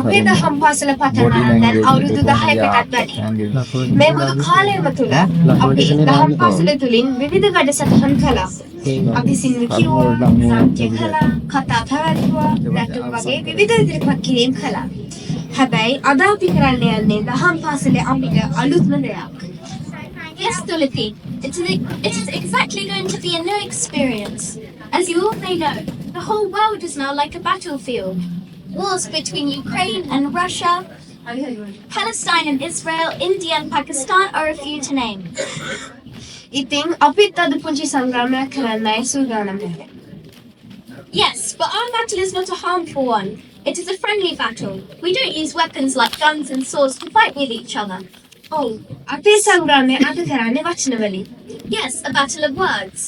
අපේ දහම් පාසල පටන් ගන්න දැන් අවුරුදු 10කටත් වැඩි. මේ මුළු කාලයම තුල අපි දහම් පාසල තුලින් විවිධ වැඩසටහන් කළා. අපි සිංහ කිව්වා, නාට්‍ය කළා, කතා පැවැත්වුවා, නැටුම් වගේ විවිධ ඉදිරිපත් කිරීම් කළා. හැබැයි අද අපි කරන්න යන්නේ දහම් පාසලේ අපිට අලුත්ම දෙයක්. Yes, Tulip, it is exactly going to be a new experience. As you all may know, the whole world is now like a battlefield. Wars between Ukraine and Russia, Palestine and Israel, India and Pakistan are a few to name. ඉතින් අපිත් අද පුංචි සංග්‍රාමයක් කරන්නයි සූදානම් වෙන්නේ. Yes, but our battle is not a harmful one. It is a friendly battle. We don't use weapons like guns and swords to fight with each other. ඔව් අපේ සංග්‍රාමය අද කරන්නේ වචන වලින්. Yes, a battle of words.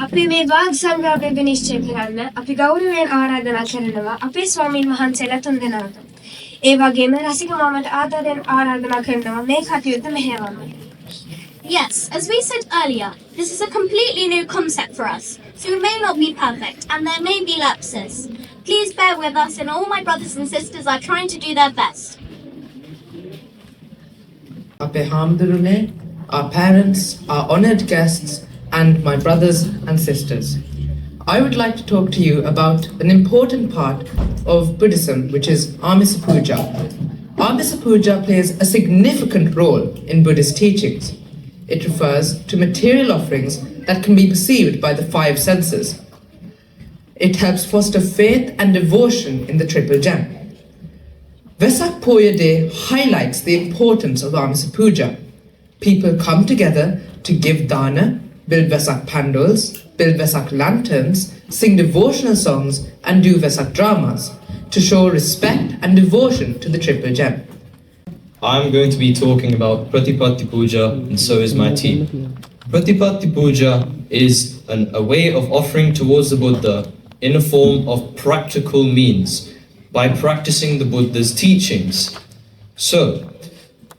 අපි මේ වාග් සංග්‍රාමය විනිශ්චය කරන්න අපි ගෞරවයෙන් ආරාධනා කරනවා අපේ ස්වාමීන් වහන්සේලා තුන්දෙනාට. ඒ වගේම රසික මාමට ආදරයෙන් ආරාධනා කරනවා මේ කටයුත්ත මෙහෙයවන්න. Yes, as we said earlier, this is a completely new concept for us, so we may not be perfect and there may be lapses. Please bear with us, and all my brothers and sisters are trying to do their best. Ape Hamdurune, our parents, our honoured guests, and my brothers and sisters. I would like to talk to you about an important part of Buddhism, which is Amisa Puja. Amisa Puja plays a significant role in Buddhist teachings. It refers to material offerings that can be perceived by the five senses. It helps foster faith and devotion in the Triple Gem. Wesak Poya Day highlights the importance of Amisa Puja. People come together to give dana, build Wesak pandals, build Wesak lanterns, sing devotional songs and do Wesak dramas to show respect and devotion to the Triple Gem. I'm going to be talking about Pratipatti Puja, and so is my team. Pratipatti Puja is a way of offering towards the Buddha in a form of practical means, by practicing the Buddha's teachings. So,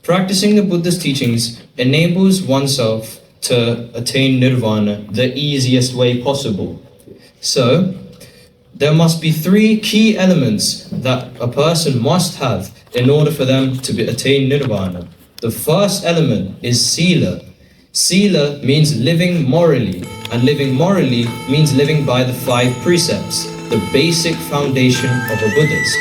practicing the Buddha's teachings enables oneself to attain nirvana the easiest way possible. So, there must be three key elements that a person must have in order for them to attain nirvana. The first element is sila. Sila means living morally, and living morally means living by the five precepts, the basic foundation of a Buddhist.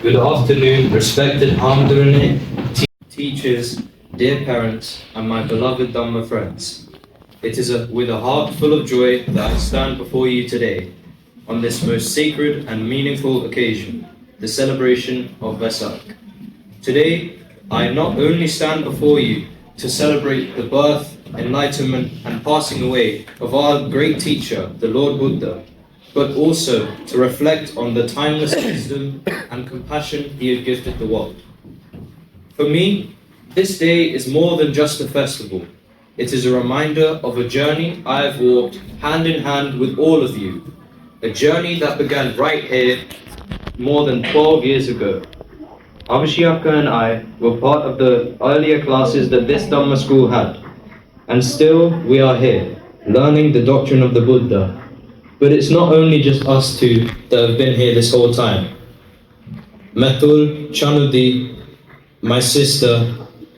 Good afternoon, respected Hamdurane, teachers, dear parents, and my beloved Dhamma friends. It is with a heart full of joy that I stand before you today on this most sacred and meaningful occasion, the celebration of Wesak. Today, I not only stand before you to celebrate the birth, enlightenment, and passing away of our great teacher, the Lord Buddha, but also to reflect on the timeless wisdom and compassion he had gifted the world. For me, this day is more than just a festival. It is a reminder of a journey I have walked hand in hand with all of you, a journey that began right here more than 12 years ago. Abhishek and I were part of the earlier classes that this Dhamma school had, and still we are here, learning the doctrine of the Buddha. But it's not only just us two that have been here this whole time. Methul, Chanudi, my sister,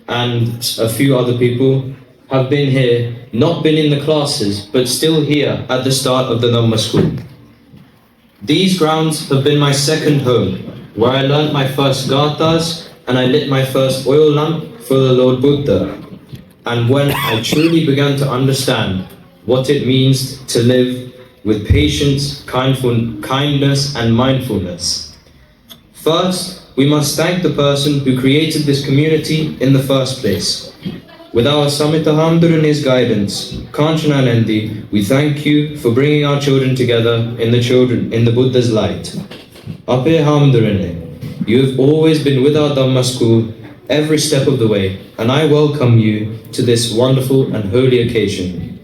and a few other people have been here, not been in the classes, but still here at the start of the Dhamma school. These grounds have been my second home, where I learnt my first gathas and I lit my first oil lamp for the Lord Buddha, and when I truly began to understand what it means to live with patience, kindness, and mindfulness. First, we must thank the person who created this community in the first place. With our Samhita Hamdurune's guidance, Kanchananandi, we thank you for bringing our children together in the Buddha's light. Ape Hamdurune, you have always been with our Dhamma school every step of the way, and I welcome you to this wonderful and holy occasion.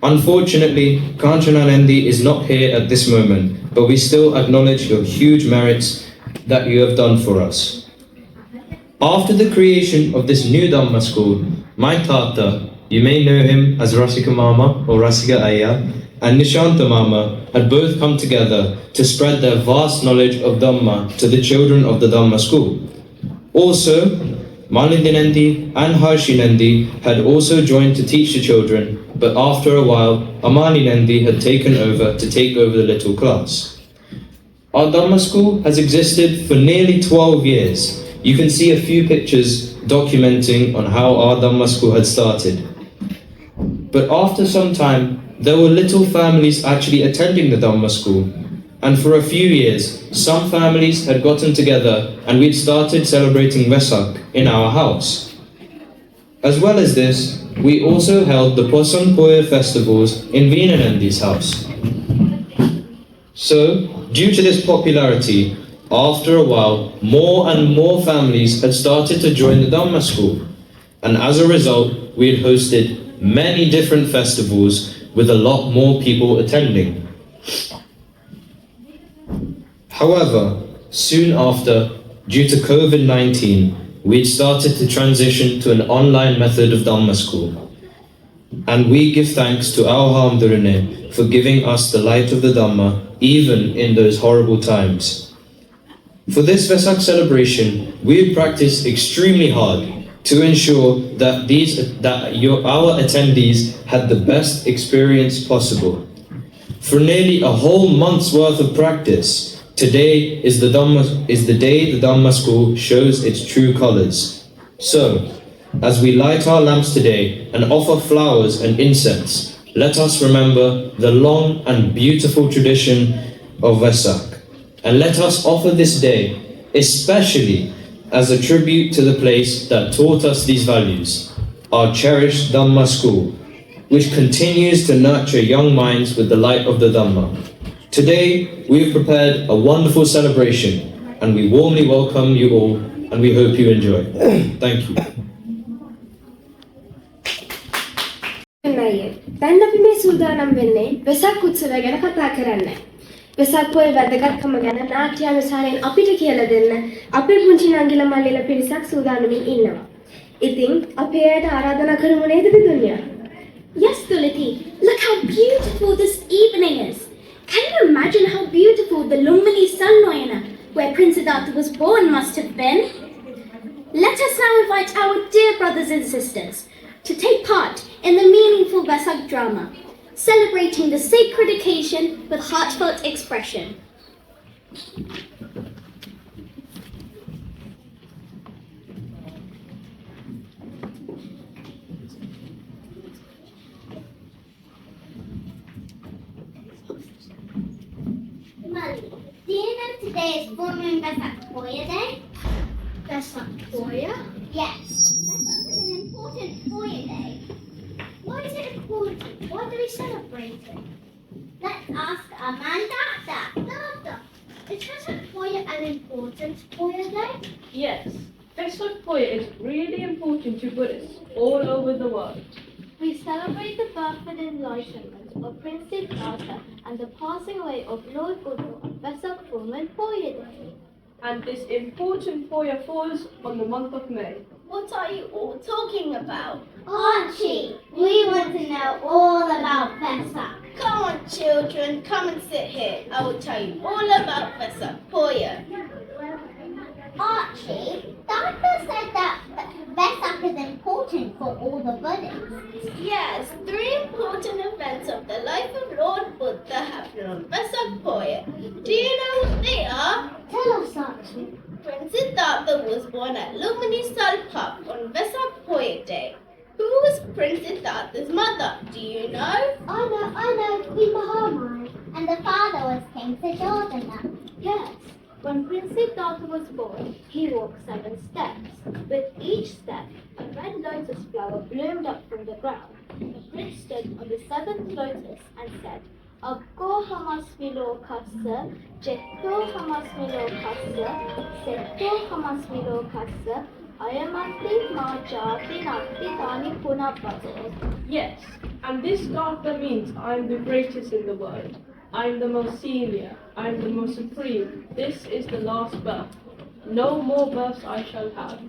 Unfortunately, Kanchananandi is not here at this moment, but we still acknowledge your huge merits that you have done for us. After the creation of this new Dhamma school, my Tata, you may know him as Rasika Mama or Rasika Aya, and Nishanta Mama had both come together to spread their vast knowledge of Dhamma to the children of the Dhamma school. Also, Malindinandi and Harshinandi had also joined to teach the children, but after a while, Amaninandi had taken over to take over the little class. Our Dhamma school has existed for nearly 12 years. You can see a few pictures documenting on how our Dhamma school had started. But after some time, there were little families actually attending the Dhamma school. And for a few years, some families had gotten together and we'd started celebrating Wesak in our house. As well as this, we also held the Posan Poya festivals in Veenanandi's house. So, due to this popularity, after a while, more and more families had started to join the Dhamma school. And as a result, we had hosted many different festivals with a lot more people attending. However, soon after, due to COVID-19, we had started to transition to an online method of Dhamma school. And we give thanks to our Hamdurune for giving us the light of the Dhamma even in those horrible times. For this Vesak celebration, we have practiced extremely hard to ensure that our attendees had the best experience possible. For nearly a whole month's worth of practice, today is the day the Dhamma school shows its true colors. So, as we light our lamps today and offer flowers and incense, let us remember the long and beautiful tradition of Wesak. And let us offer this day, especially as a tribute to the place that taught us these values, our cherished Dhamma school, which continues to nurture young minds with the light of the Dhamma. Today, we have prepared a wonderful celebration, and we warmly welcome you all, and we hope you enjoy. Thank you. දැන් අපි මේ සූදානම් වෙන්නේ වෙසක් උත්සවය ගැන කතා කරන්න. වෙසක් පොය වැදගත්කම ගැන නාට්‍යානුසාරයෙන් අපිට කියලා දෙන්න අපේ පුංචි නංගිලා මල්ලිලා පිරිසක් සූදානමින් ඉන්නවා. ඉතින් අපි එයාට ආරාධනා කරමු නේද පිටුනියා? Yes, Tulati, look how beautiful this evening is. Can you imagine how beautiful the Lumbini Sunnoyana, where Prince Siddhartha was born, must have been? Let us now invite our dear brothers and sisters to take part in the meaningful Vesak drama, celebrating the sacred occasion with heartfelt expression. Mali, do you know today is full moon Vesak Poya Day? Vesak Poya? Yes. Vesak is an important Poya Day. Why is it important? Why do we celebrate it? Let's ask Amanda. Dada, is Vesak Poya an important Poya Day? Yes, Wesak Poya is really important to Buddhists all over the world. We celebrate the birth and enlightenment of Prince Siddhartha and the passing away of Lord Buddha on Vesak full moon Poya Day. And this important Poya falls on the month of May. What are you all talking about? Archie, we want to know all about Vesak. Come on, children, come and sit here. I will tell you all about Vesak Poya. Archie, Doctor said that Vesak is important for all the Buddhists. Yes, 3 important events of the life of Lord Buddha happen on Vesak Poya. Do you know what they are? Tell us, Archie. Prince Siddhartha was born at Lumini Salpap on Vesak Poet Day. Who was Prince Siddhartha's mother? Do you know? I know, Queen Mahamaya. And the father was King Siddhartha. Yes, when Prince Siddhartha was born, he walked 7 steps. With each step, a red lotus flower bloomed up from the ground. The prince stood on the 7th lotus and said, Akohamasmilokassa, Jettohamasmilokassa, Settohamasmilokassa, Ayamanti Majati Nati Tani Punapate. Yes, and this Gartha means I am the greatest in the world. I am the most senior. I am the most supreme. This is the last birth. No more births I shall have.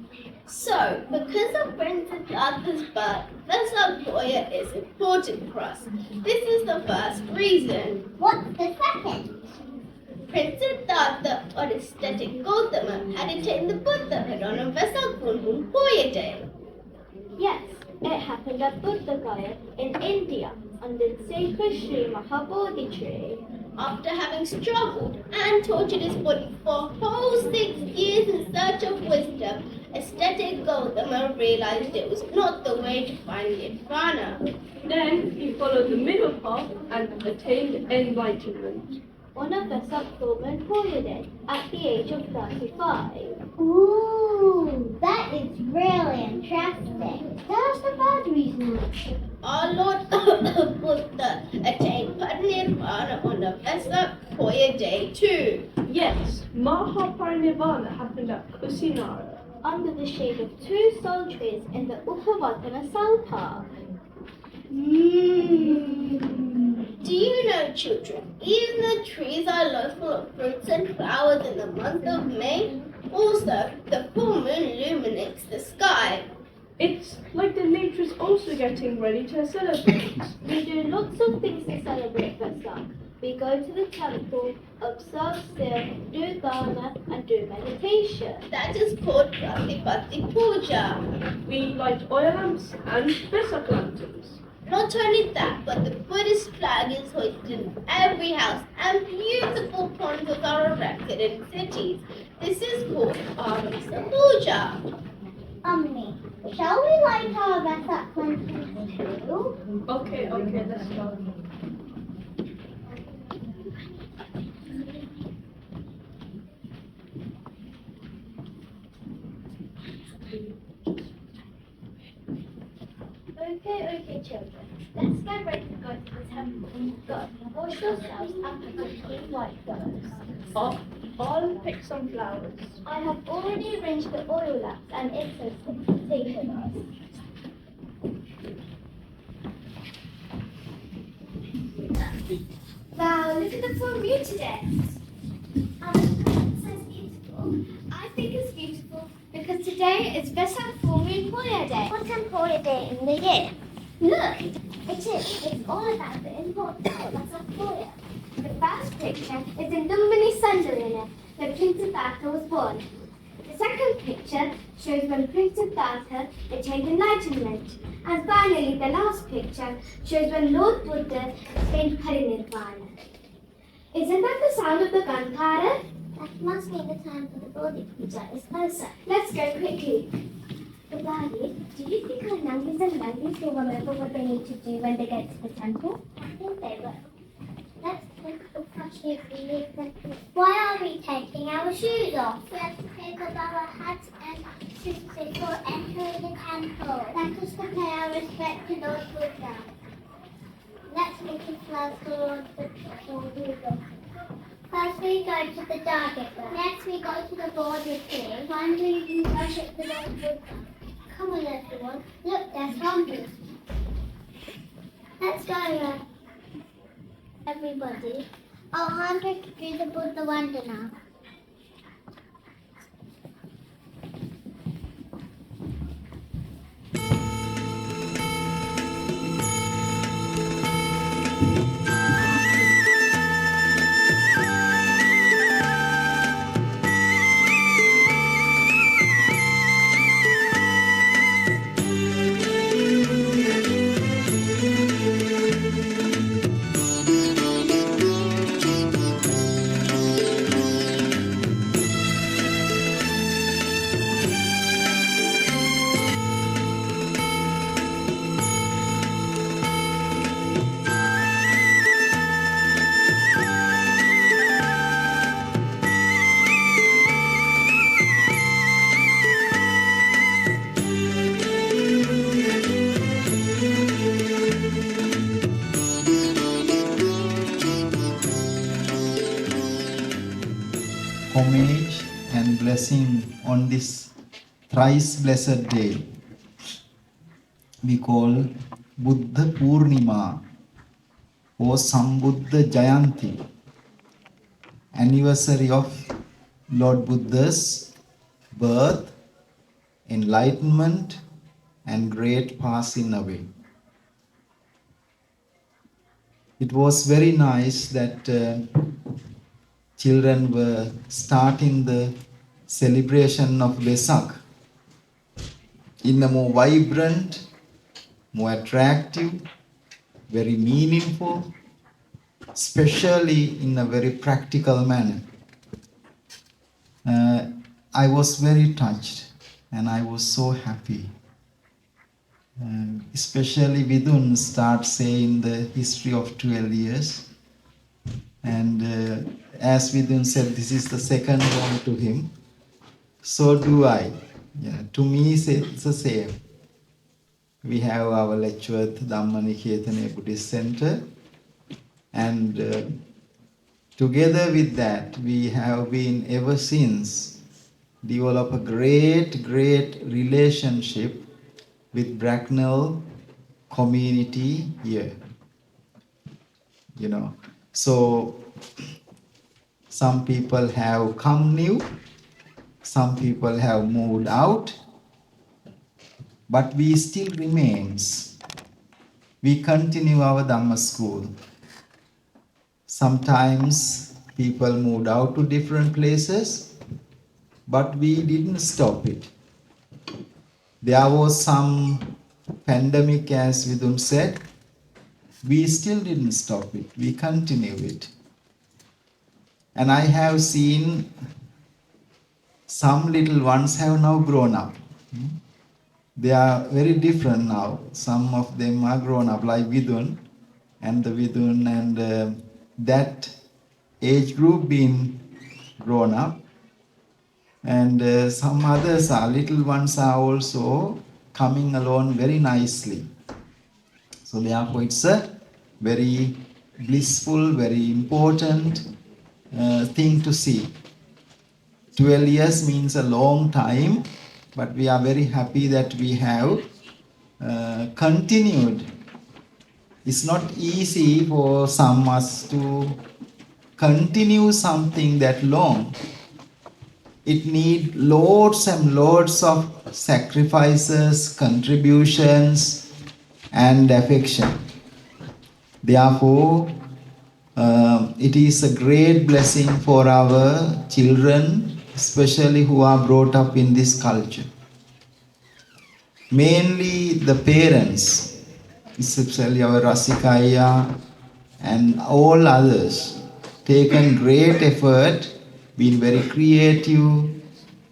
So, because of Prince Siddhartha's birth, Vesak Poet is important for us. This is the first reason. What's the second? Prince Siddhartha or aesthetic Gautama had attained the Buddhahood on a Vesak Poet Day. Yes, it happened at Buddha Gaya in India under the sacred Sri Mahabodhi tree. After having struggled and tortured his body for a whole 6 years in search of wisdom, aesthetic Gautama realized it was not the way to find nirvana. Then he followed the middle path and attained enlightenment. On a Vesak full moon holiday at the age of 35. Ooh, that is really interesting. Tell us the bad reason. Our Lord Buddha attained Parinirvana on the Vesak Poet Day too. Yes, Mahaparinirvana happened at Kusinara. Under the shade of 2 soul trees in the Upavadana Salpa. Do you know, children, even the trees are low full of fruits and flowers in the month of May. Also, the full moon illuminates the sky. It's like the nature is also getting ready to celebrate. We do lots of things to celebrate Vesak. We go to the temple, observe still, do dana and do meditation. That is called Pratipatti Puja. We light oil lamps and Vesak lanterns. Not only that, but the Buddhist flag is hoisted in every house and beautiful ponds are erected in cities. This is called Amrita Puja. Shall we light our Vesak lanterns too? Okay, let's go. Okay, children. Let's get ready to go to the temple. Go, wash yourselves and put on clean white clothes. I'll pick some flowers. I have already arranged the oil lamps and incense sticks to take with us. Wow, look at the full moon today. So beautiful. I think it's beautiful because today is Vesak full moon Poya Day. What's an Poya Day in the year? Look, it is. It's all about the importance of Vesak Poya. The first picture is in Lumbini Sundarina, where Prince Siddhartha was born. The second picture shows when Prince Siddhartha attained enlightenment. And finally, the last picture shows when Lord Buddha attained Parinirvana. Isn't that the sound of the gunpowder? That must be the time for the Bodhi Puja is closer. Let's go quickly. But Daddy, do you think our Nandis and Nandis will remember what they need to do when they get to the temple? I think they will. Let's take the shoes we leave them. Why are we taking our shoes off? Let's take off our hats and shoes before entering the temple. Let us pay our respect to Lord Buddha. Let's make a flag towards the Buddha. First we go to the target. Next we go to the border tree. Finally we worship the Lord Buddha. Come on everyone. Look, there's hundreds. Let's go everybody. I'll hand it to the Buddha Vandana. homage and blessing on this thrice blessed day we call Buddha Purnima or Sambuddha Jayanti, anniversary of Lord Buddha's birth, enlightenment, and great passing away. It was very nice that children were starting the celebration of Wesak in a more vibrant, more attractive, very meaningful, especially in a very practical manner. I was very touched and I was so happy. Especially Vidun starts saying the history of 12 years. And as Vidun said, this is the second one to him. So do I. Yeah, to me, it's the same. We have our Letchworth Dhammaniketane Buddhist Center. And together with that, we have been ever since develop a great relationship with Bracknell community here. You know, so some people have come new, some people have moved out, but we still remains. We continue our Dhamma school. Sometimes people moved out to different places, but we didn't stop it. There was some pandemic, as Vidun said. We still didn't stop it. We continue it. And I have seen some little ones have now grown up. They are very different now. Some of them are grown up, like Vidun and that age group being grown up. And some others are, little ones are also coming along very nicely. So therefore it's a very blissful, very important thing to see. 12 years means a long time, but we are very happy that we have continued. It's not easy for some us to continue something that long. It needs loads and loads of sacrifices, contributions, and affection. Therefore, it is a great blessing for our children, especially who are brought up in this culture. Mainly the parents, especially our Rasikaya and all others, taken great effort, been very creative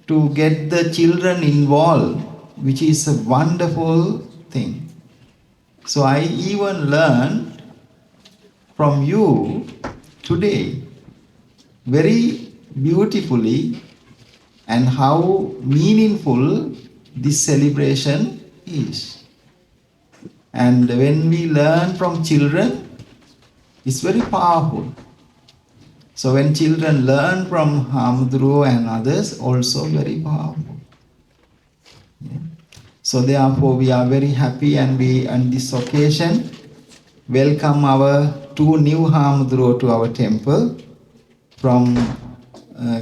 to get the children involved, which is a wonderful thing. So I even learned from you today very beautifully and how meaningful this celebration is. And when we learn from children, it's very powerful. So when children learn from Hamdru and others, also very powerful. Yeah. So therefore we are very happy, and we on this occasion welcome our two new Hamdru to our temple from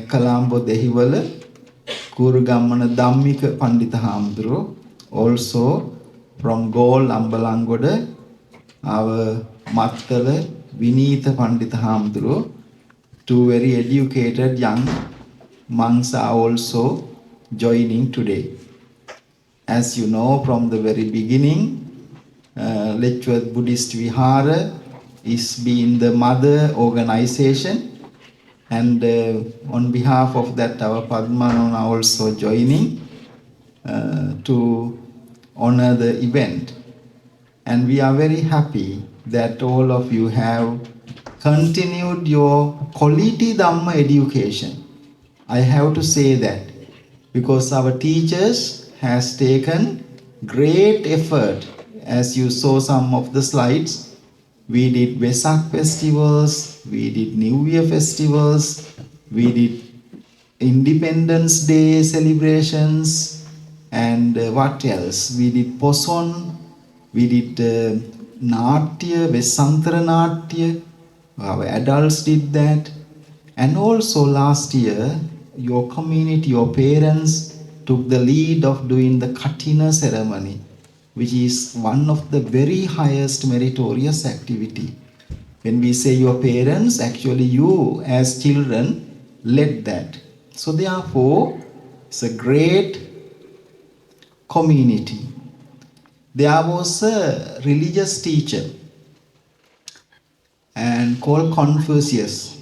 Colombo Dehiwala, Kurugammana Dhammika Pandita Hamdru, also from Gol Ambalangoda, our Mattala Vinitha Pandita Hamdru. Two very educated young monks are also joining today. As you know, from the very beginning, Letchworth Buddhist Vihara is being the mother organization, and on behalf of that, our Padmanon are also joining to honor the event. And we are very happy that all of you have continued your quality Dhamma education. I have to say that because our teachers has taken great effort. As you saw some of the slides, we did Wesak festivals, we did New Year festivals, we did Independence Day celebrations, and what else? We did Poson, we did Natya, Vesantara Natya. Our adults did that. And also last year, your community, your parents took the lead of doing the Katina ceremony, which is one of the very highest meritorious activity. When we say your parents, actually you as children led that. So therefore, it's a great community. There was a religious teacher and called Confucius.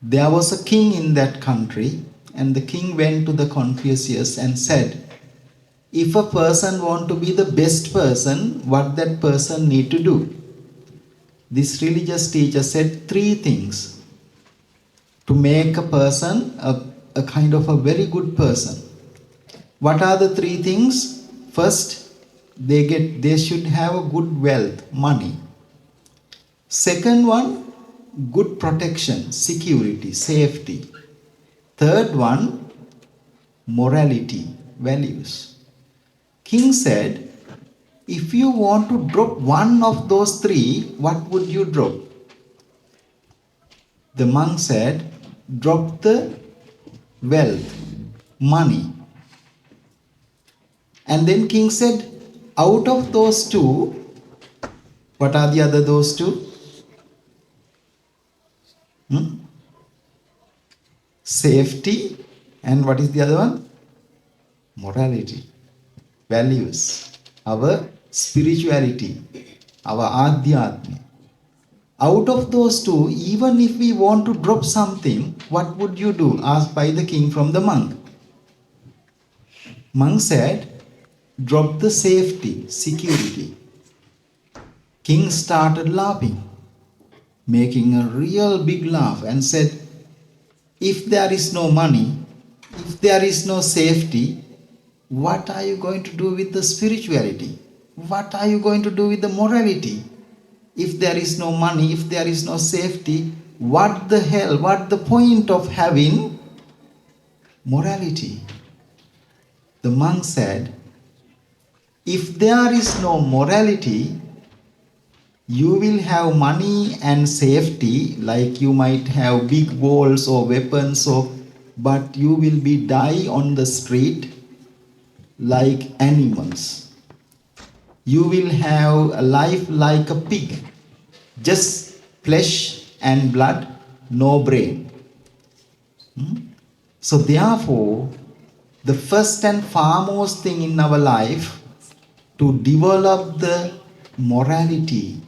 There was a king in that country, and the king went to the Confucius and said, if a person want to be the best person, what that person need to do? This religious teacher said 3 things to make a person a kind of a very good person. What are the 3 things? First, they should have a good wealth, money. Second one, good protection, security, safety. Third one, morality, values. King said, if you want to drop one of those 3, what would you drop? The monk said, drop the wealth, money. And then king said, out of those 2, what are the other those 2? Safety, and what is the other one? Morality, values, our spirituality, our adhyatma. Out of those 2, even if we want to drop something, what would you do? Asked by the king from the monk. Monk said, drop the safety, security. King started laughing, making a real big laugh, and said, if there is no money, if there is no safety, what are you going to do with the spirituality? What are you going to do with the morality? If there is no money, if there is no safety, what the point of having morality? The monk said, if there is no morality, you will have money and safety, like you might have big walls or weapons, but you will be die on the street like animals. You will have a life like a pig, just flesh and blood, no brain. So therefore, the first and foremost thing in our life to develop the morality,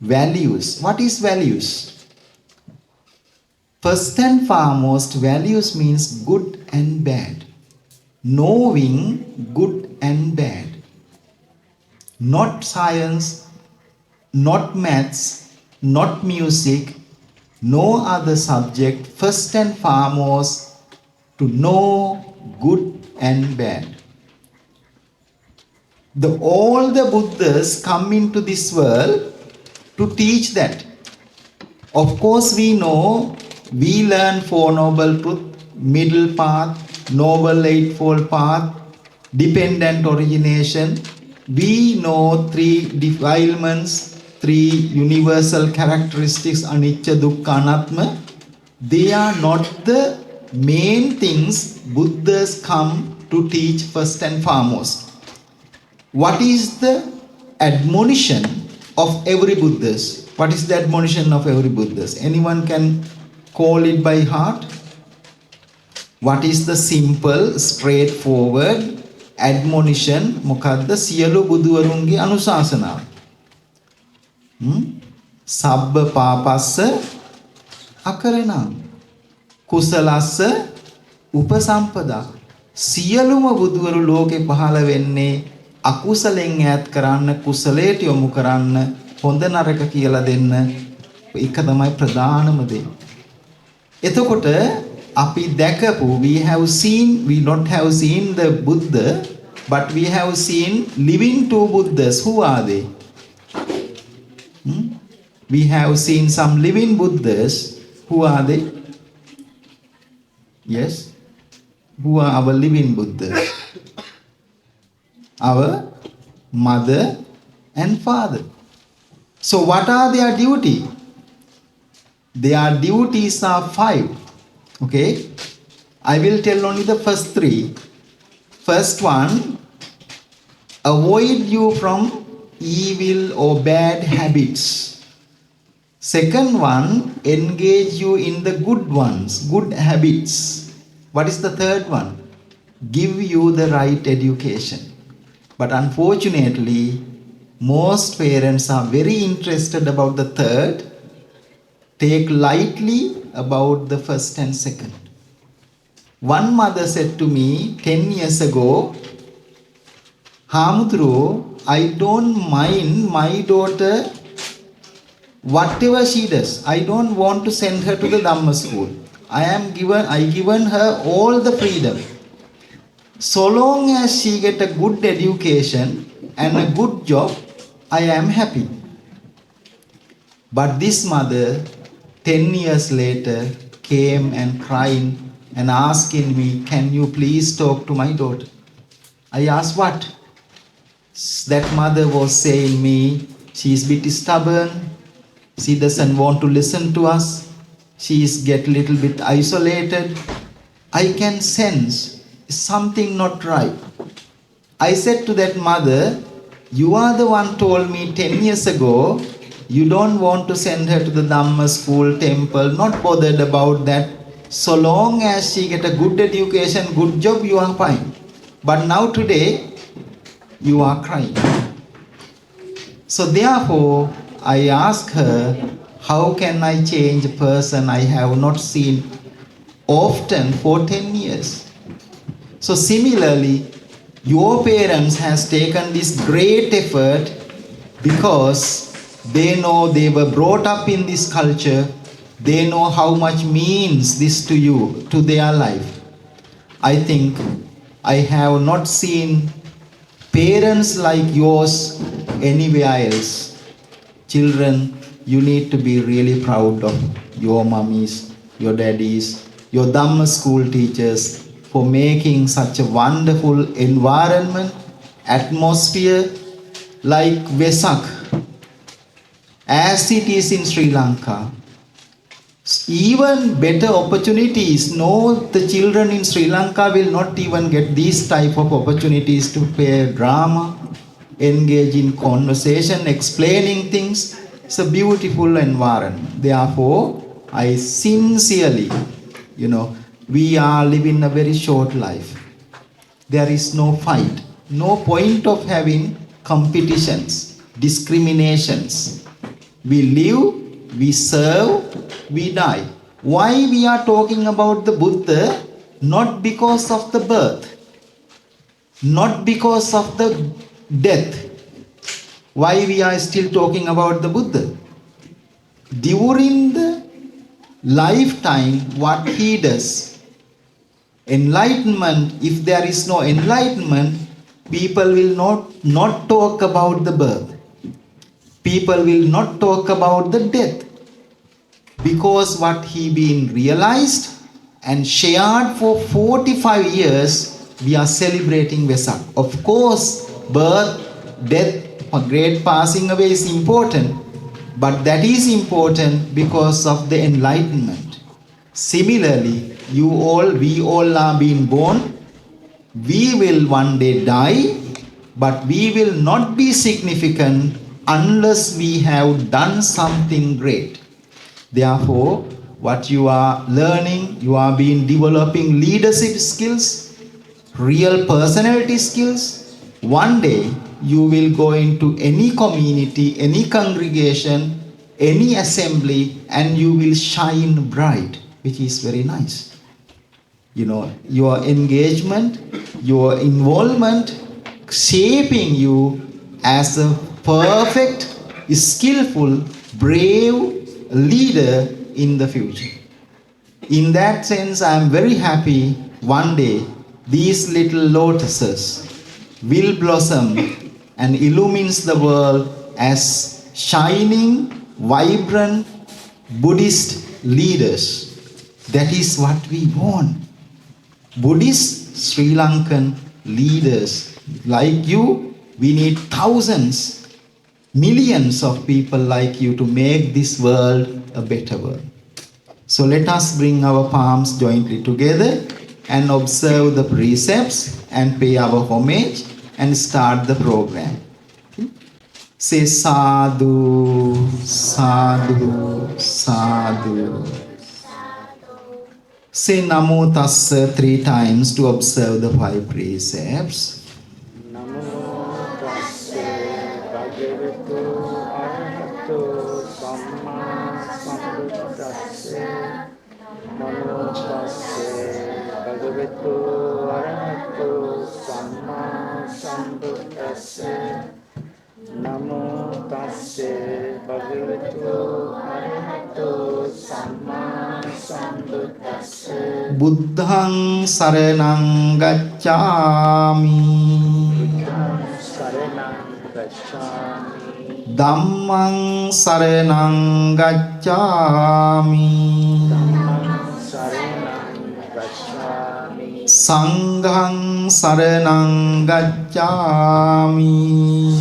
values. What is values? First and foremost, values means good and bad. Knowing good and bad. Not science, not maths, not music, no other subject. First and foremost, to know good and bad. All the Buddhas come into this world to teach that. Of course, we know, we learn Four Noble Truths, Middle Path, Noble Eightfold Path, Dependent Origination. We know 3 defilements, 3 universal characteristics, Anicca, Dukkha, Anattama. They are not the main things Buddhas come to teach first and foremost. What is the admonition of every Buddhas? What is the admonition of every Buddhas? Anyone can call it by heart? What is the simple, straightforward admonition? මොකද්ද සියලු බුදුවරුන්ගේ අනුශාසනාව? සබ්බ පාපස්ස අකරණං කුසලස්ස උපසම්පදා. සියලුම බුදුවරු ලෝකේ පහළ වෙන්නේ අකුසලෙන් ඈත් කරන්න, කුසලයට යොමු කරන්න, හොඳ නරක කියලා දෙන්න. ඒක තමයි ප්‍රධානම දේ. එතකොට අපි දැකපු, we not have seen the Buddha, but we have seen living 2 Buddhas. Who are they? We have seen some living Buddhas. Who are they? Yes? Who are our living Buddhas? Our mother and father. So what are their duty? Their duties are 5. Okay? I will tell only the first 3. First one, avoid you from evil or bad habits. Second one, engage you in the good ones, good habits. What is the third one? Give you the right education. But unfortunately, most parents are very interested about the third, take lightly about the first and second. One mother said to me 10 years ago, Hamudru, I don't mind my daughter, whatever she does. I don't want to send her to the Dhamma school. I given her all the freedom. So long as she get a good education and a good job, I am happy. But this mother, 10 years later, came and crying and asking me, can you please talk to my daughter? I asked what? That mother was saying me, she is a bit stubborn, she doesn't want to listen to us, she is get little bit isolated. I can sense something not right. I said to that mother, you are the one told me 10 years ago, you don't want to send her to the Dhamma school, temple, not bothered about that. So long as she get a good education, good job, you are fine. But now today, you are crying. So therefore, I asked her, how can I change a person I have not seen often for 10 years? So similarly, your parents has taken this great effort because they know they were brought up in this culture. They know how much means this to you, to their life. I think I have not seen parents like yours anywhere else. Children, you need to be really proud of your mummies, your daddies, your Dhamma school teachers for making such a wonderful environment, atmosphere like Wesak, as it is in Sri Lanka. Even better opportunities. No, the children in Sri Lanka will not even get these type of opportunities to play drama, engage in conversation, explaining things. It's a beautiful environment. Therefore, I sincerely, we are living a very short life. There is no fight, no point of having competitions, discriminations. We live, we serve, we die. Why we are talking about the Buddha? Not because of the birth, not because of the death. Why we are still talking about the Buddha? During the lifetime, what he does, enlightenment, if there is no enlightenment, people will not talk about the birth. People will not talk about the death. Because what he been realized and shared for 45 years, we are celebrating Wesak. Of course, birth, death, great passing away is important, but that is important because of the enlightenment. Similarly, we all are being born. We will one day die, but we will not be significant unless we have done something great. Therefore, what you are learning, you are developing leadership skills, real personality skills. One day, you will go into any community, any congregation, any assembly, and you will shine bright, which is very nice. Your engagement, your involvement, shaping you as a perfect, skillful, brave leader in the future. In that sense, I am very happy one day these little lotuses will blossom and illumines the world as shining, vibrant Buddhist leaders. That is what we want. Buddhist Sri Lankan leaders like you. We need thousands, millions of people like you to make this world a better world. So let us bring our palms jointly together and observe the precepts and pay our homage and start the program. Say sadhu, sadhu, sadhu. Say namo tassa 3 times to observe the 5 precepts. Namo tassa bhagavato arahato samma sambuddhassa. Namo tassa bhagavato arahato samma sambuddhassa. Namo tassa bhagavato arahato samma sambuddhassa. Buddhang saranang gacchami. Buddhang saranang gacchami. Dhammang saranang gacchami. Dhammang saranang gacchami. Sanghang saranang gacchami.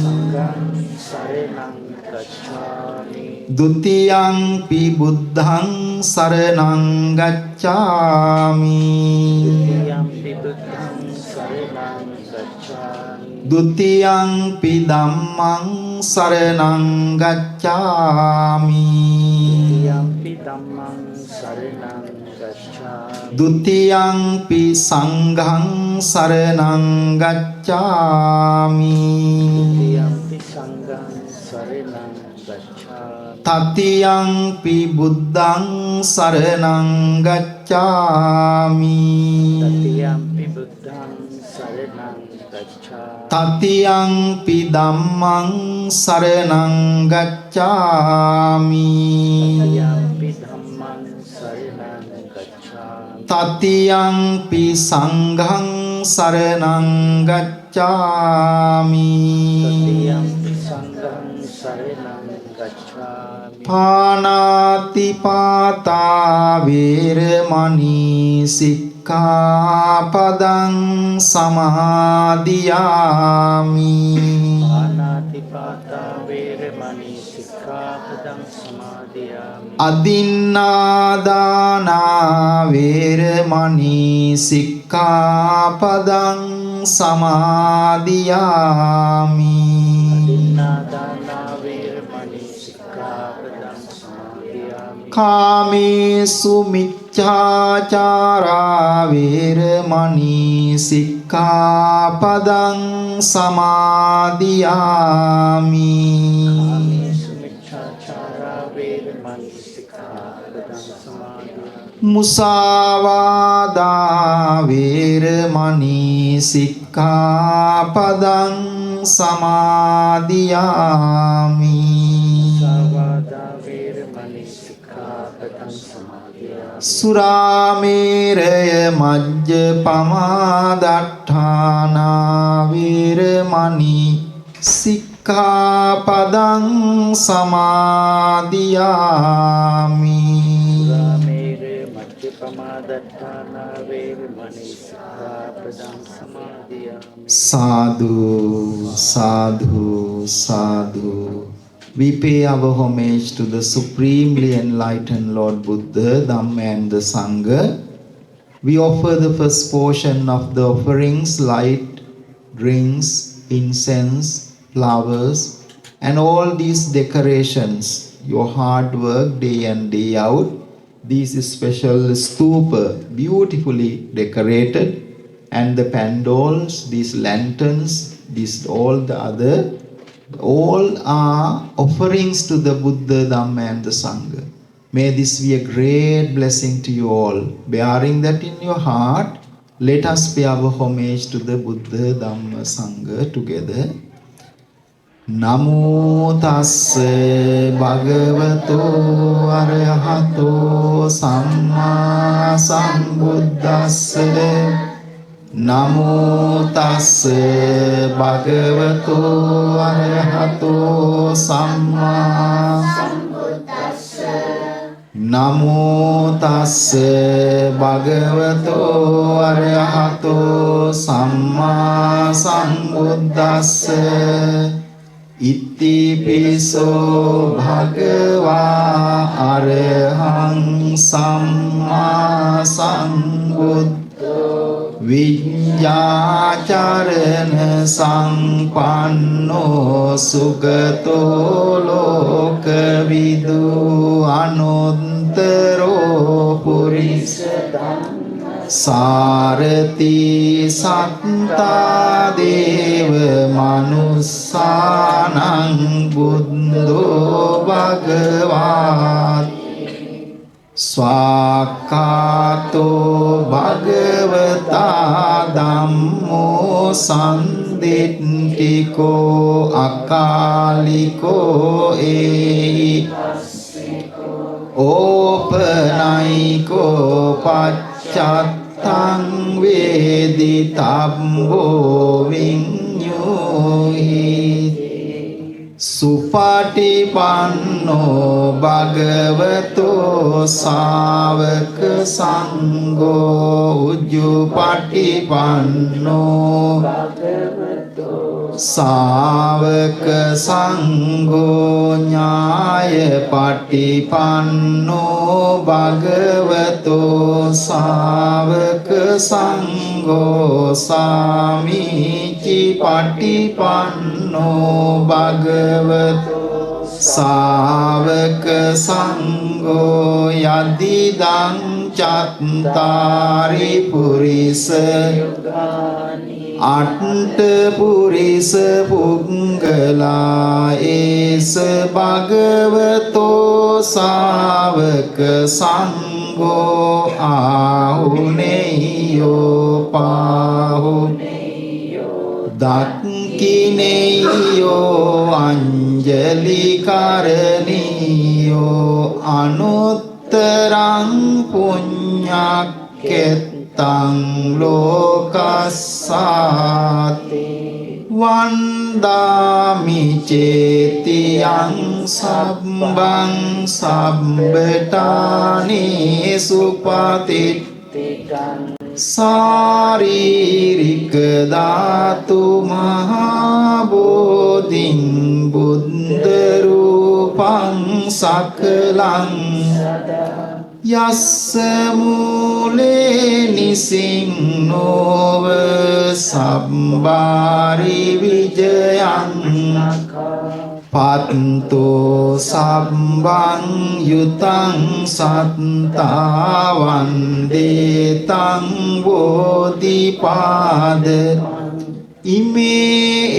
Sanghang saranang gacchami. Dutiyampi buddhang saranang gacchami. Dutiyampi buddhang saranang gacchami. Dutiyampi dhammang saranang gacchami. Dutiyampi dhammang saranang gacchami. Dutiyampi sanghang saranang gacchami. Dutiyampi sanghang saranang gacchami. Tatiyampi buddhang saranang gacchami. Tatiyampi buddhang saranang gacchami. Tatiyampi dhammang saranang gacchami. Tatiyampi dhammang saranang gacchami. Tatiyampi sanghang saranang gacchami. Tatiyampi sanghang saranang gacchami. Panatipata veramani sikkhapadang samadhiyami. Panatipata veramani sikkhapadang samadhiyami. Adinnādāna veramani sikkhapadang samadhiyami. Adinnādāna veramani sikkhapadang samadhiyami. Kāmesu miccācārā veramani sikkhapadang samadhiyami. Kāmesu miccācārā veramani sikkhapadang samadhiyami. Musāvādā veramani sikkhapadang samadhiyami. Musāvādā veramani sikkhapadang samadhiyami. Surāmeraya majjapamādāṭṭhānā veramani sikkhapadang samadhiyami. Surāmera majjapamādāṭṭhānā veramani sikkhapadang samadhiyami. Sadhu, sadhu, sadhu. We pay our homage to the supremely enlightened Lord Buddha, Dhamma and the Sangha. We offer the first portion of the offerings, light, drinks, incense, flowers, and all these decorations, your hard work day in day out. This is special stupa, beautifully decorated, and the pandols, these lanterns, these all the other, all are offerings to the Buddha, Dhamma and the Sangha. May this be a great blessing to you all. Bearing that in your heart, let us pay our homage to the Buddha, Dhamma, Sangha together. Namo tassa bhagavato arahato samma sambuddhassa. Namo tassa bhagavato arahato samma sambuddhassa. Namo tassa bhagavato arahato samma sambuddhassa Iti piso bhagava arahang samma sambuddho Vijjācarana sampanno sugato lokavidu anuttaro purisa Sārati sattā deva manussanang buddho bhagavāt Swakkato bhagavata dhammo sandittiko akaliko ehi Opanaiko paccatthang veditabbo vinyuhi Supatipanno bhagavato sāvaka sangho Ujjupatipanno Sāvaka sangho ñāya patipanno bhagavato sāvaka sangho sāmici patipanno bhagavato sāvaka sangho yadidang cattari purisa Atta purisa punggala esa bhagavato sāvaka sangho ahuneyo pahuneyo dakkineyo anjali karaniyo anuttarang punyakket Tang lokasati Vandami cetiyang sabbang sabbetani supatittikang Saririka dhatu mahabodhing buddha rupang sakalang Yassa mule nisingnova sabbari vijayang Patto sabbang yutang sattavan detang bodhipada Ime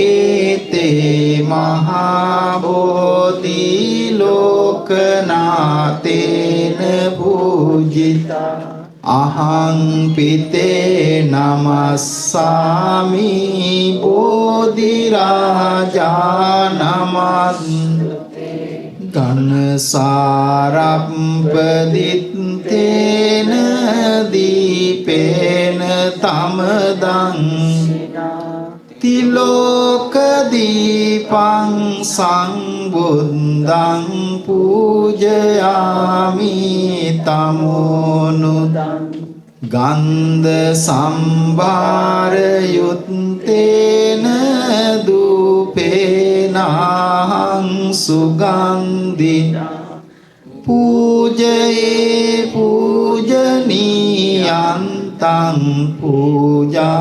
ete mahabodhi lokanatena pujita Ahang pite namassami bodhi raja namadute Ganasarappaditena dipena tamadang Tiloka dipang sang buddhang pujayami tamonudang Gandha sambhara yuttena dupenahang sugandhina Pujaye pujaniyantang puja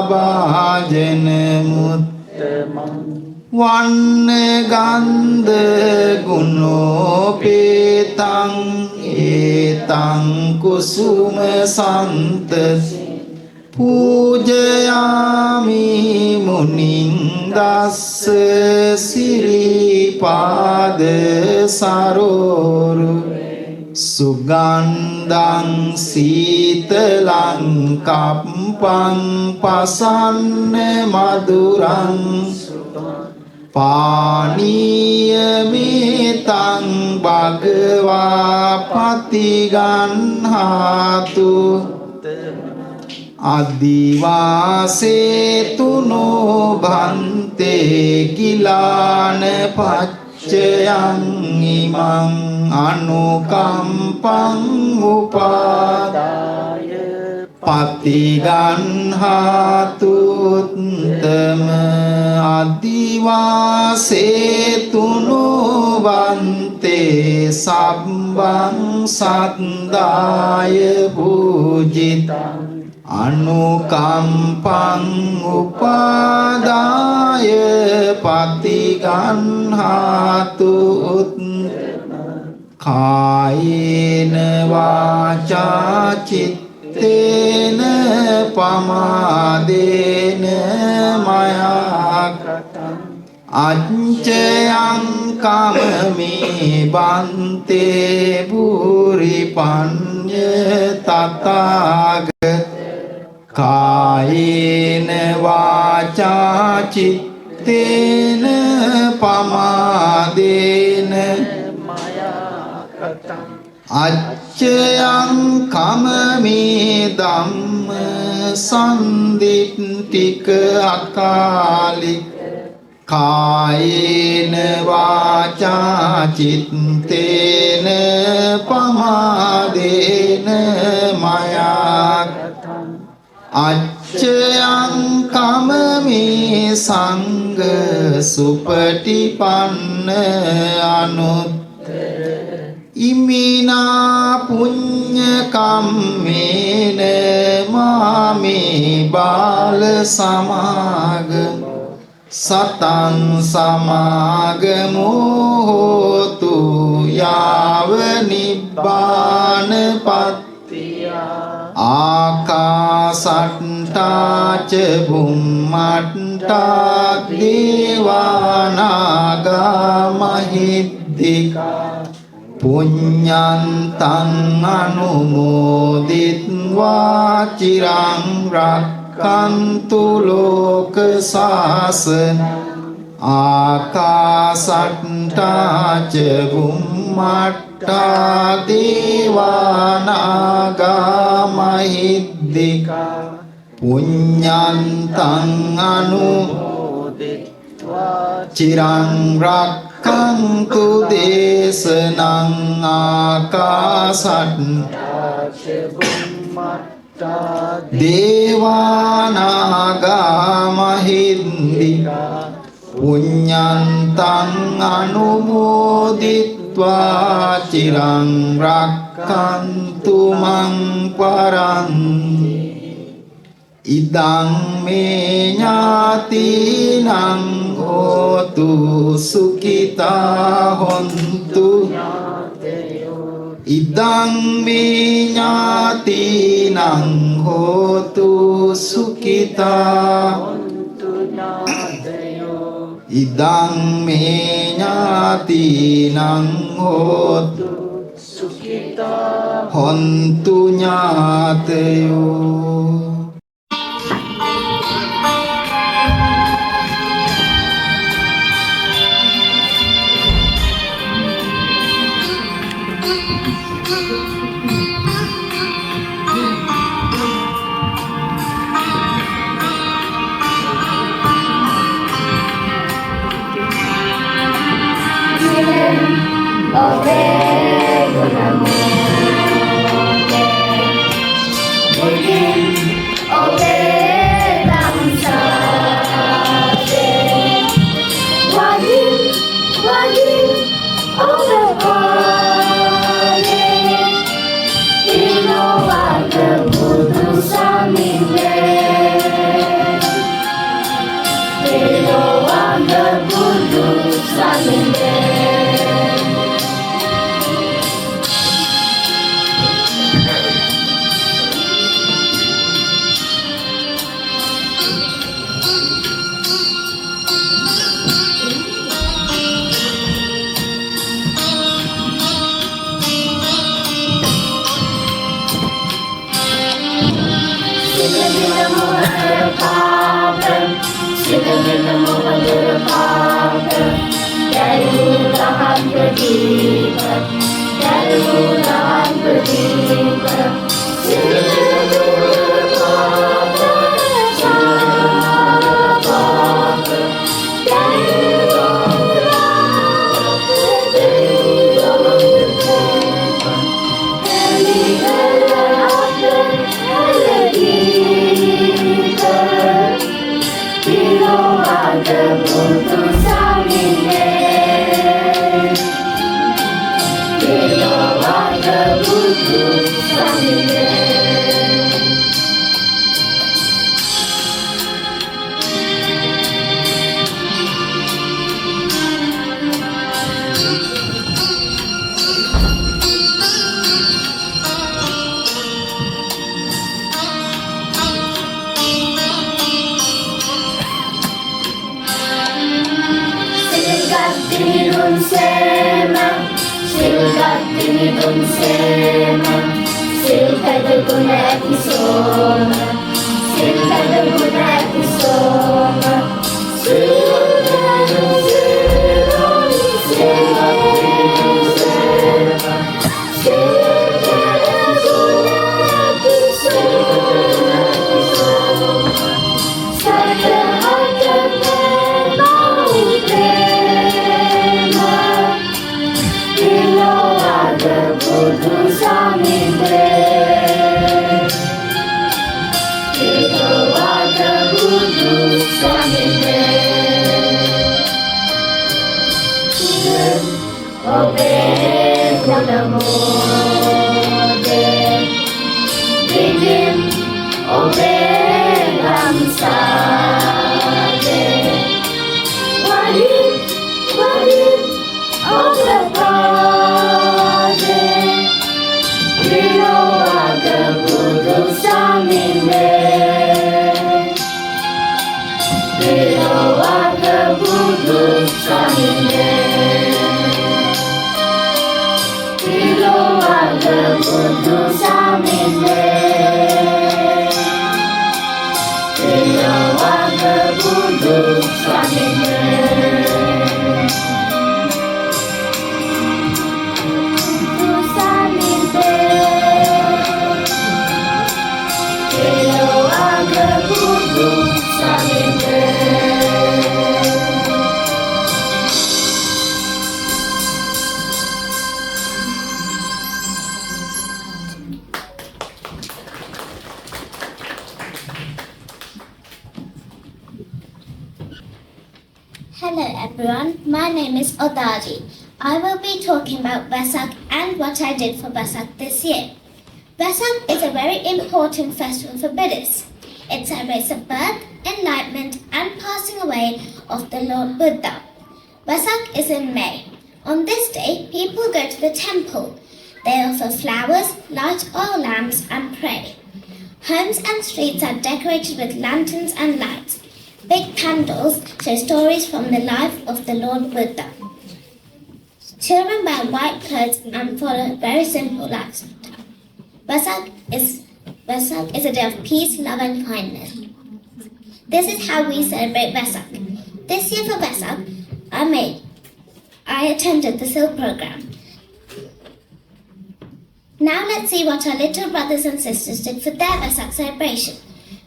bhajana muttamang Vanna gandha gunopetang etang kusuma santasi Pujayami muning dassa siripada saroru Sugandang sitalang kampang pasanna madurang Paniya metang bhagava patiganhatu Adivase tuno bhante gilana අච්චයං ඉමං අනුකම්පං උපාදාය පතිගන්හාතුත්තම අදිවාසේතුනු වන්තේ සබ්බං සද්දාය පූජිතං අනුකම්පං උපාදාය පතිගන්හාතු කායේන වාචා චිත්තේන පමාදේන මයා අච්චයං කමමේ බන්තේ පුරි පඤ්ඤ තථාගත කායේන වාචා චිත්තේන පමාදේන අච්චයං කමමේ ධම්ම සම්දිට්ඨික අකාලික කායේන වාචා චිත්තේන පමාදේන මයා අච්චයං කමමේ සංඝ සුපටිපන්න අනුත්තර ඉමිනා පුඤ්ඤ කම්මේන මාමේ බාල සමාගම සතං සමාගමෝ හෝතු යාව නිබ්බාන පත්තිය ආකාසට්ටා ච බුම්මට්ටා දේවානාගා මහිද්దికා පුඤ්ඤන්තං අනුමෝදිත්වා චිරං රක්ඛන්තු ලෝක සාසන ආකාසට්ටා ච බුම්මට්ටා දේවානාගා මහිද්దికා පුඤ්ඤන්තං අනුමෝදිත්වා චිරං රක්ඛන්තු දේශනං ආකාසට්ටා ච බුම්මට්ටා දේවානාගා මහිද්దికා පුඤ්ඤන්තං අනුමෝදිත්වා චිරං රක්ඛන්තු මං පරන්ති ඉදං මේ ඥාතිනං හෝතු සුඛිතා හොන්තු ඉදං මේ ඥාතිනං හෝතු සුඛිතා ඉදං මේ ඥාතිනං හෝතු සුඛිතා හොන්තු ඥාතයෝ Freedom Sema, Silkada Gunaki Soma, Silkada Gunaki Soma, Silkada Sema, Silkada Gunaki Soma, Saya Hata Mau Prema, Bilo Ada Buddhu Saminde, Bilo Ada Buddhu Saminde, Obe Kodamode, Vidim Obe Ramsade, Wadim Wadim Obe Pade, Bilo Aga Buddhu Saminde, Bilo Aga Buddhu Saminde, Bilo Aga Buddhu Saminde, Bilo Aga Buddhu Saminde. Hello everyone, my name is Odadi. I will be talking about Wesak and what I did for Wesak this year. Wesak is a very important festival for Buddhists. It celebrates the birth, enlightenment and passing away of the Lord Buddha. Wesak is in May. On this day, people go to the temple. They offer flowers, light oil lamps and pray. Homes and streets are decorated with lanterns and lights. Big candles show stories from the life of the Lord Buddha. Children wear white clothes and follow a very simple lifestyle. Wesak is a day of peace, love and kindness. This is how we celebrate Wesak. This year for Wesak, I attended the SIL program. Now let's see what our little brothers and sisters did for their Wesak celebration.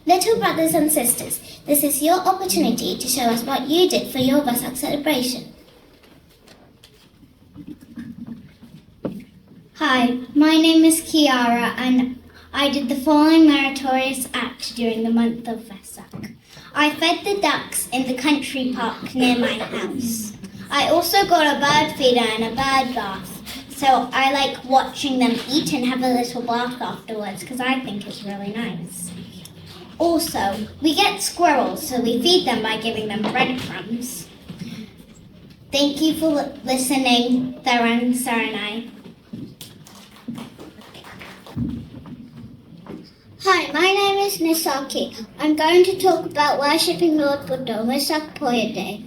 Little brothers and sisters, this is your opportunity to show us what you did for your Wesak celebration. Hi, my name is Kiara and I did the following meritorious act during the month of Wesak. I fed the ducks in the country park near my house. I also got a bird feeder and a bird bath. So I like watching them eat and have a little bath afterwards because I think it's really nice. Also, we get squirrels, so we feed them by giving them breadcrumbs. Thank you for listening, Tharan Saranai. Hi, my name is Nisaki. I'm going to talk about worshipping Lord Buddha on Wesak Poya Day.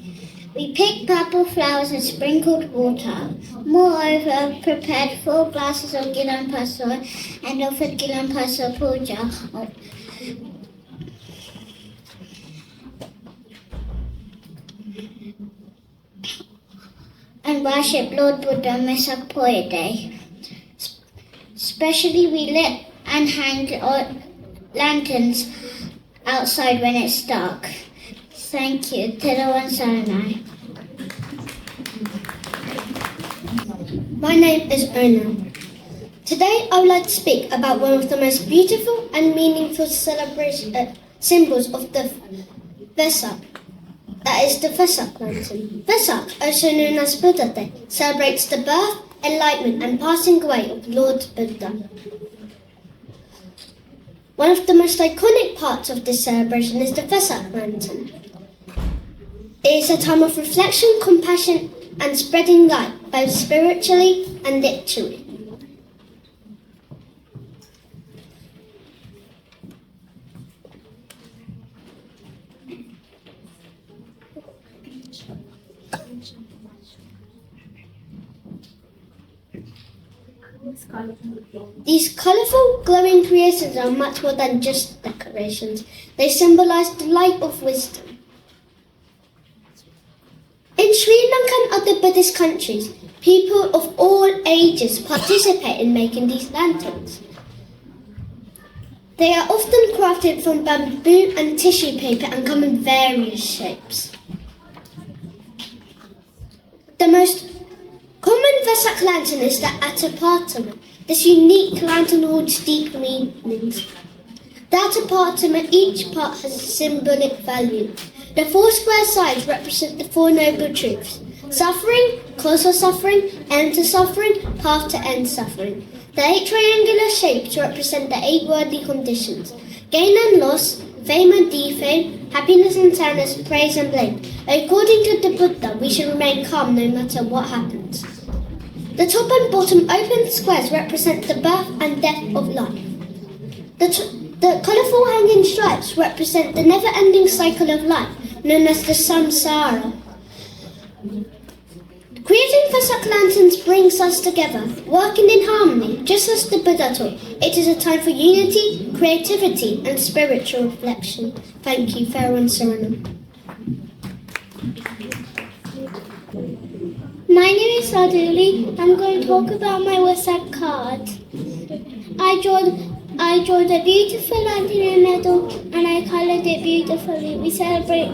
We picked purple flowers and sprinkled water. Moreover, prepared 4 glasses of Gilan Paso and offered Gilan Paso Puja. And worship Lord Buddha on Wesak Poya Day. Especially we lit and hang lanterns outside when it's dark. Thank you. Terawan Saranai. My name is Ona. Today I would like to speak about one of the most beautiful and meaningful symbols of the Wesak. That is the Wesak mountain. Wesak, also known as Buddha Day, celebrates the birth, enlightenment and passing away of Lord Buddha. One of the most iconic parts of this celebration is the Wesak mountain. It is a time of reflection, compassion and spreading light, both spiritually and literally. These colourful, glowing creations are much more than just decorations. They symbolise the light of wisdom. In Sri Lanka and other Buddhist countries, people of all ages participate in making these lanterns. They are often crafted from bamboo and tissue paper and come in various shapes. The most common Wesak lantern is the Atapartama. This unique lantern holds deep meanings. The Atapartama, each part has a symbolic value. The 4 square sides represent the 4 noble truths: suffering, cause of suffering, end to suffering, path to end suffering. The 8 triangular shapes represent the 8 worldly conditions: gain and loss, fame and defame, happiness and sadness, praise and blame. According to the Buddha, we should remain calm no matter what happens. The top and bottom open squares represent the birth and death of life. The colourful hanging stripes represent the never-ending cycle of life, known as the samsara. Creating Wesak lanterns brings us together, working in harmony, just as the Buddha taught. It is a time for unity, creativity, and spiritual reflection. Thank you, Farewell and Saranam. My name is Saduli. I'm going to talk about my Wesak card. I drawed a beautiful lantern in the middle and I coloured it beautifully. We celebrate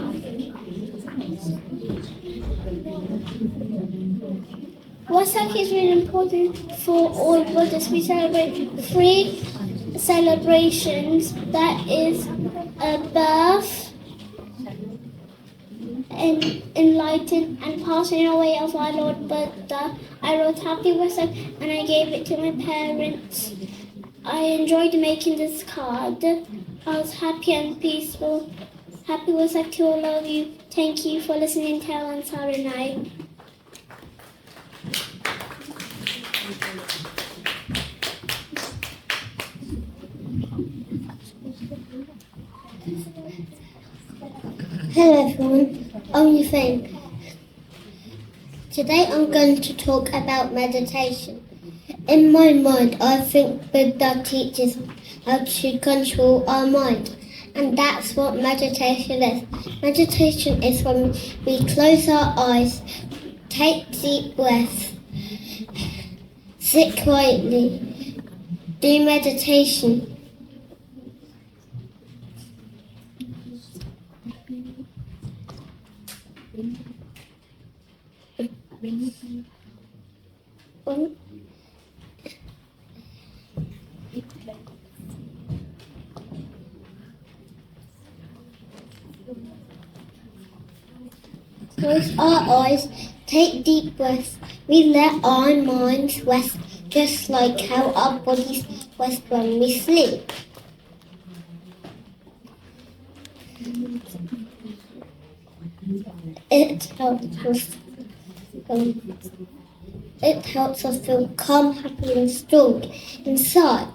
Wesak is really important for all Buddhists. We celebrate 3 celebrations. That is a birth, enlightened and passing away of our Lord Buddha. I wrote Happy Wesak and I gave it to my parents. I enjoyed making this card. I was happy and peaceful. Happy Wesak to all of you. Thank you for listening to Alan Saranai. Hello everyone, I'm Yufeng. Today I'm going to talk about meditation. In my mind, I think Buddha teaches how to control our mind, and that's what meditation is. Meditation is when we close our eyes, take deep breaths, sit quietly, do meditation. Close our eyes, take deep breaths. We let our minds rest, just like how our bodies rest when we sleep. It helps us feel calm, happy and strong inside.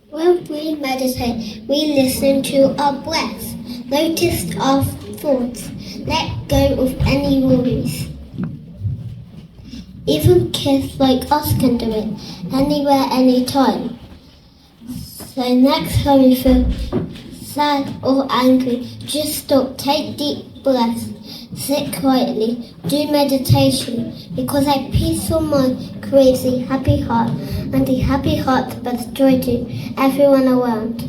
When we meditate, we listen to our breaths, notice our thoughts, let go of any worries. Even kids like us can do it, anywhere, anytime. So next time you feel sad or angry, just stop, take deep breaths, sit quietly, do meditation, because a peaceful mind creates a happy heart, and a happy heart spreads joy to everyone around.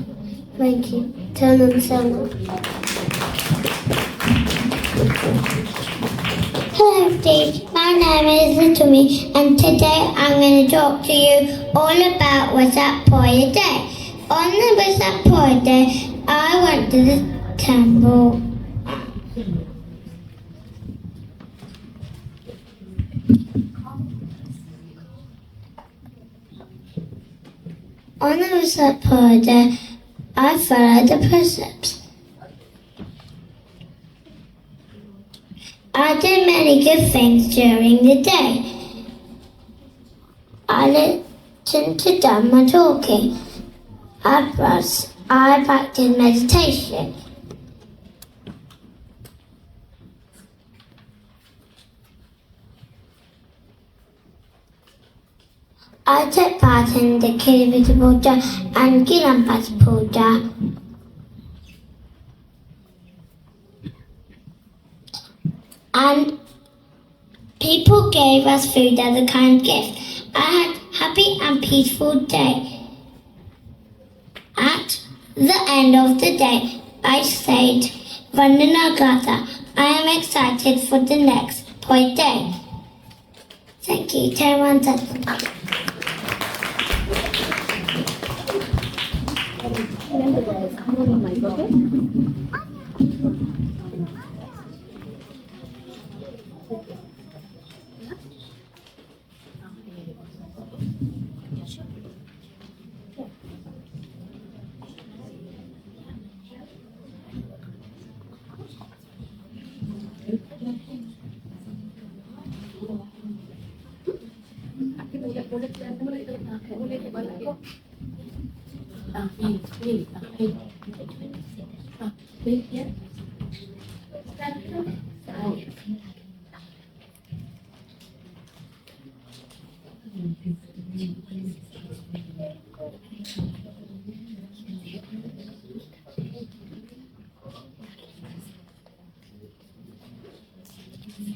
Thank you. Turn on Selma. Hello Steve, my name is Littlemy and today I'm going to talk to you all about Wesak Prayer Day. On the Wesak Prayer Day, I went to the temple. On the Wesak Prayer Day, I followed the precepts. I did many good things during the day. I listened to Dhamma talking. I practice meditation. I take part in the Kirivita Puja and Girampas Puja. And people gave us food as a kind gift. I had a happy and peaceful day. At the end of the day, I said, Vandana Gata, I am excited for the next point day. Thank you, Chairman.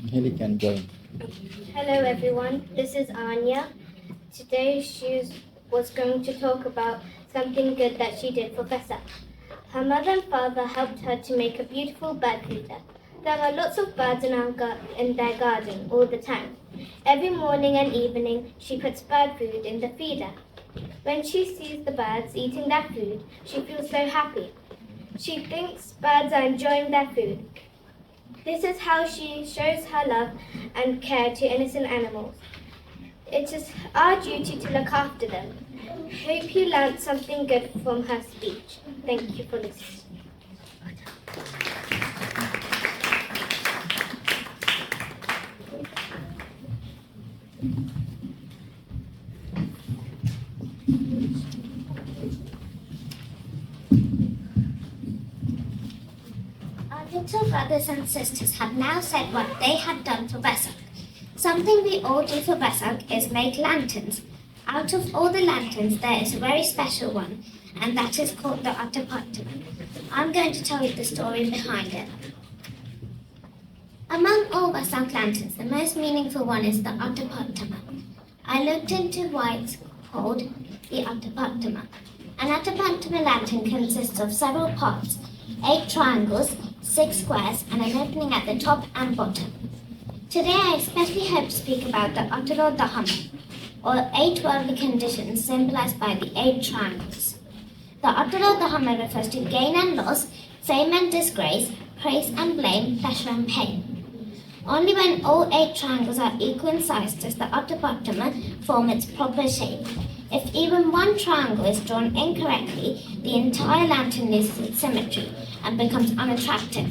Haley can join. Hello everyone, this is Anya. Today she was going to talk about something good that she did for Wesak. Her mother and father helped her to make a beautiful bird feeder. There are lots of birds in their garden all the time. Every morning and evening she puts bird food in the feeder. When she sees the birds eating their food, she feels so happy. She thinks birds are enjoying their food. This is how she shows her love and care to innocent animals. It is our duty to look after them. Hope you learned something good from her speech. Thank you for listening. Our little brothers and sisters have now said what they had done for Wesak. Something we all do for Wesak is make lanterns. Out of all the lanterns, there is a very special one, and that is called the Attapattama. I'm going to tell you the story behind it. Among all Wesak lanterns, the most meaningful one is the Attapattama. I looked into why it's called the Attapattama. An Attapattama lantern consists of several parts, 8 triangles, 6 squares, and an opening at the top and bottom. Today I especially hope to speak about the Uttaro Dhamma, or 8 worldly conditions symbolized by the 8 triangles. The Uttaro Dhamma refers to gain and loss, fame and disgrace, praise and blame, pleasure and pain. Only when all 8 triangles are equal in size does the Attapattama form its proper shape. If even one triangle is drawn incorrectly, the entire lantern loses its symmetry and becomes unattractive.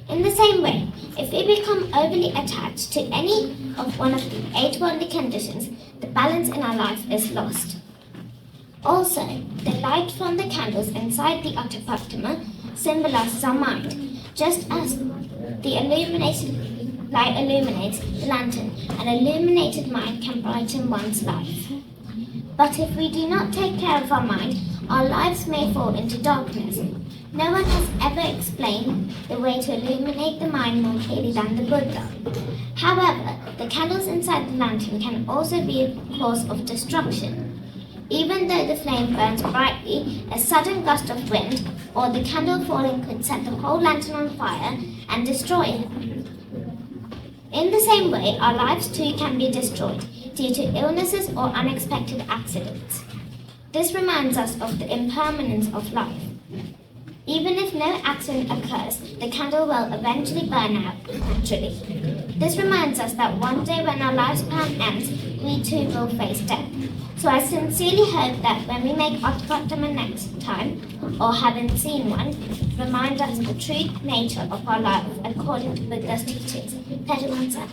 In the same way, if we become overly attached to any of one of the 8 worldly conditions, the balance in our life is lost. Also, the light from the candles inside the Attapattama symbolizes our mind, just as the illuminated light illuminates the lantern. An illuminated mind can brighten one's life. But if we do not take care of our mind, our lives may fall into darkness. No one has ever explained the way to illuminate the mind more clearly than the Buddha. However, the candles inside the lantern can also be a cause of destruction. Even though the flame burns brightly, a sudden gust of wind or the candle falling could set the whole lantern on fire and destroy it. In the same way, our lives too can be destroyed due to illnesses or unexpected accidents. This reminds us of the impermanence of life. Even if no accident occurs, the candle will eventually burn out naturally. This reminds us that one day when our lifespan ends, we too will face death. So I sincerely hope that when we make Attapattama next time, or haven't seen one, remind us the true nature of our life according to Buddha's teachings. Pleasure, Wesak.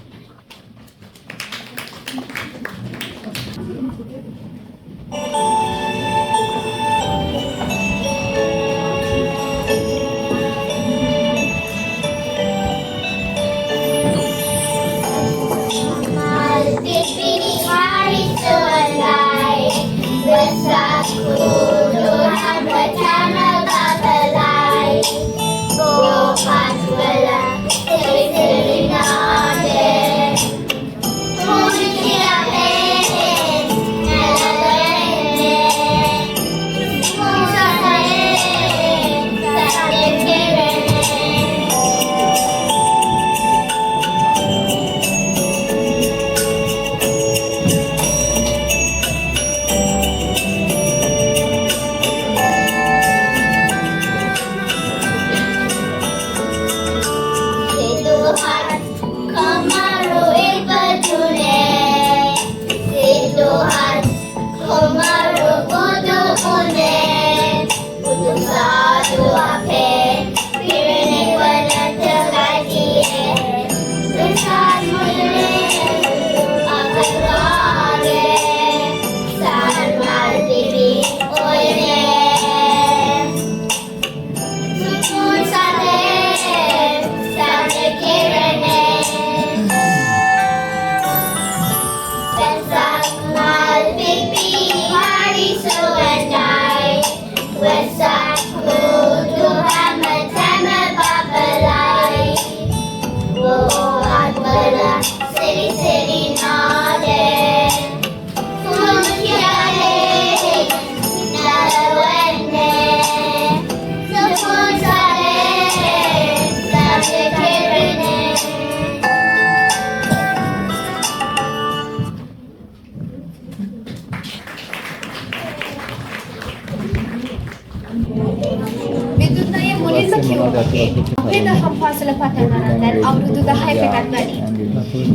කිව්වා වගේ අපේ දහම් පාසල පටන් ගන්න දැන් අවුරුදු 10කටත් වැඩි.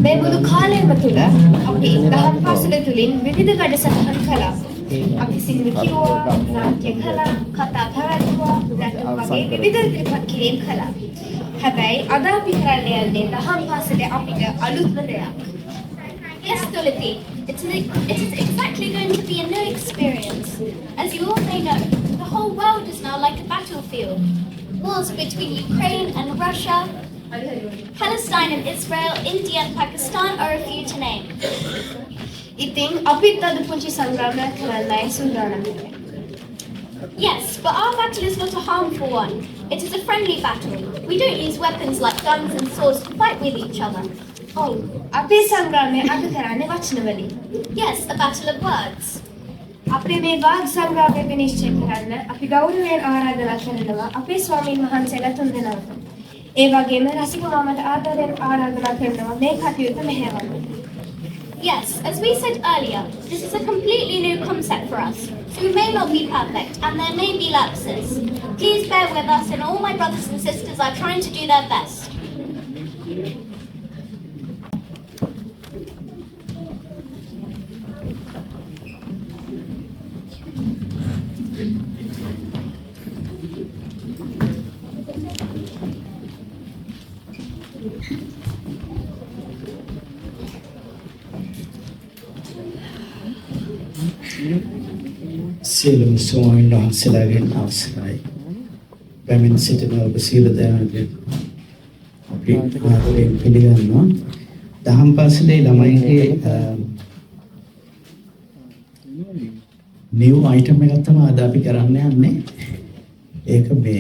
මේ මුළු කාලයම තුල අපි දහම් පාසල තුලින් විවිධ වැඩසටහන් කළා. අපි සිංහල කිව්වා, නාට්‍ය කළා, කතා පැවැත්වුවා, නැටුම් වගේ විවිධ ඉදිරිපත් කිරීම් කළා. හැබැයි අද අපි කරන්න යන්නේ දහම් පාසලේ අපිට අලුත්ම දෙයක්. Yes, Dorothy, it is exactly going to be a new experience. As you all may know, the whole world is now like a battlefield. Wars between Ukraine and Russia, Palestine and Israel, India and Pakistan are a few to name. ඉතින් අපිත් අද පුංචි සංග්‍රාමයක් කරන්නයි සූදානම් වෙන්නේ. Yes, but our battle is not a harmful one. It is a friendly battle. We don't use weapons like guns and swords to fight with each other. ඔව් අපේ සංග්‍රාමය අද කරන්නේ වචන වලින්. Yes, a battle of words. අපේ මේ වාග් සංග්‍රාමය විනිශ්චය කරන්න අපි ගෞරවයෙන් ආරාධනා කරනවා අපේ ස්වාමීන් වහන්සේලා තුන්දෙනාට. ඒ වගේම රසික මාමට ආදරයෙන් ආරාධනා කරනවා මේ කටයුත්ත මෙහෙයවන්න. Yes, as we said earlier, this is a completely new concept for us, so we may not be perfect and there may be lapses. Please bear with us and all my brothers and sisters are trying to do their best. සියලුම ස්වාමීන් වහන්සේලාගෙන් අවසරයි. පැමිණ සිටින ඔබ සියලු දෙනාගේ අපි ආදරයෙන් පිළිගන්නවා. දහම් පාසලේ ළමයින්ගේ new item එකක් තමයි අද අපි කරන්න යන්නේ. ඒක මේ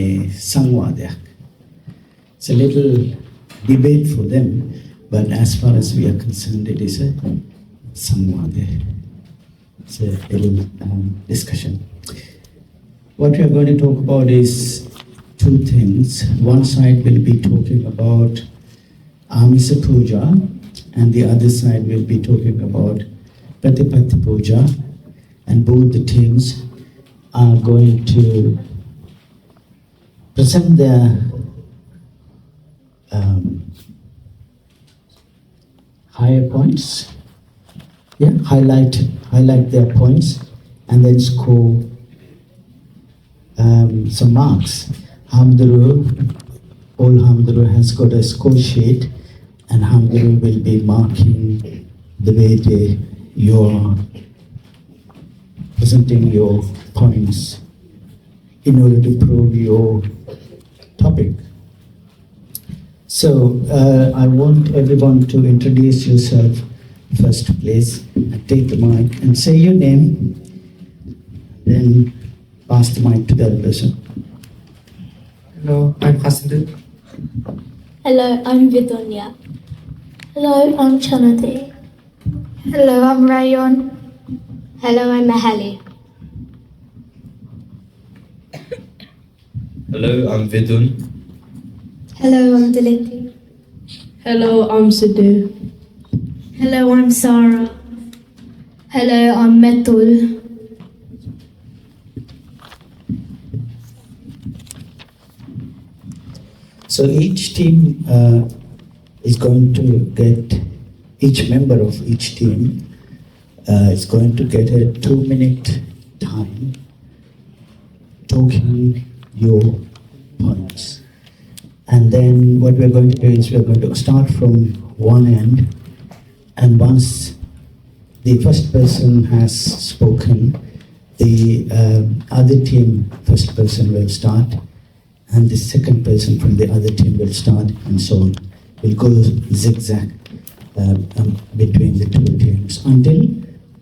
සංවාදයක්. It's a little debate for them, but as far as we are concerned, it is a samvada. It's a little discussion. What we are going to talk about is two things. One side will be talking about Amisa Puja, and the other side will be talking about Pratipatti Puja, and both the teams are going to present their higher points. Yeah, highlight their points and then score some marks. All Hamduru has got a score sheet, and Hamduru will be marking the way you are presenting your points in order to prove your topic. So I want everyone to introduce yourself first, please, and take the mic and say your name, then pass the mic to the other person. Hello, I'm Hassan. Hello, I'm Vidunya. Hello, I'm Chanati. Hello, I'm Rayon. Hello, I'm Mahali. Hello, I'm Vidun. Hello, I'm Diliti. Hello, I'm Sidhu. Hello, I'm Sarah. Hello, I'm Metul. So each team is going to get, each member of each team is going to get a 2-minute time talking your points. And then what we're going to do is we're going to start from one end, and once the first person has spoken, the other team first person will start, and the second person from the other team will start, and so on. We'll go zigzag between the two teams until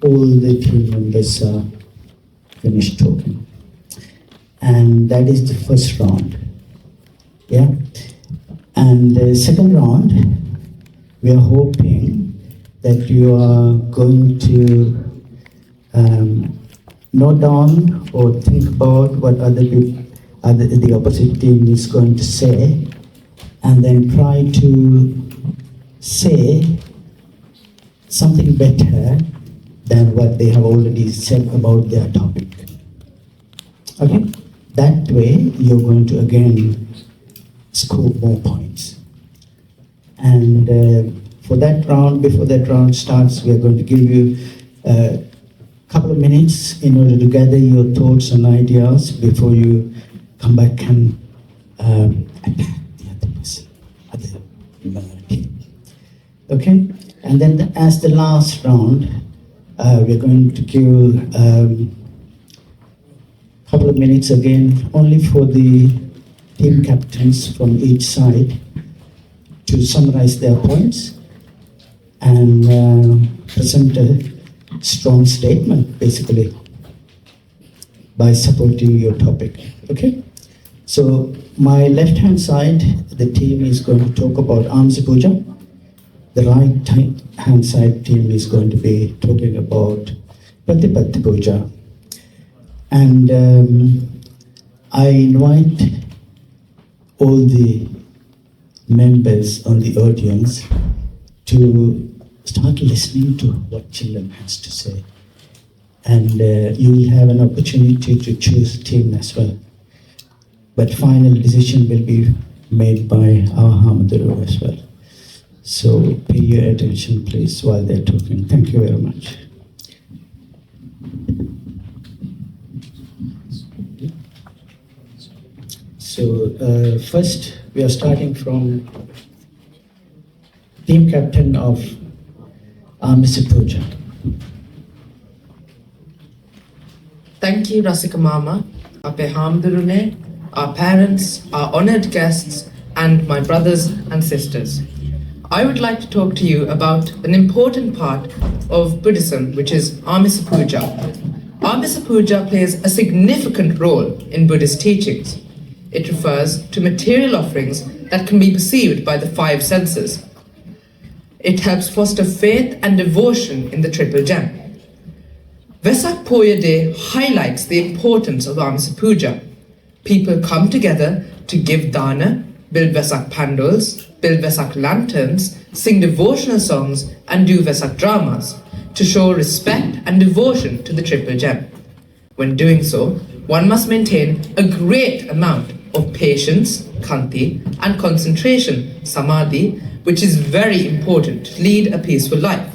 all the team members are finished talking. And that is the first round. Yeah? And the second round, we are hoping that you are going to note down or think about what the opposite team is going to say, and then try to say something better than what they have already said about their topic. Okay? That way, you're going to again score more points. And for that round, before that round starts, we are going to give you a couple of minutes in order to gather your thoughts and ideas before you come back and attack the other person, other minority. Okay? And then as the last round, we're going to give a couple of minutes again, only for the team captains from each side to summarize their points and present a strong statement, basically, by supporting your topic. Okay? So my left-hand side, the team is going to talk about Amsa Puja. The right-hand side team is going to be talking about Pratipatti Puja. And I invite all the members on the audience to start listening to what children has to say. And you will have an opportunity to choose a team as well. But final decision will be made by our Hamaduru as well. So pay your attention, please, while they're talking. Thank you very much. So first, we are starting from team captain of Amsa Puja. Thank you, Rasika Mama, Ape Hamdurune, our parents, our honored guests, and my brothers and sisters. I would like to talk to you about an important part of Buddhism, which is Amsa Puja. Amsa Puja plays a significant role in Buddhist teachings. It refers to material offerings that can be perceived by the five senses. It helps foster faith and devotion in the Triple Gem. Wesak Poya Day highlights the importance of Amsa Puja. People come together to give dana, build Wesak pandals, build Wesak lanterns, sing devotional songs, and do Wesak dramas to show respect and devotion to the Triple Gem. When doing so, one must maintain a great amount of patience, khanti, and concentration, samadhi, which is very important to lead a peaceful life.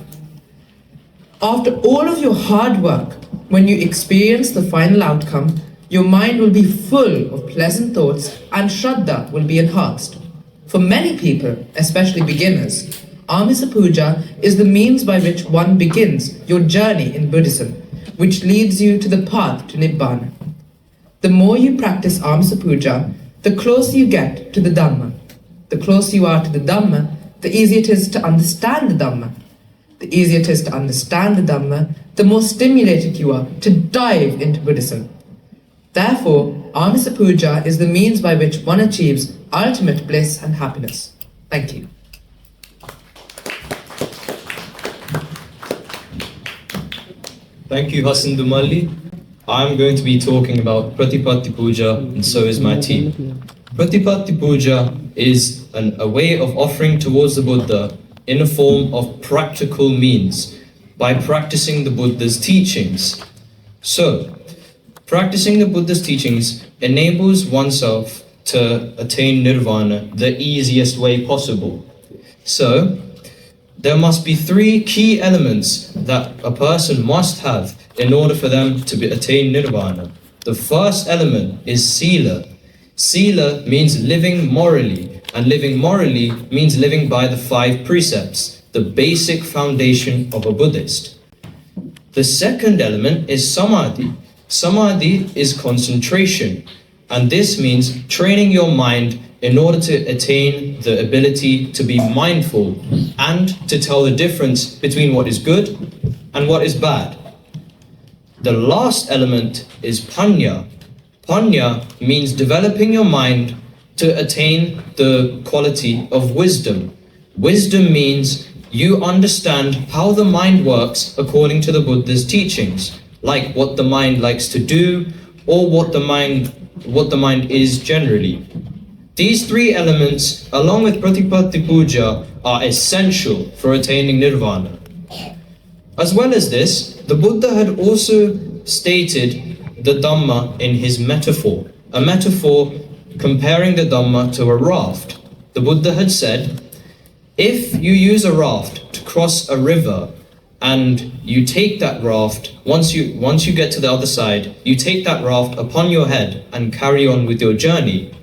After all of your hard work, when you experience the final outcome, your mind will be full of pleasant thoughts and Shraddha will be enhanced. For many people, especially beginners, Amsa Puja is the means by which one begins your journey in Buddhism, which leads you to the path to Nibbana. The more you practice Amsa Puja, the closer you get to the Dhamma. The closer you are to the Dhamma, the easier it is to understand the Dhamma. The easier it is to understand the Dhamma, the more stimulated you are to dive into Buddhism. Therefore, Amsa Puja is the means by which one achieves ultimate bliss and happiness. Thank you. Thank you, Hassan Dumalli. I'm going to be talking about Pratipatti Puja, and so is my team. Pratipatti Puja is a way of offering towards the Buddha in a form of practical means by practicing the Buddha's teachings. So, practicing the Buddha's teachings enables oneself to attain nirvana the easiest way possible. So, there must be three key elements that a person must have in order for them to attain nirvana. The first element is sila. Sila means living morally, and living morally means living by the 5 precepts, the basic foundation of a Buddhist. The second element is samadhi. Samadhi is concentration, and this means training your mind in order to attain the ability to be mindful and to tell the difference between what is good and what is bad. The last element is panya. Panya means developing your mind to attain the quality of wisdom. Wisdom means you understand how the mind works according to the Buddha's teachings, like what the mind likes to do or what the mind is generally. These 3 elements, along with Pratipatti Puja, are essential for attaining nirvana. As well as this, the Buddha had also stated the Dhamma in his metaphor. A metaphor comparing the Dhamma to a raft. The Buddha had said, if you use a raft to cross a river and you take that raft, once you get to the other side, you take that raft upon your head and carry on with your journey.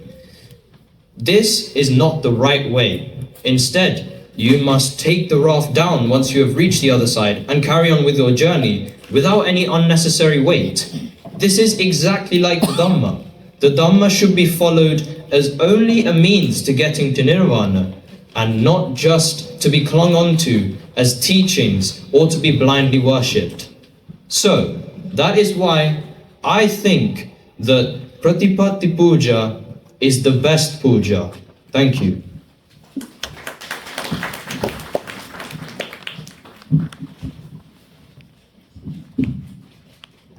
This is not the right way. Instead, you must take the raft down once you have reached the other side and carry on with your journey without any unnecessary weight. This is exactly like the Dhamma. The Dhamma should be followed as only a means to getting to Nirvana, and not just to be clung on to as teachings or to be blindly worshipped. So, that is why I think that Pratipatti Puja is the best puja. Thank you.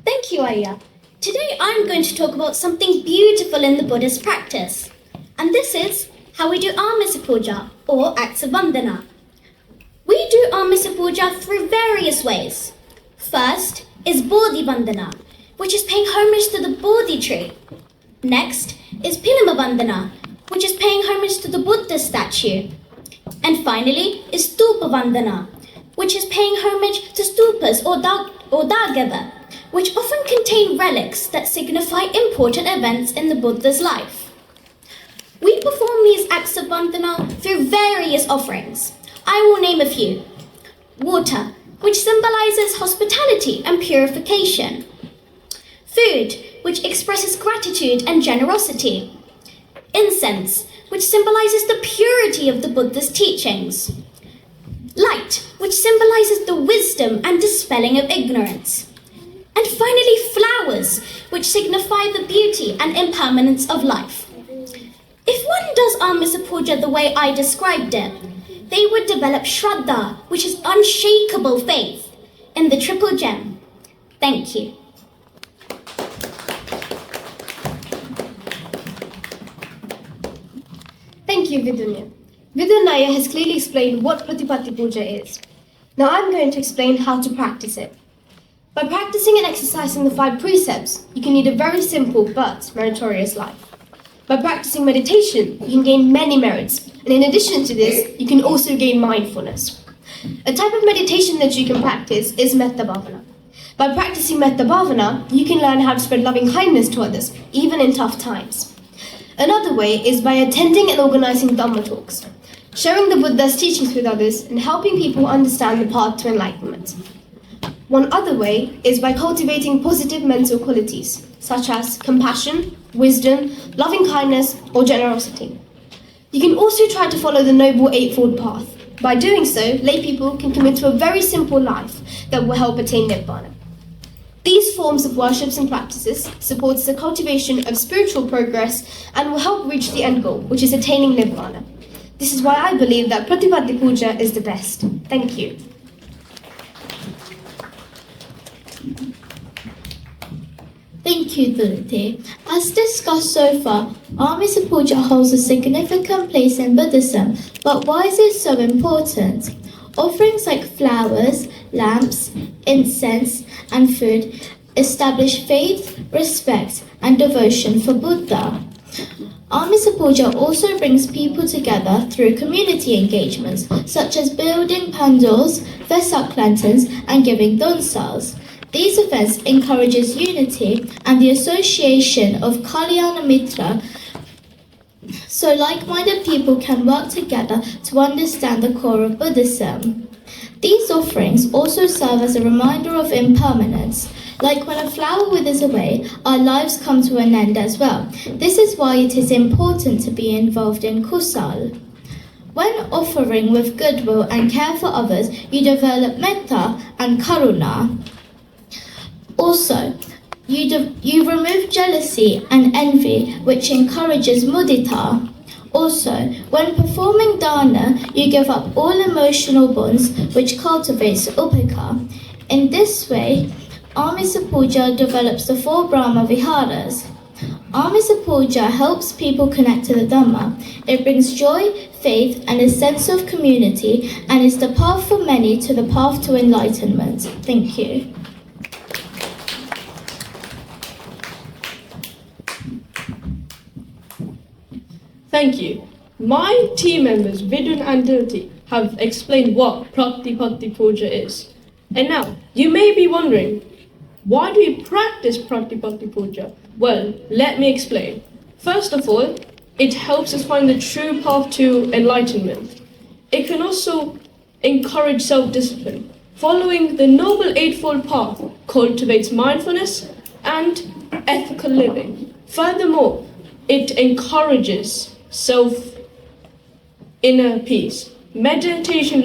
Thank you, Arya. Today I'm going to talk about something beautiful in the Buddhist practice. And this is how we do Amisa Puja, or acts of Vandana. We do Amisa Puja through various ways. First is Bodhi Vandana, which is paying homage to the Bodhi tree. Next is Pinama Vandana, which is paying homage to the Buddha statue. And finally is Stupa Vandana, which is paying homage to stupas or dagava, which often contain relics that signify important events in the Buddha's life. We perform these acts of Vandana through various offerings. I will name a few. Water, which symbolizes hospitality and purification. Food, which expresses gratitude and generosity. Incense, which symbolizes the purity of the Buddha's teachings. Light, which symbolizes the wisdom and dispelling of ignorance. And finally, flowers, which signify the beauty and impermanence of life. If one does Amisa Puja the way I described it, they would develop Shraddha, which is unshakable faith, in the triple gem. Thank you. Thank you, Vidunya. Vidunaya has clearly explained what Pratipatti Puja is. Now I'm going to explain how to practice it. By practicing and exercising the 5 precepts, you can lead a very simple but meritorious life. By practicing meditation, you can gain many merits, and in addition to this, you can also gain mindfulness. A type of meditation that you can practice is Metta Bhavana. By practicing Metta Bhavana, you can learn how to spread loving kindness to others, even in tough times. Another way is by attending and organizing Dhamma talks, sharing the Buddha's teachings with others, and helping people understand the path to enlightenment. One other way is by cultivating positive mental qualities, such as compassion, wisdom, loving kindness, or generosity. You can also try to follow the Noble Eightfold Path. By doing so, lay people can commit to a very simple life that will help attain Nibbana. These forms of worships and practices supports the cultivation of spiritual progress and will help reach the end goal, which is attaining Nibbana. This is why I believe that Pratipatti Puja is the best. Thank you. Thank you, Dhulite. As discussed so far, Amisa Puja holds a significant place in Buddhism, but why is it so important? Offerings like flowers, lamps, incense, and food establish faith, respect, and devotion for Buddha. Amisa Puja also brings people together through community engagements, such as building pandals, Wesak lanterns, and giving donsas. These events encourages unity and the association of Kalyana Mitra, so like-minded people can work together to understand the core of Buddhism. These offerings also serve as a reminder of impermanence. Like when a flower withers away, our lives come to an end as well. This is why it is important to be involved in kusal. When offering with goodwill and care for others, you develop metta and karuna. Also, you remove jealousy and envy, which encourages mudita. Also, when performing dana, you give up all emotional bonds, which cultivates upekkha. In this way, Amisa Puja develops the 4 Brahma Viharas. Amisa Puja helps people connect to the Dhamma. It brings joy, faith, and a sense of community, and is the path for many to the path to enlightenment. Thank you. Thank you. My team members, Vidun and Dilti, have explained what Pratipatti Puja is. And now, you may be wondering, why do we practice Pratipatti Puja? Well, let me explain. First of all, it helps us find the true path to enlightenment. It can also encourage self-discipline. Following the Noble Eightfold Path cultivates mindfulness and ethical living. Furthermore, it encourages inner peace. Meditation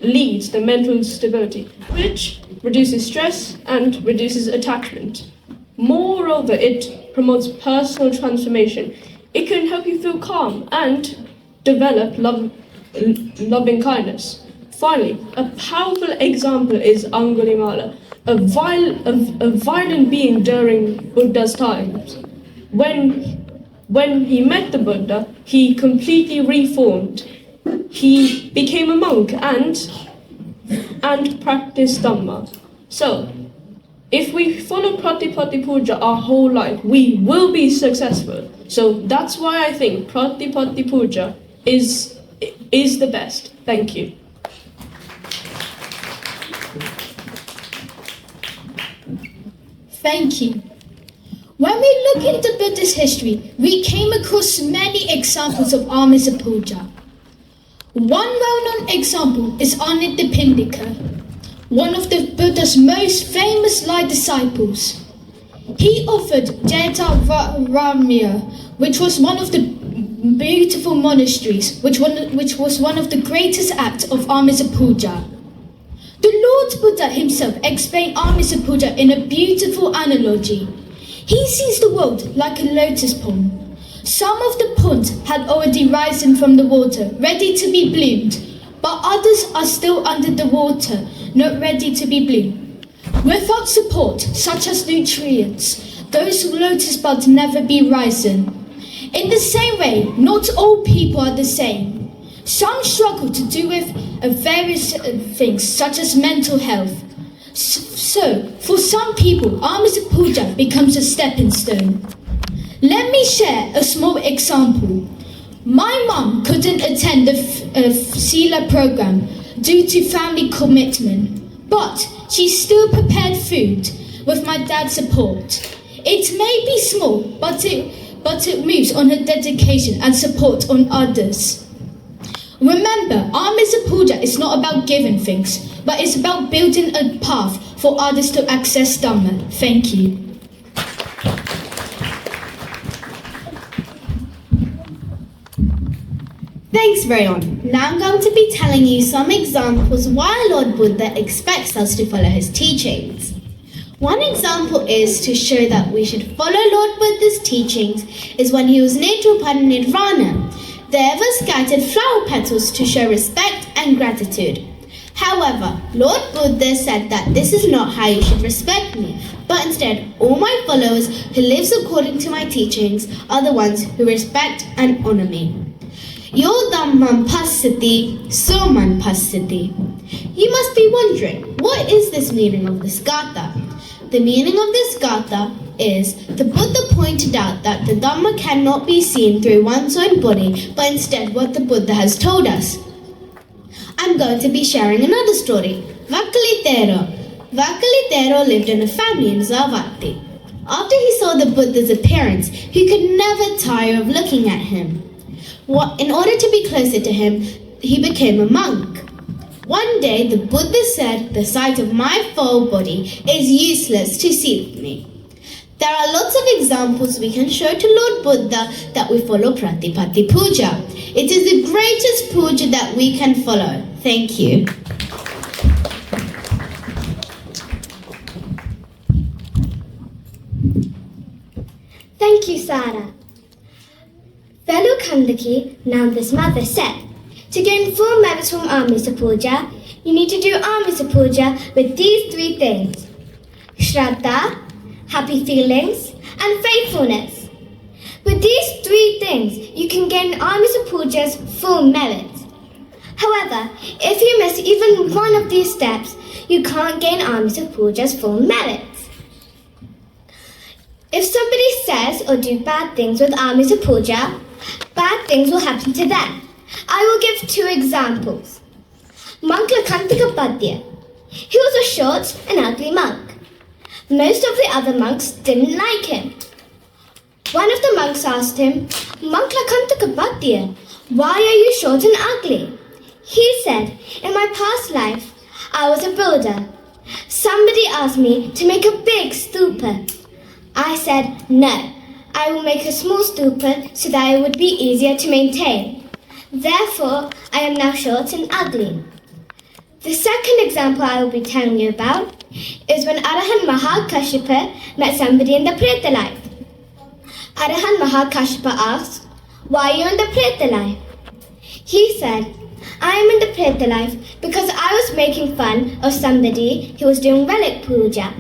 leads to mental stability, which reduces stress and reduces attachment. Moreover, it promotes personal transformation. It can help you feel calm and develop loving kindness. Finally, a powerful example is Angulimala, a violent being during Buddha's times. When he met the Buddha, he completely reformed. He became a monk and practiced Dhamma. So, if we follow Pratipatti Puja our whole life, we will be successful. So that's why I think Pratipatti Puja is the best. Thank you. Thank you. When we look into Buddhist history, we came across many examples of Amisa Puja. One well-known example is Anittapindika, one of the Buddha's most famous light disciples. He offered Jetaramya, which was one of the beautiful monasteries, which was one of the greatest acts of Amisa Puja. The Lord Buddha himself explained Amisa Puja in a beautiful analogy. He sees the world like a lotus pond. Some of the ponds had already risen from the water, ready to be bloomed, but others are still under the water, not ready to be bloomed. Without support, such as nutrients, those lotus buds never be risen. In the same way, not all people are the same. Some struggle to do with various things, such as mental health. So, for some people, Amisa Puja becomes a stepping stone. Let me share a small example. My mum couldn't attend the Sila program due to family commitment, but she still prepared food with my dad's support. It may be small, but it moves on her dedication and support on others. Remember, Amisa Puja is not about giving things, but it's about building a path for others to access Dhamma. Thank you. Thanks, Rayon. Now I'm going to be telling you some examples why Lord Buddha expects us to follow his teachings. One example is to show that we should follow Lord Buddha's teachings is when he was near to Nirvana. There were scattered flower petals to show respect and gratitude. However, Lord Buddha said that this is not how you should respect me, but instead all my followers who live according to my teachings are the ones who respect and honor me. Yo dhammam passati, soman passati. You must be wondering, what is this meaning of this gatha? The meaning of this gatha is, the Buddha pointed out that the Dhamma cannot be seen through one's own body, but instead what the Buddha has told us. I'm going to be sharing another story. Vakalitero lived in a family in Zavati. After he saw the Buddha's appearance, he could never tire of looking at him. In order to be closer to him, he became a monk. One day, the Buddha said, the sight of my full body is useless to see me. There are lots of examples we can show to Lord Buddha that we follow Pratipatti Puja. It is the greatest puja that we can follow. Thank you. Thank you, Sarah. Fellow Kandaki, Nanda's mother, said, to gain full merits from Amisa Puja, you need to do Amisa Puja with these three things: Shraddha, happy feelings, and faithfulness. With these three things, you can gain Amisa Puja's full merit. However, if you miss even one of these steps, you can't gain Amisa Puja's full merit. If somebody says or do bad things with Amisa Puja, bad things will happen to them. I will give 2 examples. Monk Lakantakapadya. He was a short and ugly monk. Most of the other monks didn't like him. One of the monks asked him, Monk Lakantakapadya, why are you short and ugly? He said, in my past life, I was a builder. Somebody asked me to make a big stupa. I said, no, I will make a small stupa so that it would be easier to maintain. Therefore, I am now short and ugly. The second example I will be telling you about is when Arahan Mahakashyapa met somebody in the Preta life. Arahan Mahakashyapa asked, why are you in the Preta life? He said, I am in the Preta life because I was making fun of somebody who was doing relic puja.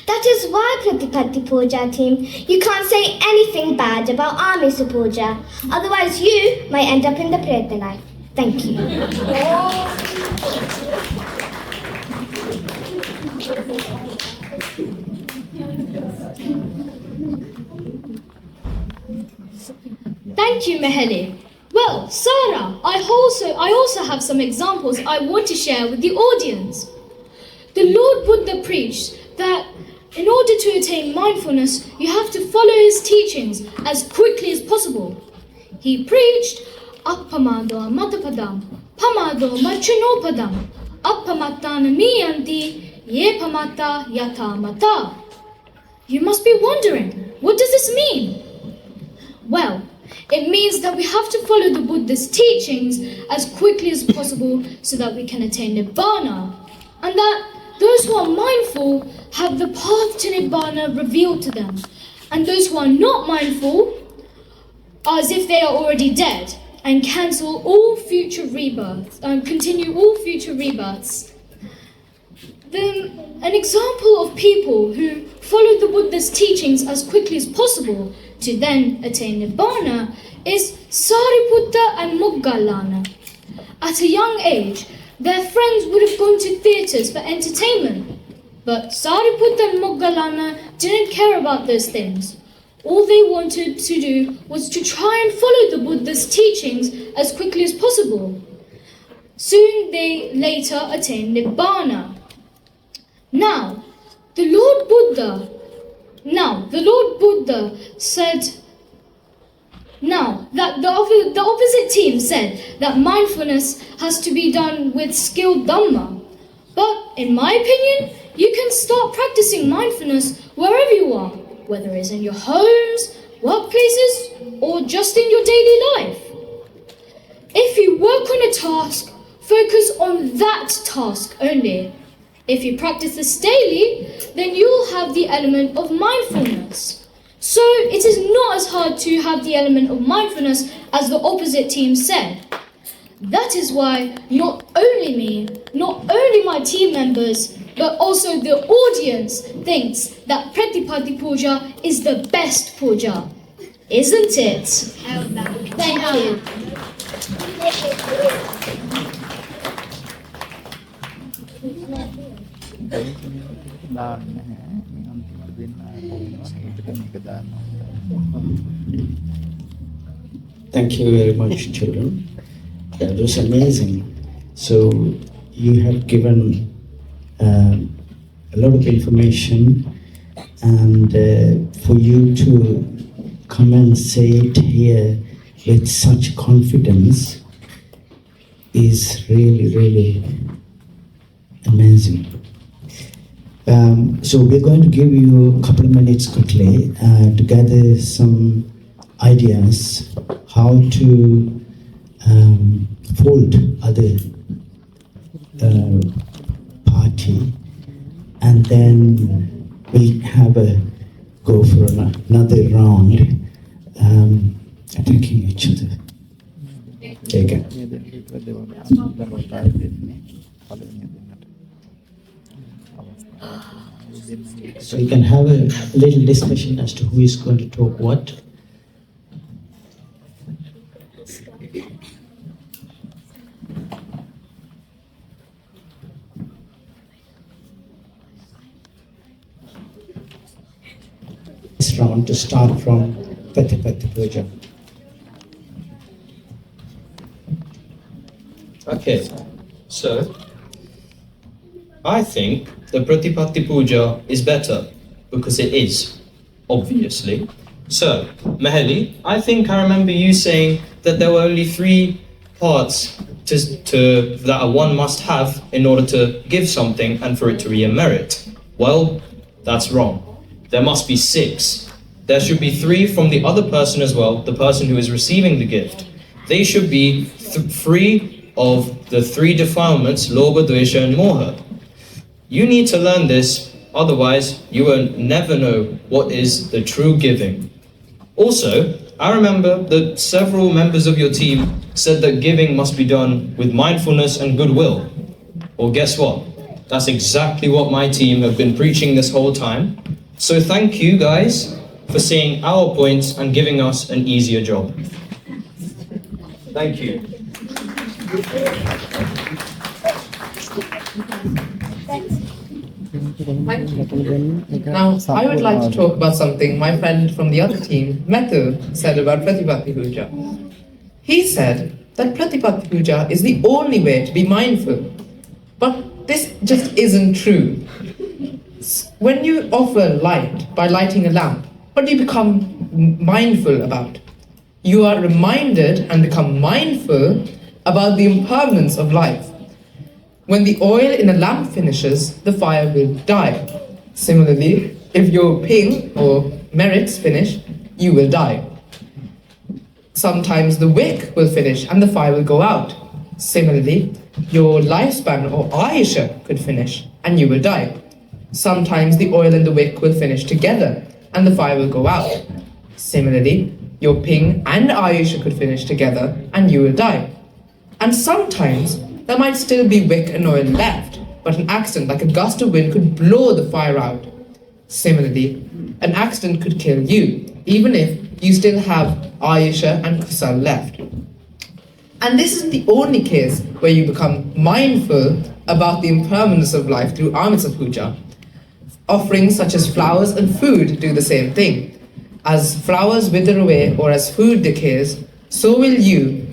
That is why, Pratipatti Puja team, you can't say anything bad about Amisa Puja. Otherwise you might end up in the Preta life. Thank you. Thank you, Meheli. Well, Sarah, I also have some examples I want to share with the audience. The Lord Buddha preached that in order to attain mindfulness, you have to follow his teachings as quickly as possible. He preached, Appamado matapadam, pamado machinopadam, appamatana miyanti, ye pamata yata mata. You must be wondering, what does this mean? Well, it means that we have to follow the Buddha's teachings as quickly as possible so that we can attain Nibbana, and that those who are mindful have the path to Nibbana revealed to them, and those who are not mindful are as if they are already dead and cancel all future rebirths, continue all future rebirths. An example of people who follow the Buddha's teachings as quickly as possible to then attain Nibbana is Sariputta and Moggallana. At a young age, their friends would have gone to theatres for entertainment, but Sariputta and Moggallana didn't care about those things. All they wanted to do was to try and follow the Buddha's teachings as quickly as possible. Soon they later attained Nibbana. Now, the Lord Buddha said, the opposite team said that mindfulness has to be done with skilled Dhamma. But in my opinion, you can start practicing mindfulness wherever you are, whether it's in your homes, workplaces, or just in your daily life. If you work on a task, focus on that task only. If you practice this daily, then you'll have the element of mindfulness. So it is not as hard to have the element of mindfulness as the opposite team said. That is why not only me, not only my team members, but also the audience thinks that Pratipatti Puja is the best puja. Isn't it? Thank you. Thank you very much, children. That was amazing. So you have given a lot of information, and for you to come and say it here with such confidence is really, really amazing. So we're going to give you a couple of minutes quickly to gather some ideas how to fold other party, and then we'll have a go for another round, attacking each other. Take it. So you can have a little discussion as to who is going to talk what. This round to start from Pratipatti Puja. Okay, so I think the Pratipatti Puja is better because it is, obviously. So, Maheli, I think I remember you saying that there were only 3 parts that one must have in order to give something and for it to be a merit. Well, that's wrong. There must be 6. There should be 3 from the other person as well, the person who is receiving the gift. They should be free of the 3 defilements, Lobha, Dvesha and Moha. You need to learn this, otherwise you will never know what is the true giving. Also, I remember that several members of your team said that giving must be done with mindfulness and goodwill. Well, guess what? That's exactly what my team have been preaching this whole time. So thank you guys for seeing our points and giving us an easier job. Thank you. Now, I would like to talk about something my friend from the other team, Methu, said about Pratipatti Puja. He said that Pratipatti Puja is the only way to be mindful. But this just isn't true. When you offer light by lighting a lamp, what do you become mindful about? You are reminded and become mindful about the impermanence of life. When the oil in a lamp finishes, the fire will die. Similarly, if your ping or merits finish, you will die. Sometimes the wick will finish and the fire will go out. Similarly, your lifespan or Ayusha could finish and you will die. Sometimes the oil and the wick will finish together and the fire will go out. Similarly, your ping and Ayusha could finish together and you will die. And sometimes there might still be wick and oil left, but an accident like a gust of wind could blow the fire out. Similarly, an accident could kill you, even if you still have Ayusha and Kusal left. And this isn't the only case where you become mindful about the impermanence of life through Amrita Puja. Offerings such as flowers and food do the same thing. As flowers wither away or as food decays, so will you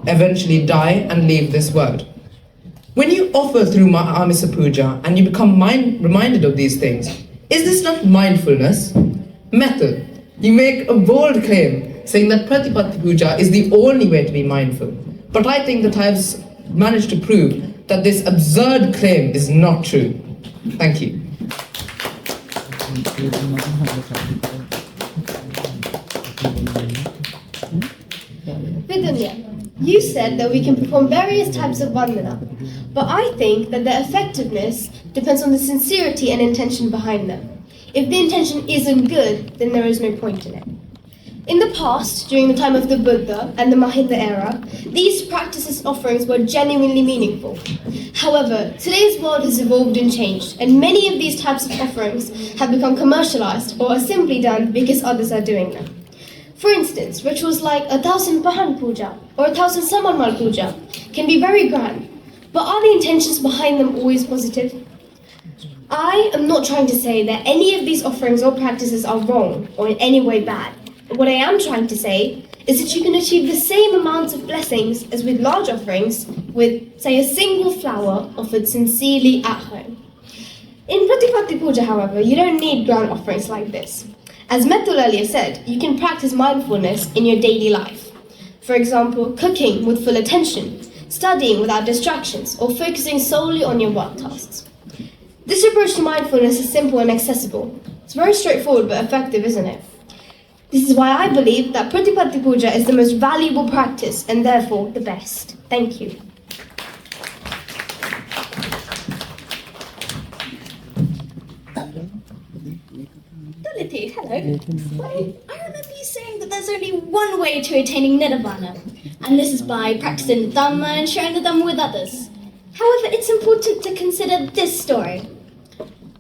eventually die and leave this world. When you offer through Amrita Puja and you become reminded of these things, is this not mindfulness? Method. You make a bold claim saying that Pratipatti Puja is the only way to be mindful. But I think that I have managed to prove that this absurd claim is not true. Thank you. Vidunya, you said that we can perform various types of vandana, but I think that their effectiveness depends on the sincerity and intention behind them. If the intention isn't good, then there is no point in it. In the past, during the time of the Buddha and the Mahinda era, these practices offerings were genuinely meaningful. However, today's world has evolved and changed, and many of these types of offerings have become commercialized or are simply done because others are doing them. For instance, rituals like 1,000 Pahan Puja or 1,000 Samanmal Puja can be very grand, but are the intentions behind them always positive? I am not trying to say that any of these offerings or practices are wrong or in any way bad. What I am trying to say is that you can achieve the same amounts of blessings as with large offerings with, say, a single flower offered sincerely at home. In Pratipatti Puja, however, you don't need grand offerings like this. As Methul earlier said, you can practice mindfulness in your daily life. For example, cooking with full attention, studying without distractions, or focusing solely on your work tasks. This approach to mindfulness is simple and accessible. It's very straightforward but effective, isn't it? This is why I believe that Pratipatti Puja is the most valuable practice and therefore the best. Thank you. Dolithy, hello. Well, I remember you saying that there's only one way to attaining Nirvana, and this is by practicing the Dhamma and sharing the Dhamma with others. However, it's important to consider this story.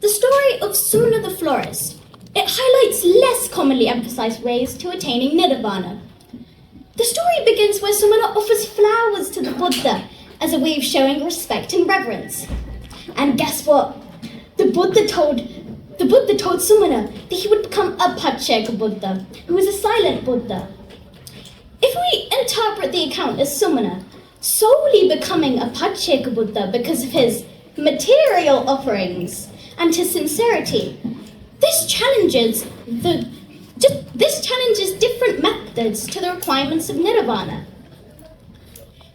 The story of Sumana the florist. It highlights less commonly emphasized ways to attaining Nirvana. The story begins where Sumana offers flowers to the Buddha as a way of showing respect and reverence. And guess what? The Buddha told Sumana that he would become a Pacheka Buddha, who is a silent Buddha. If we interpret the account as Sumana, solely becoming a Pacheka Buddha because of his material offerings and his sincerity. This challenges different methods to the requirements of Nirvana.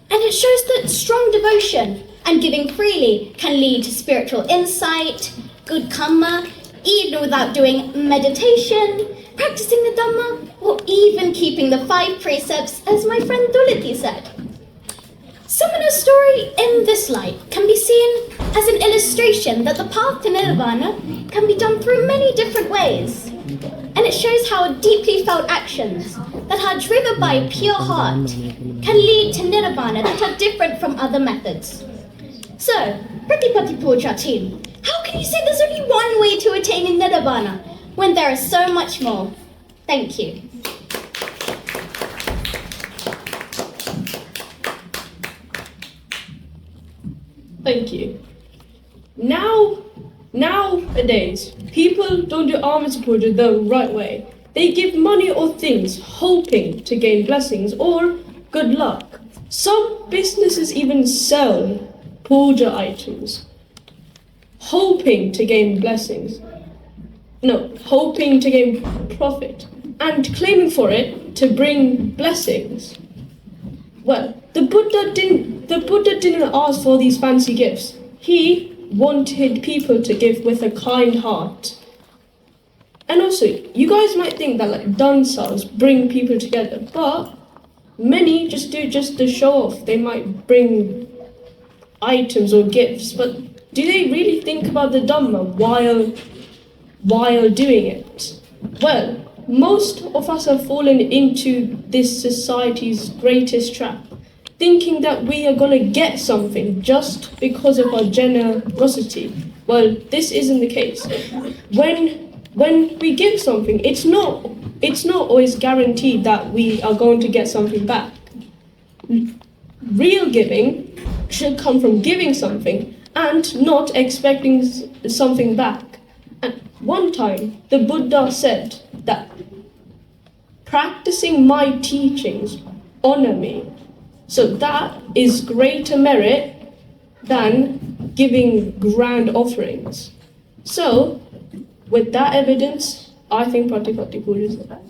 And it shows that strong devotion and giving freely can lead to spiritual insight, good karma, even without doing meditation, practicing the Dhamma, or even keeping the 5 precepts, as my friend Duliti said. Sumana's story in this light can be seen as an illustration that the path to Nirvana can be done through many different ways. And it shows how deeply felt actions that are driven by a pure heart can lead to Nirvana that are different from other methods. So, Pratipatti Puja team, how can you say there's only one way to attain Nirvana when there is so much more? Thank you. Thank you. Nowadays, people don't do Amrita Puja the right way. They give money or things, hoping to gain blessings or good luck. Some businesses even sell puja items, hoping to gain blessings. No, hoping to gain profit and claiming for it to bring blessings. Well, the Buddha didn't ask for these fancy gifts. He wanted people to give with a kind heart. And also, you guys might think that like dansas bring people together, but many just do just to show off. They might bring items or gifts, but do they really think about the Dhamma while doing it? Well, most of us have fallen into this society's greatest trap, thinking that we are going to get something just because of our generosity. Well, this isn't the case. When we give something, it's not always guaranteed that we are going to get something back. Real giving should come from giving something and not expecting something back. And one time, the Buddha said that practicing my teachings honor me. So that is greater merit than giving grand offerings. So, with that evidence, I think Pratipatti Puja is the best.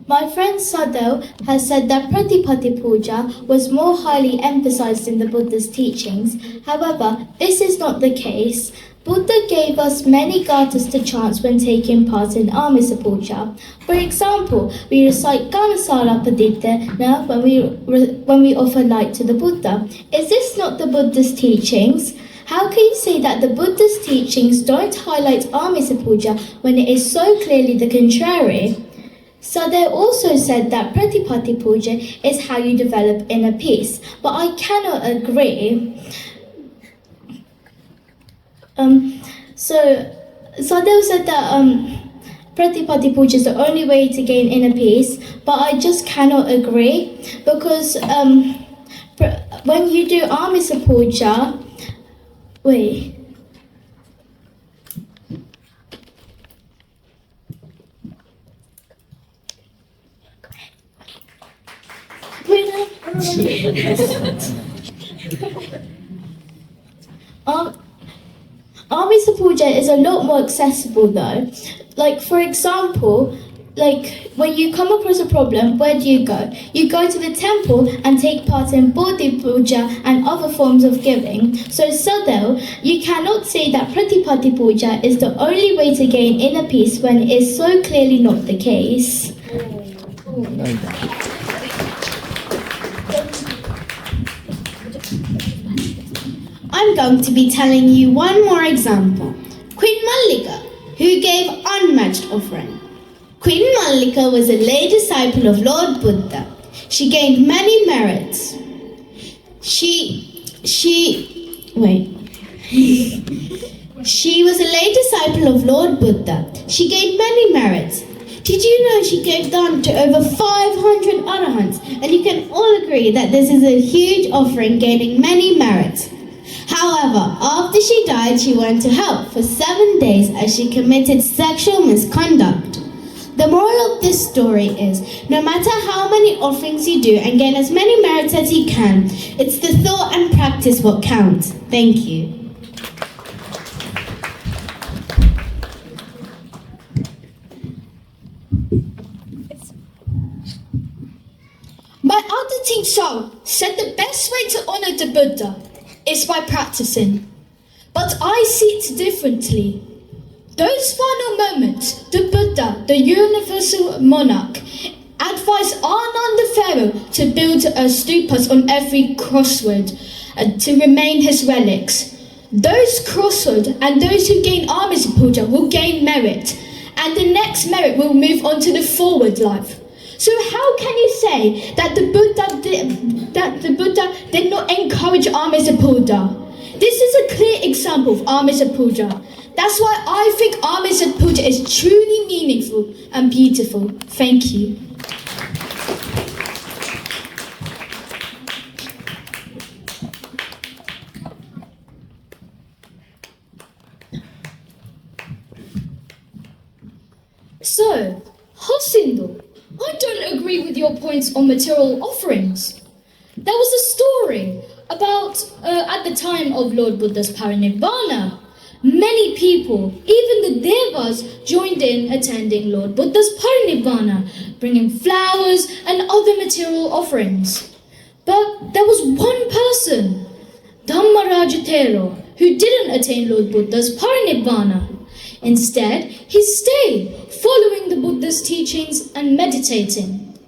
My friend Sadhu has said that Pratipatti Puja was more highly emphasized in the Buddha's teachings. However, this is not the case. Buddha gave us many gathas to chant when taking part in Amrita Puja. For example, we recite Ganasara Paditana when we offer light to the Buddha. Is this not the Buddha's teachings? How can you say that the Buddha's teachings don't highlight Amrita Puja when it is so clearly the contrary? Sadhu also said that Pratipatti Puja is how you develop inner peace, but I cannot agree. So Sadhu said that Pratipatti Puja is the only way to gain inner peace, but I just cannot agree because when you do Amrita Puja, wait. Amrita Puja is a lot more accessible though. Like for example, like when you come across a problem, where do? You go to the temple and take part in Bodhi Puja and other forms of giving. So Sadhu, you cannot say that Pratipatti Puja is the only way to gain inner peace when it is so clearly not the case. I'm going to be telling you one more example. Queen Mallika, who gave unmatched offering. Queen Mallika was a lay disciple of Lord Buddha. She gained many merits. She was a lay disciple of Lord Buddha. She gained many merits. Did you know she gave dawn to over 500 arahants? And you can all agree that this is a huge offering gaining many merits. However, after she died, she went to hell for 7 days as she committed sexual misconduct. The moral of this story is, no matter how many offerings you do and gain as many merits as you can, it's the thought and practice what counts. Thank you. My other teacher said the best way to honor the Buddha is by practicing. But I see it differently. Those final moments, the Buddha, the universal monarch, advised Ananda Pharaoh to build stupas on every crossroad to remain his relics. Those crossroads and those who gain Amisa Puja will gain merit, and the next merit will move on to the forward life. So how can you say that the Buddha did not encourage Amisa Puja? This is a clear example of Amisa Puja. That's why I think Amisa Puja is truly meaningful and beautiful. Thank you. So, Hosindo, I don't agree with your points on material offerings. There was a story about, at the time of Lord Buddha's parinibbana, many people, even the devas, joined in attending Lord Buddha's parinibbana, bringing flowers and other material offerings. But there was one person, Dhammarajatero, who didn't attain Lord Buddha's parinibbana. Instead, he stayed, following the Buddha's teachings and meditating.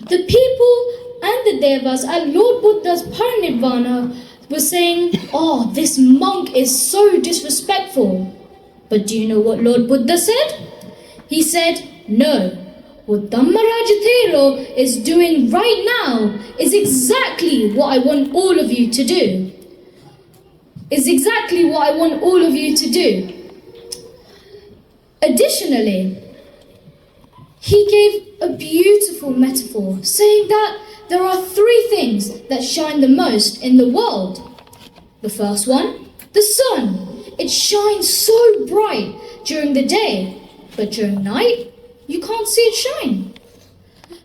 The people and the devas at Lord Buddha's parinibbana were saying, "Oh, this monk is so disrespectful." But do you know what Lord Buddha said? He said, "No, what Dhammarajatero is doing right now is exactly what I want all of you to do. Is exactly what I want all of you to do." Additionally, he gave a beautiful metaphor, saying that there are three things that shine the most in the world. The first one, the sun. It shines so bright during the day, but during night, you can't see it shine.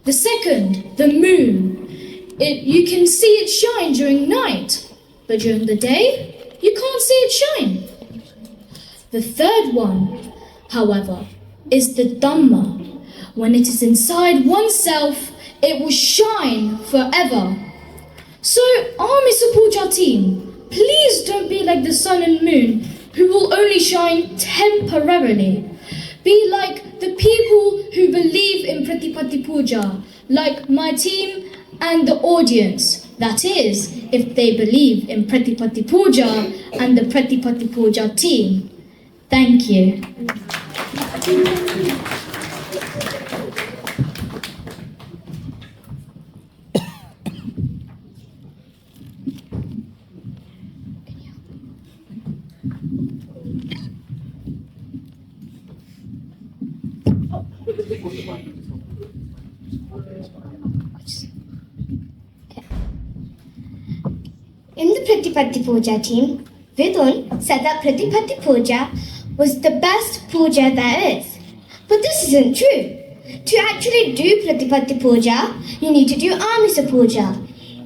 The second, the moon. You can see it shine during night, but during the day, you can't see it shine. The third one, however, is the Dhamma. When it is inside oneself, it will shine forever. So, Amisa Puja team, please don't be like the sun and moon who will only shine temporarily. Be like the people who believe in Pratipatti Puja, like my team and the audience. That is, if they believe in Pratipatti Puja and the Pratipatti Puja team. Thank you. In the Pratipatti Puja team, Vidun said that Pratipatti Puja was the best puja there is. But this isn't true. To actually do Pratipatti Puja, you need to do Amisa Puja.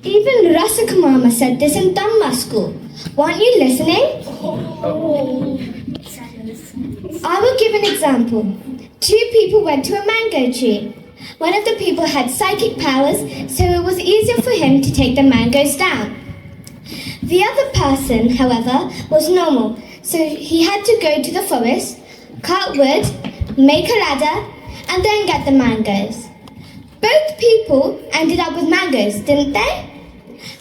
Even Rasakamama said this in Dhamma school. Weren't you listening? I will give an example. Two people went to a mango tree. One of the people had psychic powers, so it was easier for him to take the mangoes down. The other person, however, was normal, so he had to go to the forest, cut wood, make a ladder, and then get the mangoes. Both people ended up with mangoes, didn't they?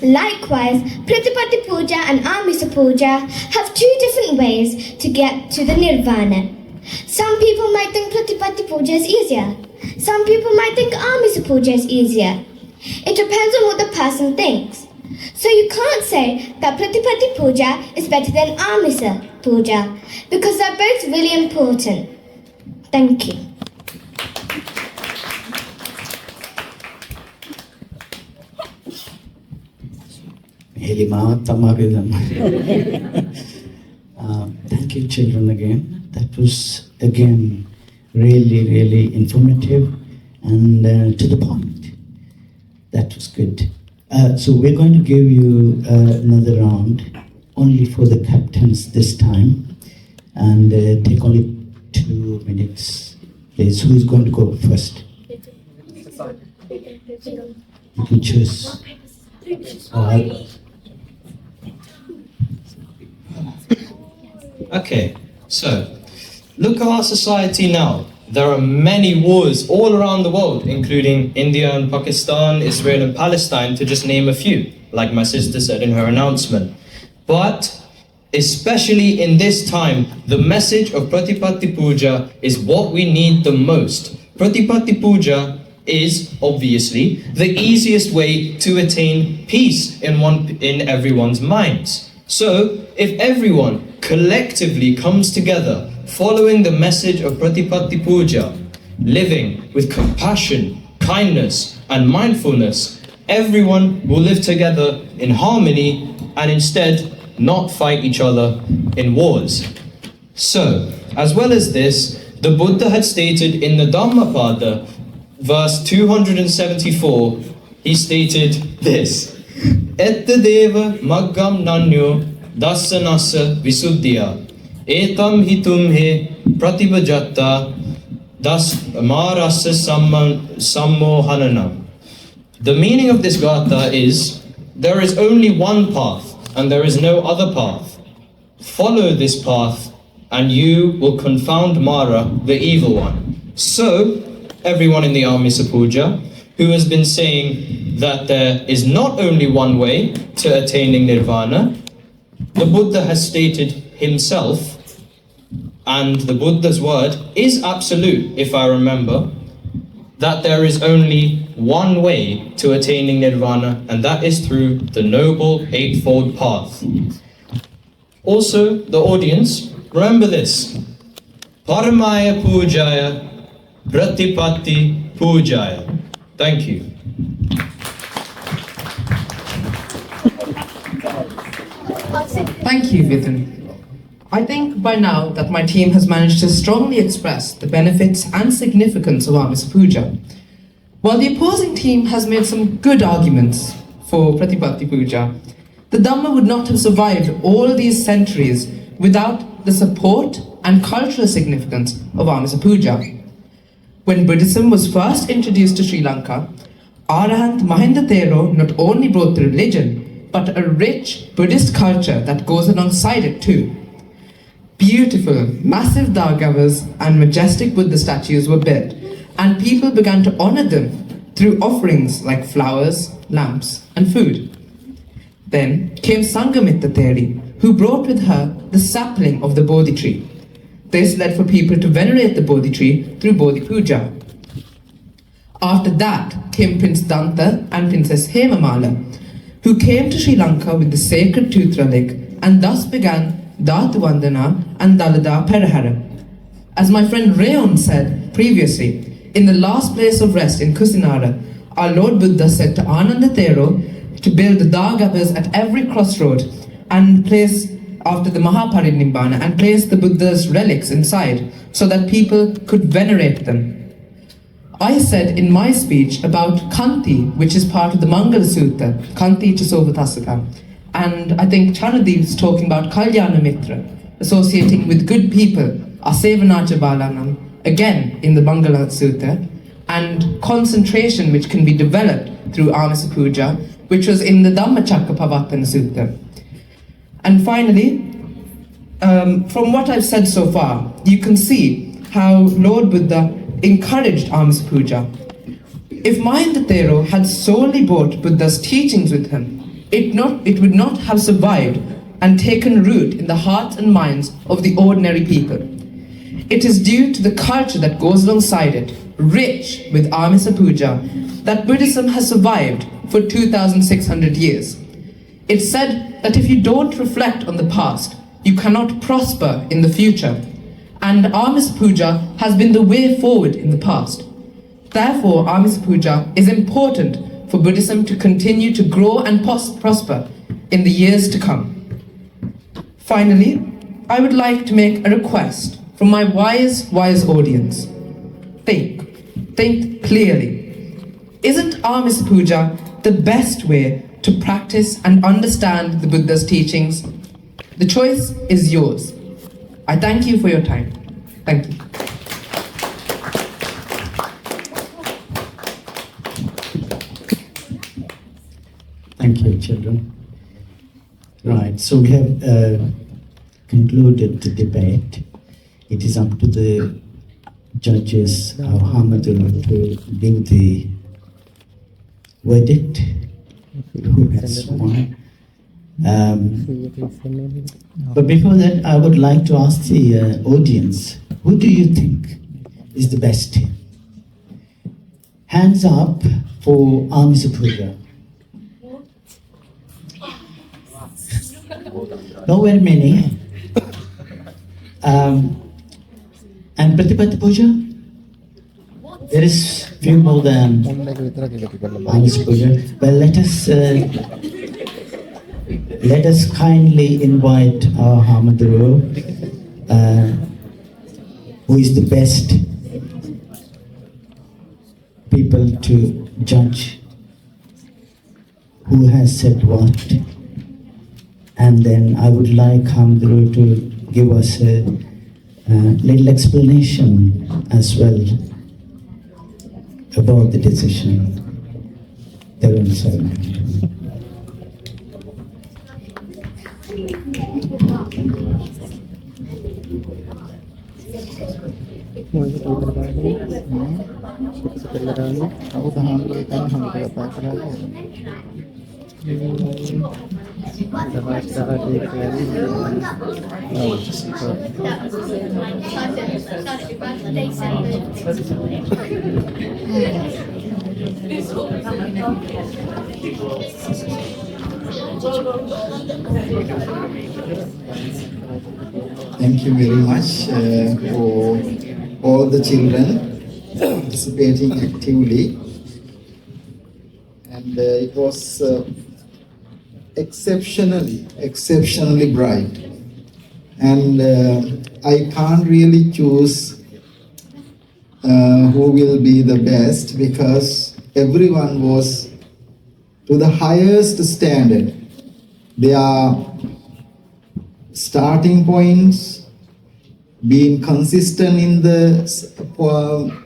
Likewise, Pratipatti Puja and Amisa Puja have two different ways to get to the Nirvana. Some people might think Pratipatti Puja is easier. Some people might think Amisa Puja is easier. It depends on what the person thinks. So you can't say that Pratipatti Puja is better than Amisa Puja because they're both really important. Thank you. Thank you, children, again. That was, again, really, really informative and to the point. That was good. So we're going to give you another round, only for the captains this time, and take only 2 minutes. Please, who is going to go first? You can choose. Okay, so look at our society now. There are many wars all around the world, including India and Pakistan, Israel and Palestine, to just name a few, like my sister said in her announcement. But especially in this time, the message of Pratipatti Puja is what we need the most. Pratipatti Puja is obviously the easiest way to attain peace in everyone's minds. So if everyone collectively comes together following the message of Pratipatti Puja, living with compassion, kindness and mindfulness, everyone will live together in harmony and instead not fight each other in wars. So, as well as this, the Buddha had stated in the Dhammapada, verse 274, he stated this: Etta deva maggam nanyo dasanasa visuddhya etam hitum he pratibhajatta das marasa sammohananam. The meaning of this gatha is, there is only one path and there is no other path. Follow this path and you will confound Mara, the evil one. So, everyone in the Amisa Puja who has been saying that there is not only one way to attaining Nirvana, the Buddha has stated himself, and the Buddha's word is absolute, if I remember, that there is only one way to attaining Nirvana, and that is through the Noble Eightfold Path. Also, the audience, remember this: Paramaya Pujaya, Pratipatti Pujaya. Thank you. Thank you, Vidun. I think by now that my team has managed to strongly express the benefits and significance of Amisa Puja. While the opposing team has made some good arguments for Pratipatti Puja, the Dhamma would not have survived all these centuries without the support and cultural significance of Amisa Puja. When Buddhism was first introduced to Sri Lanka, Arahant Mahinda Thero not only brought the religion, but a rich Buddhist culture that goes alongside it too. Beautiful, massive Dagavas and majestic Buddha statues were built, and people began to honor them through offerings like flowers, lamps, and food. Then came Sangamitta Theri, who brought with her the sapling of the Bodhi tree. This led for people to venerate the Bodhi tree through Bodhi Puja. After that came Prince Danta and Princess Hemamala, who came to Sri Lanka with the sacred Tutralik, and thus began Dhatu Vandana and Dalada Perahara. As my friend Rayon said previously, in the last place of rest in Kusinara, our Lord Buddha said to Ananda Thero to build the Dagapas at every crossroad and place after the Mahaparinibbana and place the Buddha's relics inside so that people could venerate them. I said in my speech about Kanti, which is part of the Mangala Sutta, Kanti Chasovatasaka, and I think Chanadeep is talking about Kalyana Mitra, associating with good people, Asevanacha Balanam, again in the Mangala Sutta, and concentration which can be developed through Amisa Puja, which was in the Dhammacakkappavattana Sutta. And finally, from what I've said so far, you can see how Lord Buddha encouraged Amisa Puja. If Mahinda Thero had solely brought Buddha's teachings with him, it would not have survived and taken root in the hearts and minds of the ordinary people. It is due to the culture that goes alongside it, rich with Amisa Puja, that Buddhism has survived for 2,600 years. It's said that if you don't reflect on the past, you cannot prosper in the future. And Amisa Puja has been the way forward in the past. Therefore, Amisa Puja is important for Buddhism to continue to grow and prosper in the years to come. Finally, I would like to make a request from my wise audience. Think clearly. Isn't Amisa Puja the best way to practice and understand the Buddha's teachings? The choice is yours. I thank you for your time. Thank you. Thank you, children. Right, so we have concluded the debate. It is up to the judges, our Hamadul, to give the verdict, who has won. But before that, I would like to ask the audience, who do you think is the best? Hands up for Amisa Puja. Not very many. And Pratipatti Puja? There is few more than Amisa Puja. Well, let us kindly invite our Hamaduru, who is the best people to judge who has said what. And then I would like Hamaduru to give us a little explanation as well about the decision. Thank you very much for all the children participating actively. And it was exceptionally bright. And I can't really choose who will be the best, because everyone was to the highest standard. Their starting points, being consistent in the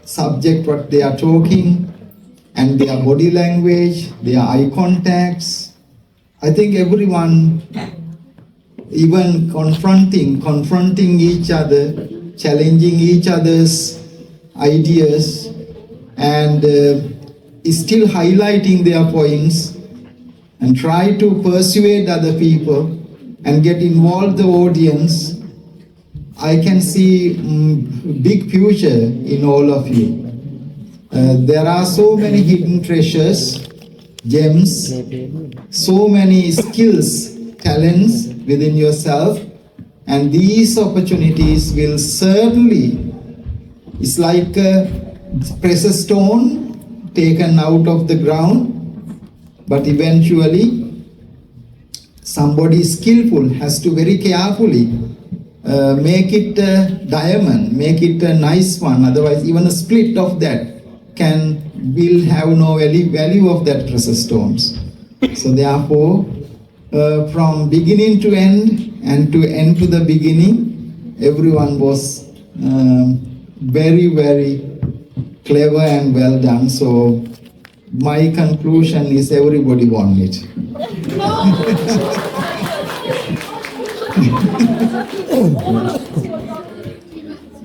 subject what they are talking, and their body language, their eye contacts. I think everyone, even confronting each other, challenging each other's ideas, and still highlighting their points, and try to persuade other people and get involved the audience. I can see big future in all of you. There are so many hidden treasures, gems, so many skills, talents within yourself, and these opportunities will certainly, it's like a precious stone taken out of the ground, but eventually somebody skillful has to very carefully make it a diamond, make it a nice one. Otherwise, even a split of that will have no value of that precious stones. So therefore, from beginning to end and to end to the beginning, everyone was very, very clever and well done. So my conclusion is everybody won it.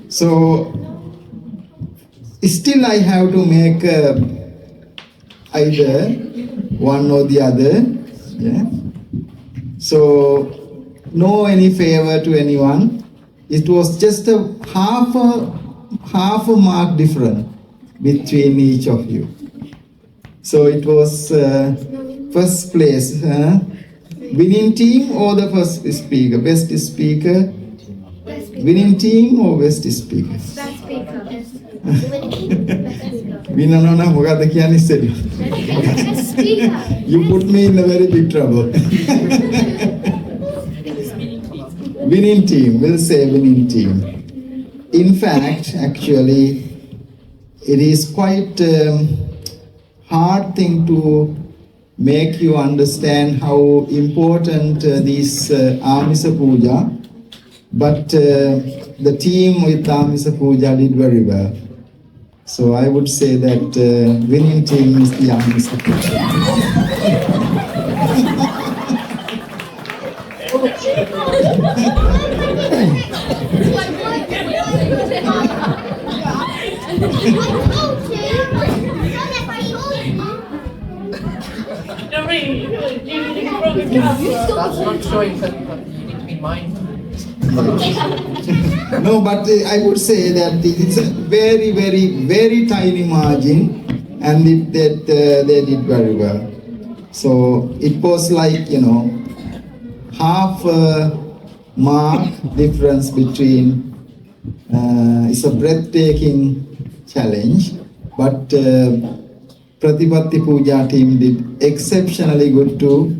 So still I have to make either one or the other. Yeah. So no any favor to anyone. It was just a half a mark difference between each of you. So it was first place, winning team or the first speaker, best speaker, winning team or best speaker. Winner no mogada kiyane said. You put me in a very big trouble. Winning team, we'll say winning team. In fact, actually, it is quite hard thing to make you understand how important this Amisa Puja, but the team with Amisa Puja did very well. So I would say that winning team is the Amisa Puja. That's not showing that you need to be mindful. No, but I would say that it's a very, very, very tiny margin, and they did very well. So it was like, half a mark difference between. It's a breathtaking challenge, but Pratipatti Puja team did exceptionally good to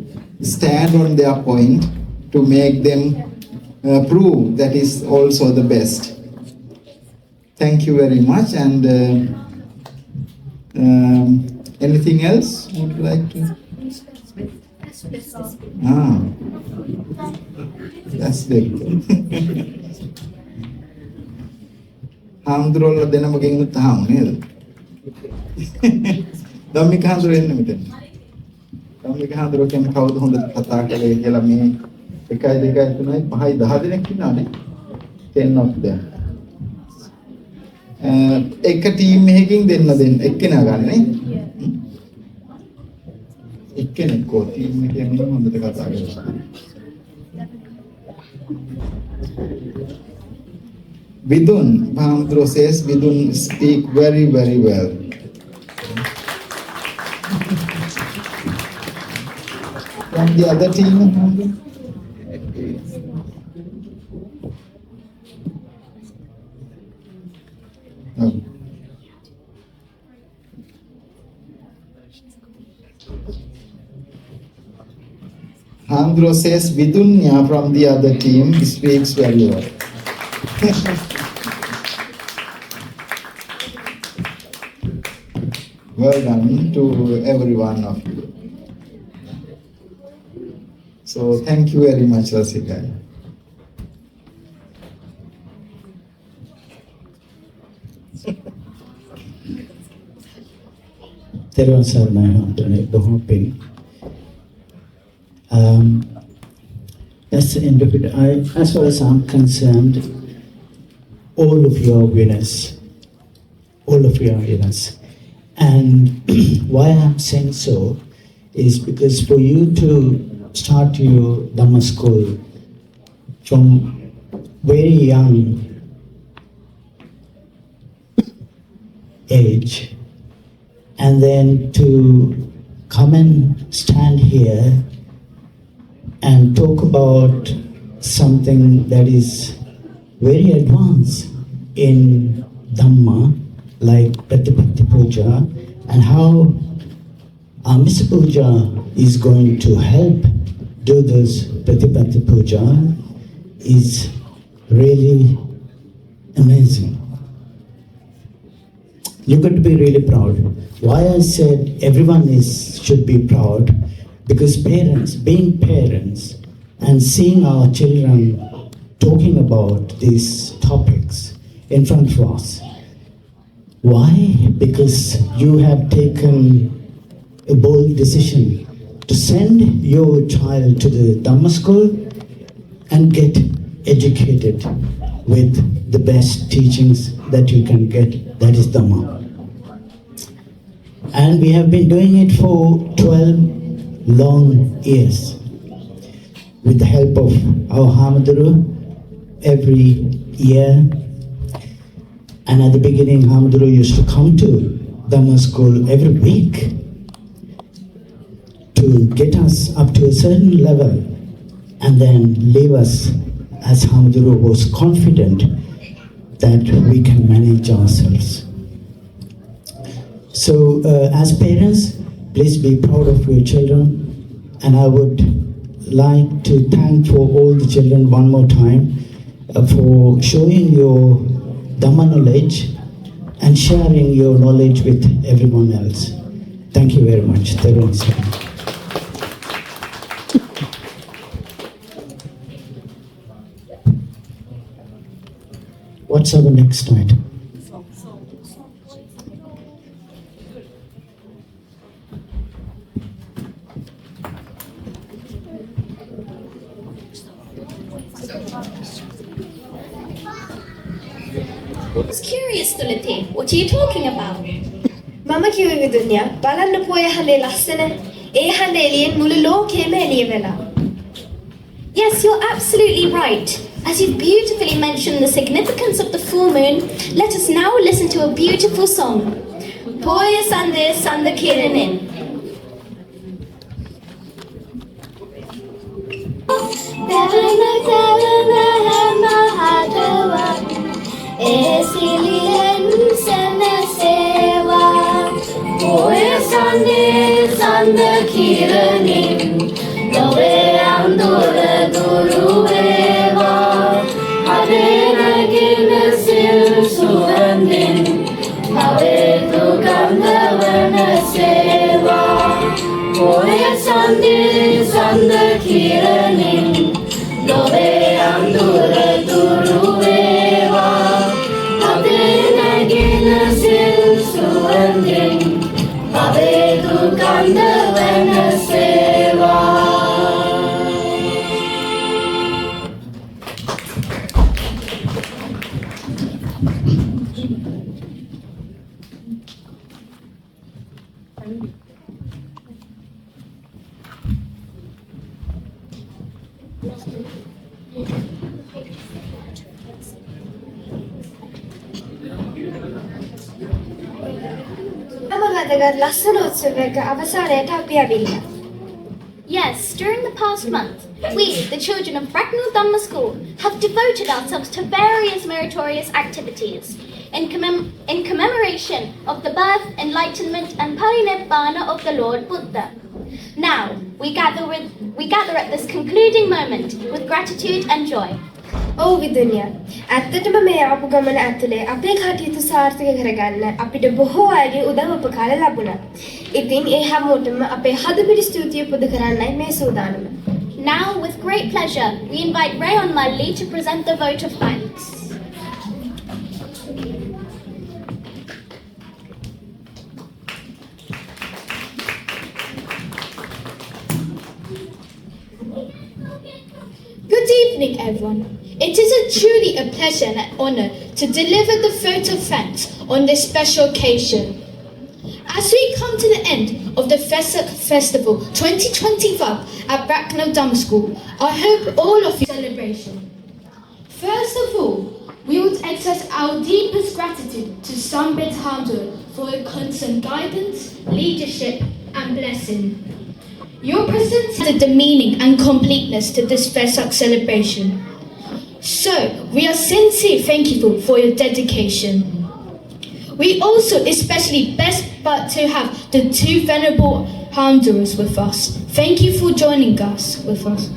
stand on their point to make them prove that is also the best. Thank you very much. And anything else would you like to? That's big. හාමුදුරුවෝ දෙනමගෙන් උත්හාම නේද? ධම්මික හාමුදුරුවෝ එන්නේ මෙතන. ධම්මික හාමුදුරුවෝ කියන්නේ කවුද හොඳ කතා කළේ කියලා මේ 1 2 3 5 10 දෙනෙක් ඉන්නවනේ. 10 of them. එක ටීම් එකකින් දෙන්න එක්කෙනා ගන්න නේ. එක්කෙනෙක් කෝ ටීම් එකේ ඉන්න හොඳට කතා කරලා. Vidun, Mahamudro says, Vidun speak very, very well. From the other team, Mahamudro says, Vidunya from the other team speaks very well. Well done to every one of you. So thank you very much, Rasika. Therwan Sarna the hoping. That's the end of it. As far as I'm concerned, all of you are winners. All of you are winners. And why I'm saying so is because for you to start your Dhamma school from very young age, and then to come and stand here and talk about something that is very advanced in Dhamma, like Pratipatti Puja, and how Amisa Puja is going to help do this Pratipatti Puja is really amazing. You've got to be really proud. Why I said everyone should be proud, because parents, being parents, and seeing our children talking about these topics in front of us. Why? Because you have taken a bold decision to send your child to the Dhamma school and get educated with the best teachings that you can get, that is Dhamma. And we have been doing it for 12 long years with the help of our Hamaduru every year. And at the beginning, Hamaduru used to come to Dhamma school every week to get us up to a certain level and then leave us as Hamaduru was confident that we can manage ourselves. So as parents, please be proud of your children, and I would like to thank for all the children one more time for showing your Dhamma knowledge and sharing your knowledge with everyone else. Thank you very much. What's our next item? I was curious, Tuliti. What are you talking about? මම කිව්වේ විදුන්යා බලන්න පොය හඳේ ලස්සන ඒ හඳ එළියෙන් මුළු ලෝකෙම එළිය වෙලා. Yes, you're absolutely right. As you beautifully mentioned the significance of the full moon, let us now listen to a beautiful song. Poya Sande Sanda Kiranin. Esilian sana sewa Poya Sande Sanda Kiranin Lowe Andura Durueva Adena Gina Sil Suandin Avetu Gandavana Seva Poya Sande Sanda Kiranin Lowe Andura Durueva Adena Gina Sil Suandin Avetu Gandavana Seva. Yes, during the past month, we, the children of Bracknell Dhamma School, have devoted ourselves to various meritorious activities in commemoration of the birth, enlightenment and parinibbana of the Lord Buddha. Now, we gather at this concluding moment with gratitude and joy. ඔව් විදුන්යා ඇත්තටම මේ ආපු ගමන ඇතුලේ අපේ කටයුතු සාර්ථක කරගන්න අපිට බොහෝ අයගේ උදව් උපකාර ලැබුණා. ඉතින් ඒ හැමෝටම අපේ හදපිරි ස්තුතිය පුද කරන්නයි මේ සූදානම. Now, with great pleasure, we invite Rayon Malli to present the vote of thanks. Good evening, everyone. It is truly a pleasure and an honour to deliver the vote of thanks on this special occasion. As we come to the end of the Wesak Festival 2025 at Bracknell Dhamma School, I hope all of you celebration. First of all, we would express our deepest gratitude to Sambit Hamdul for your constant guidance, leadership and blessing. Your presence added the meaning and completeness to this Wesak celebration. So, we are sincerely thankful for your dedication. We also especially blessed to have the two venerable Hamduras with us. Thank you for joining us with us.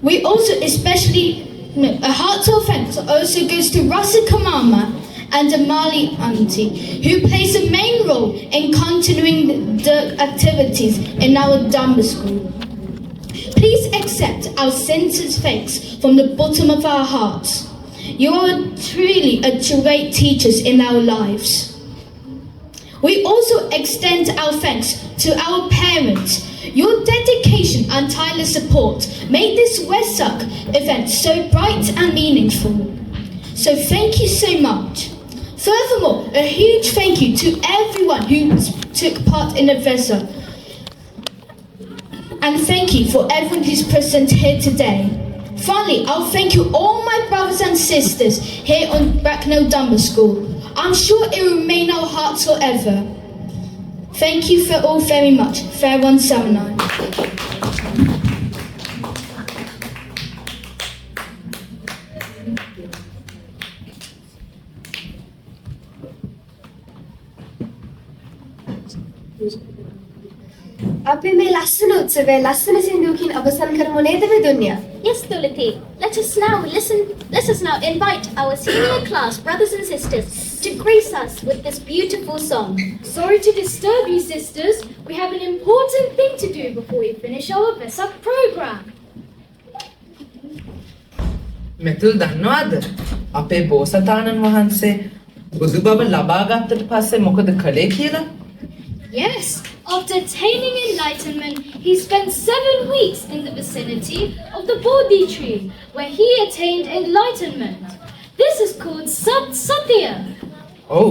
We also especially, a heartfelt thanks also goes to Rasika Mama and Amali Auntie, who plays a main role in continuing the activities in our Dhamma school. Please accept our sincere thanks from the bottom of our hearts. You are truly a great teachers in our lives. We also extend our thanks to our parents. Your dedication and tireless support made this Wesak event so bright and meaningful. So thank you so much. Furthermore, a huge thank you to everyone who took part in the Wesak. And thank you for everyone who's present here today. Finally, I'll thank you all my brothers and sisters here on Bracknell Dhamma School. I'm sure it will remain in our hearts forever. Thank you for all very much. Farewell, Samanai. අපි මේ ලස්සන උත්සවය ලස්සන සින්දුවකින් අවසන් කරමු නේද විදුන්යා? Yes, Tuliti. Let us now invite our senior class brothers and sisters to grace us with this beautiful song. Sorry to disturb you, sisters. We have an important thing to do before we finish our Wesak program. මෙතුල් දන්නවාද? අපේ බෝසතාණන් වහන්සේ බුදු බව ලබා ගත්තට පස්සේ මොකද කළේ කියලා? Yes, after attaining enlightenment, he spent 7 weeks in the vicinity of the Bodhi tree, where he attained enlightenment. This is called Sat Satya. ඔව්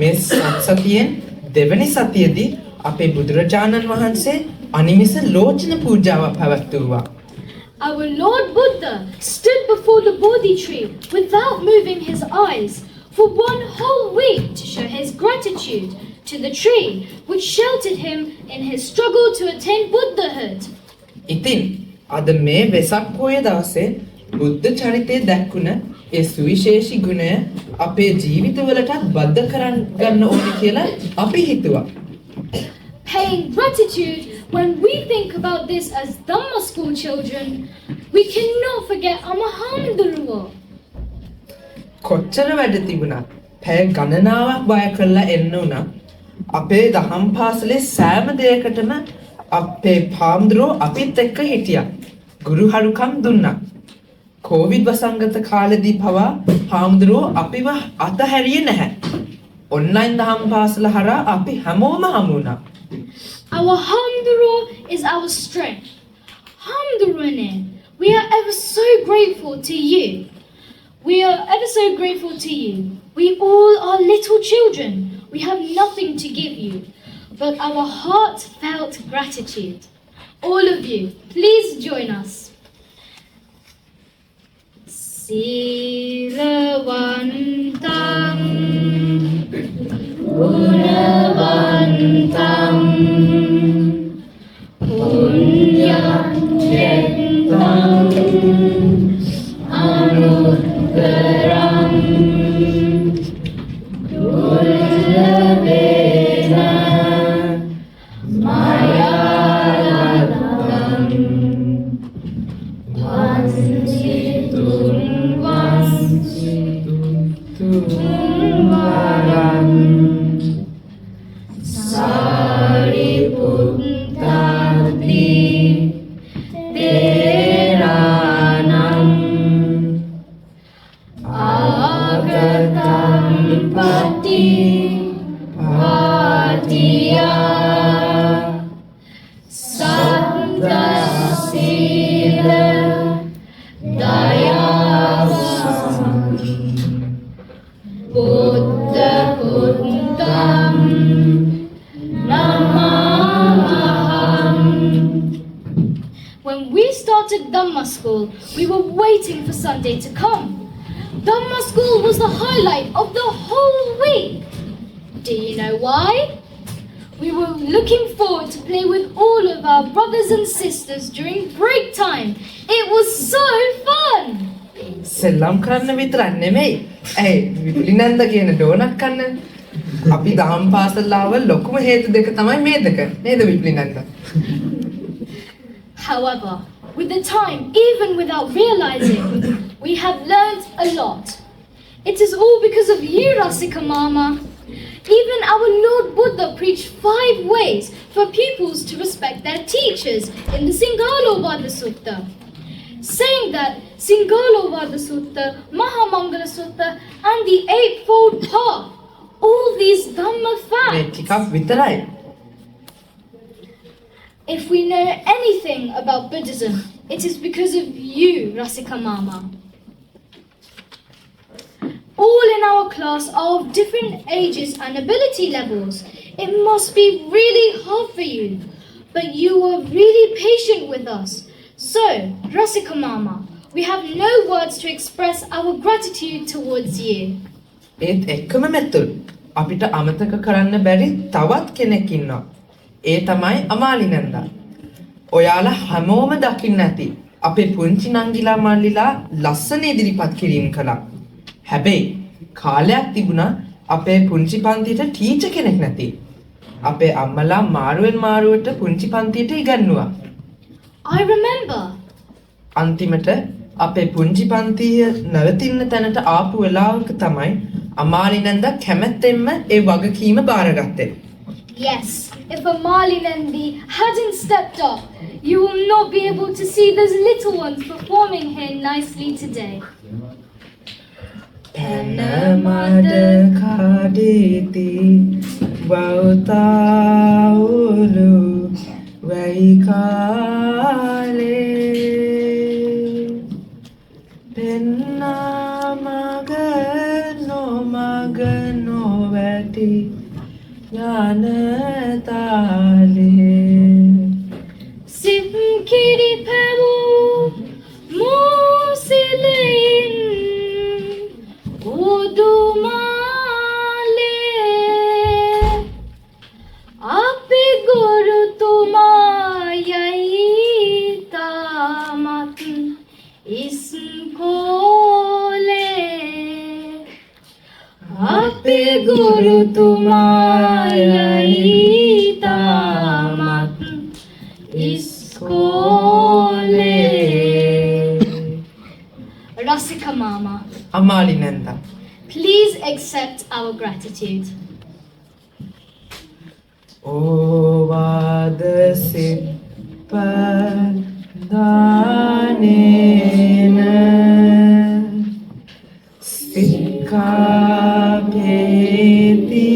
මේ සත්සතියෙන් දෙවැනි සතියේදී අපේ බුදුරජාණන් වහන්සේ අනිමිස ලෝචන පූජාවක් පැවැත්වුවා. Our Lord Buddha stood before the Bodhi tree without moving his eyes for 1 whole week to show his gratitude to the tree which sheltered him in his struggle to attain Buddhahood. ඉතින් අද මේ වෙසක් පොය දවසේ බුද්ධ චරිතය දැක්ුණ ඒ සුවිශේෂී ගුණය අපේ ජීවිතවලටත් බද්ධ කරන් ගන්න ඕනේ කියලා අපි හිතුවා. Paying gratitude when we think about this as Dhamma school children, we cannot forget our Mahamdurua. කොච්චර වැඩ තිබුණත් පැය ගණනාවක් බය කරලා එන්න උනා අපේ දහම් පාසලේ සෑම දෙයකටම අපේ පාම්දුරෝ අපිත් එක්ක හිටියා. ගුරුහරුකම් දුන්නා. කොවිඩ් වසංගත කාලෙදී පවා පාම්දුරෝ අපිව අතහැරියේ නැහැ. ඔන්ලයින් දහම් පාසල හරහා අපි හැමෝම හමු වුණා. Our Hamduro is our strength. Hamdurune, we are ever so grateful to you. We are ever so grateful to you. We all are little children. We have nothing to give you, but our heartfelt gratitude. All of you, please join us. Silavantam Gunavantam Punyakentam Anutharam Dullavena Mayaladam Vansitun Sariputtati Teranam Agatam Pati Patiya Sattasila Dayavasam Buddha Kuntam Namaham. When we started Dhamma school, we were waiting for Sunday to come. Dhamma school was the highlight of the whole week. Do you know why? We were looking forward to play with all of our brothers and sisters during break time. It was so fun! සෙල්ලම් කරන්න විතරක් නෙමෙයි. ඇයි විපුලිනන්ද කියන doughnut කන්න අපි දහම් පාසල් ආව ලොකුම හේතු දෙක තමයි මේ දෙක. නේද විපුලිනන්ද? However, with the time, even without realizing, we have learned a lot. It is all because of you, Rasika Mama. Even our Lord Buddha preached 5 ways for pupils to respect their teachers in the Singalovada Sutta, saying that Singalovada Sutta, Mahamangala Sutta, and the Eightfold Path, all these Dhamma facts. If we know anything about Buddhism, it is because of you, Rasika Mama. All in our class are of different ages and ability levels. It must be really hard for you, but you were really patient with us. So, Rasika Mama, we have no words to express our gratitude towards you. ඒත් එක්කම මෙතුල් අපිට අමතක කරන්න බැරි තවත් කෙනෙක් ඉන්නවා. ඒ තමයි අමාලිනන්දා. ඔයාලා හැමෝම දකින්න ඇති. අපේ පුංචි නංගිලා මල්ලිලා ලස්සන ඉදිරිපත් කිරීම කළා. හැබැයි කාලයක් තිබුණා අපේ පුංචි පන්තියට ටීචර් කෙනෙක් නැති. අපේ අම්මලා මාරුවෙන් මාරුවට පුංචි පන්තියට ඉගන්නුවා. I remember. අන්තිමට අපේ පුංචි පන්තිය නවතින්න තැනට ආපු වෙලාවක තමයි අමාලිනන්ද කැමැත්තෙන්ම ඒ වගකීම බාරගත්තේ. Yes, if Amali Nandi hadn't stepped up, you will not be able to see those little ones performing here nicely today. පැනමඩ කඩේති වවතාවුලු වැයි කාලේ පෙන්නා මග නොමග නොවැටි යනතාලේ Simkiri Pebu Musilein Udumale Ape Guru Tumayai Tamat Iskole Ape Guru Tumayai Tamat Iskole Rasika Mama, අමාලිනන්ද please accept our gratitude. ඕවාද සිප්ප දානේන සික්ඛාපේති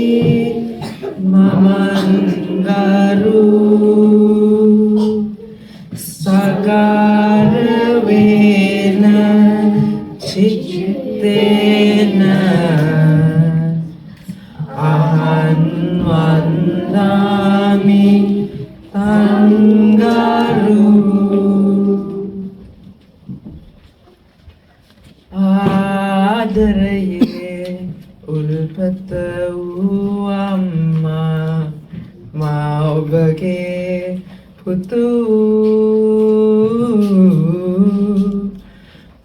මමංගරු සගර වේන චිත්තේන අහං වන්දාමි තංගරු ආදරයේ උල්පත වූ අම්මා මා ඔබගේ පුතු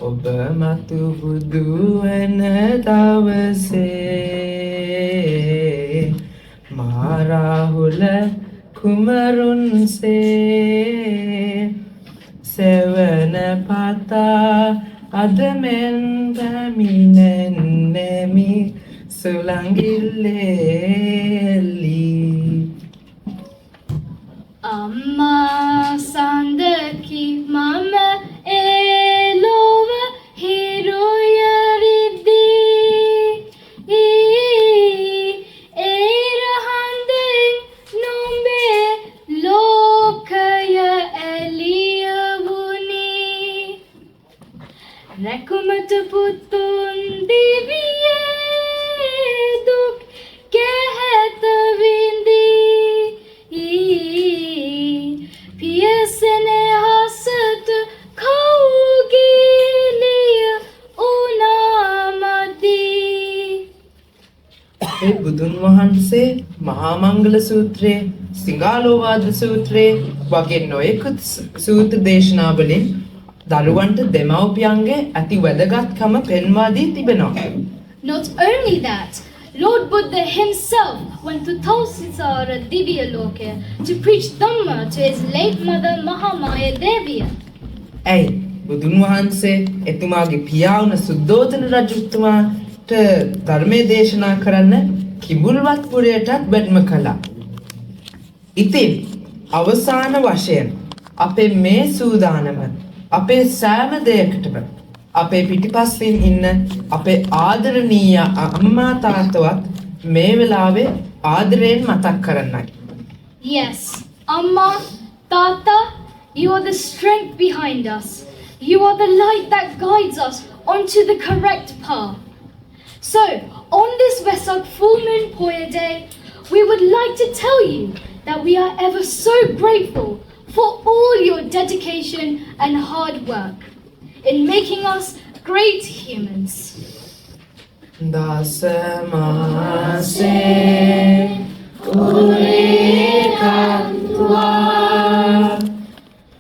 ඔබ මතු බුදු වන දවසේ මා රාහුල කුමරුන්සේ සෙවන පතා අද මෙන් පැමිණෙන්නෙමි සුළඟිල්ලේලි Amma Sandaki Mama Elova Hiroyaridi Erahandeng Nombe Lokaya Eliyavuni Rekumata Putun Diviye Duk Keheta Vindi Piyasene hasat kaugiliya unamadi ඒ බුදුන් වහන්සේ මහා මංගල සූත්‍රයේ සිංහාලෝවාද සූත්‍රයේ වගේ නොයෙකුත් සූත්‍ර දේශනා වලින් දරුවන්ට දෙමව්පියන්ගේ ඇති වැදගත්කම පෙන්වා දී තිබෙනවා. Not only that, Lord Buddha himself went to Tulsisara Divya Loka to preach Dhamma to his late mother Mahamaya Deviya. ඇයි බුදුන් වහන්සේ එතුමාගේ පියා වුණ සුද්ධෝදන රජතුමාට ධර්මයේ දේශනා කරන්න කිඹුල්වත් පුරයටත් වැඩම කළා. ඉතින් අවසාන වශයෙන් අපේ මේ සූදානම අපේ සෑම දෙයකටම අපේ පිටිපස්සෙන් ඉන්න අපේ ආදරණීය අම්මා තාත්තවත් මේ වෙලාවේ ආදරයෙන් මතක් කරන්නයි. Yes, Amma, Tata, you are the strength behind us. You are the light that guides us onto the correct path. So, on this Wesak full moon Poya day, we would like to tell you that we are ever so grateful for all your dedication and hard work in making us great humans. Dasamase urekatva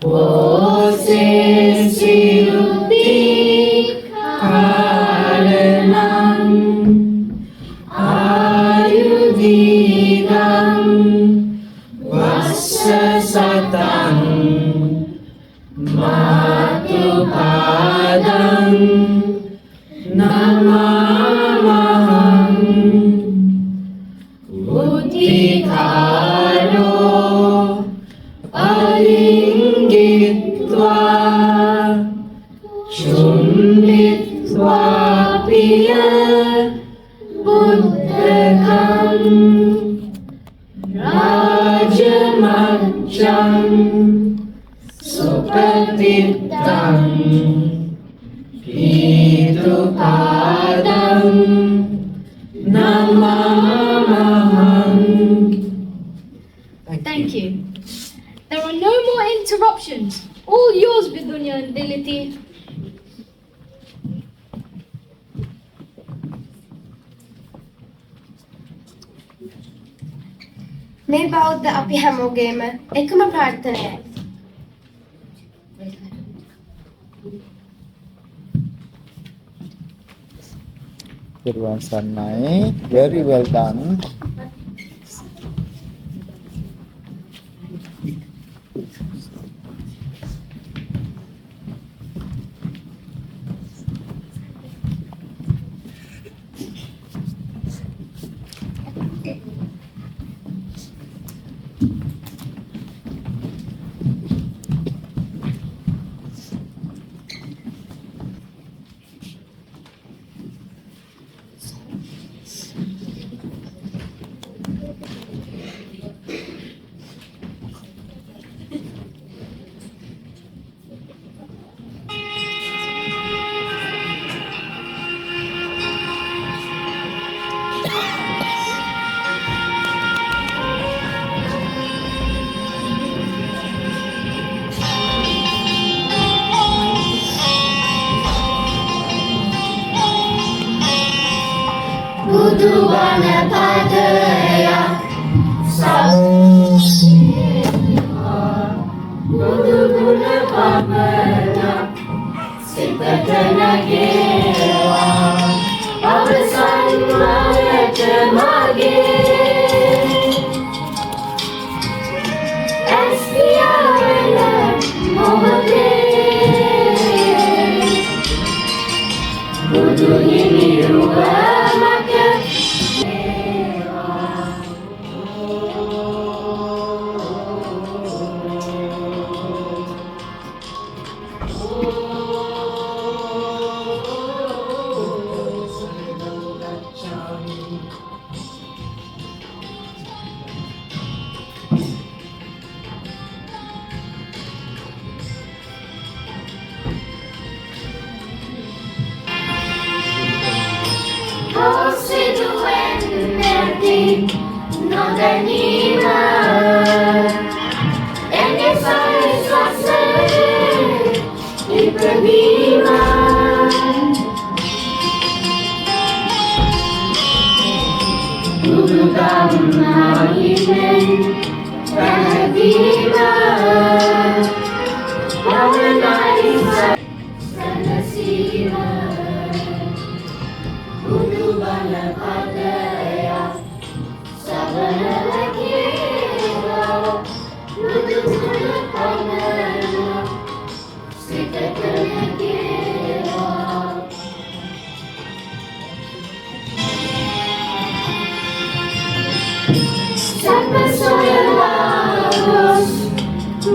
ose siruti karanam ayudhidam vassa satam matupadam namamaham Piya Buddhakam Rajamacham Supatitam Pitupadam Namamaham. Thank you. There are no more interruptions. All yours, Vidunya and Diliti. මේ බෞද්ධ අපි හැමෝගේම එකම ප්‍රාර්ථනයයි. Everyone Sarnai, very well done. Buddha Padaya Buddha Buddha Pamana Sipatana Gewa Avasan Mayata Mage Espiana Mohade Buddha Yiniruwa Maka Noganima and if I Ibrahima Guru Dhamma Imen Rahadima Pavanarisa Sanasiva Guru Balapadaya Savanalakiva Guru Pamana Sikatanakiva Sapasayavos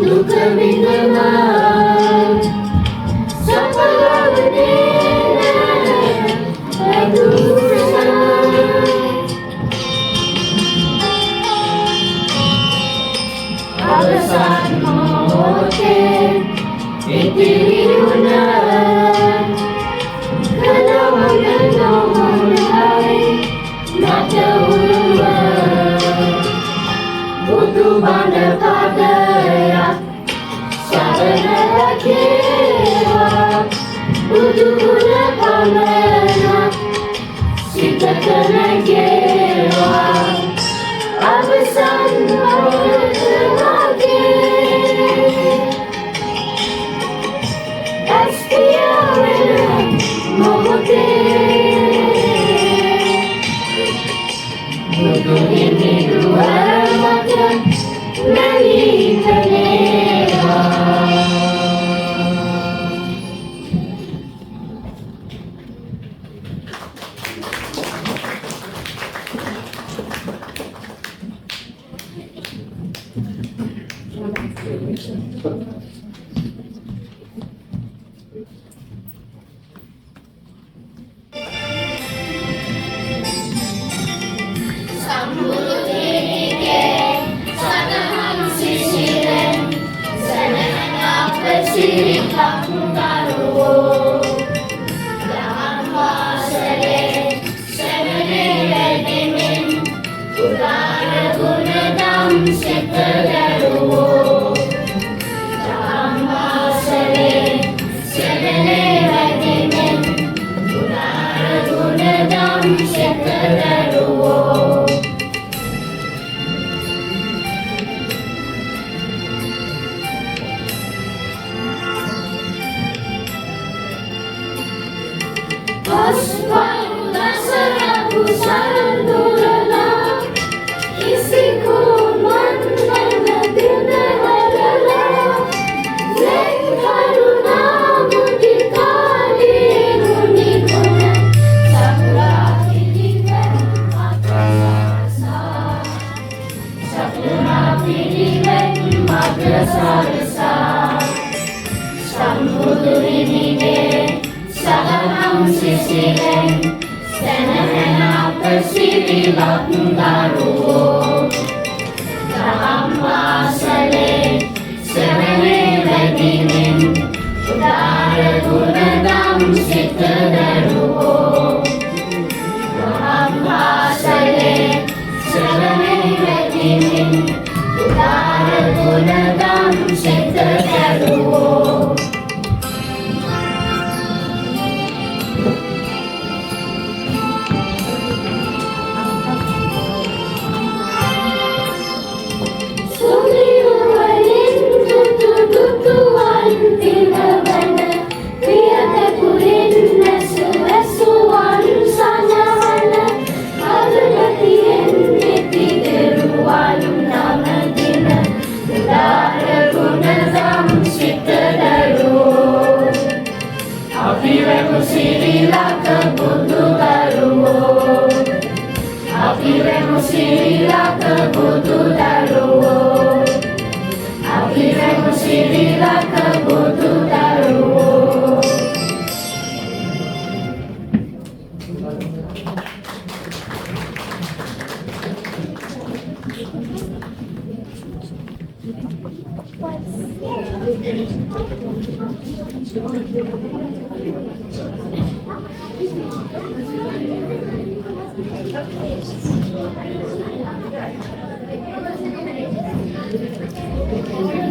Dukkha Vindaman Sapalavadena Adurana Avasan Mote Itiruna Kalawananomanai Mata Urua Buddhu Banda Padaya Savanalakiva Buddhu Buddha Pamana Sikatanakiva Avasan Mote Espiana Mote Buddhu Yiniruwa Maka Nani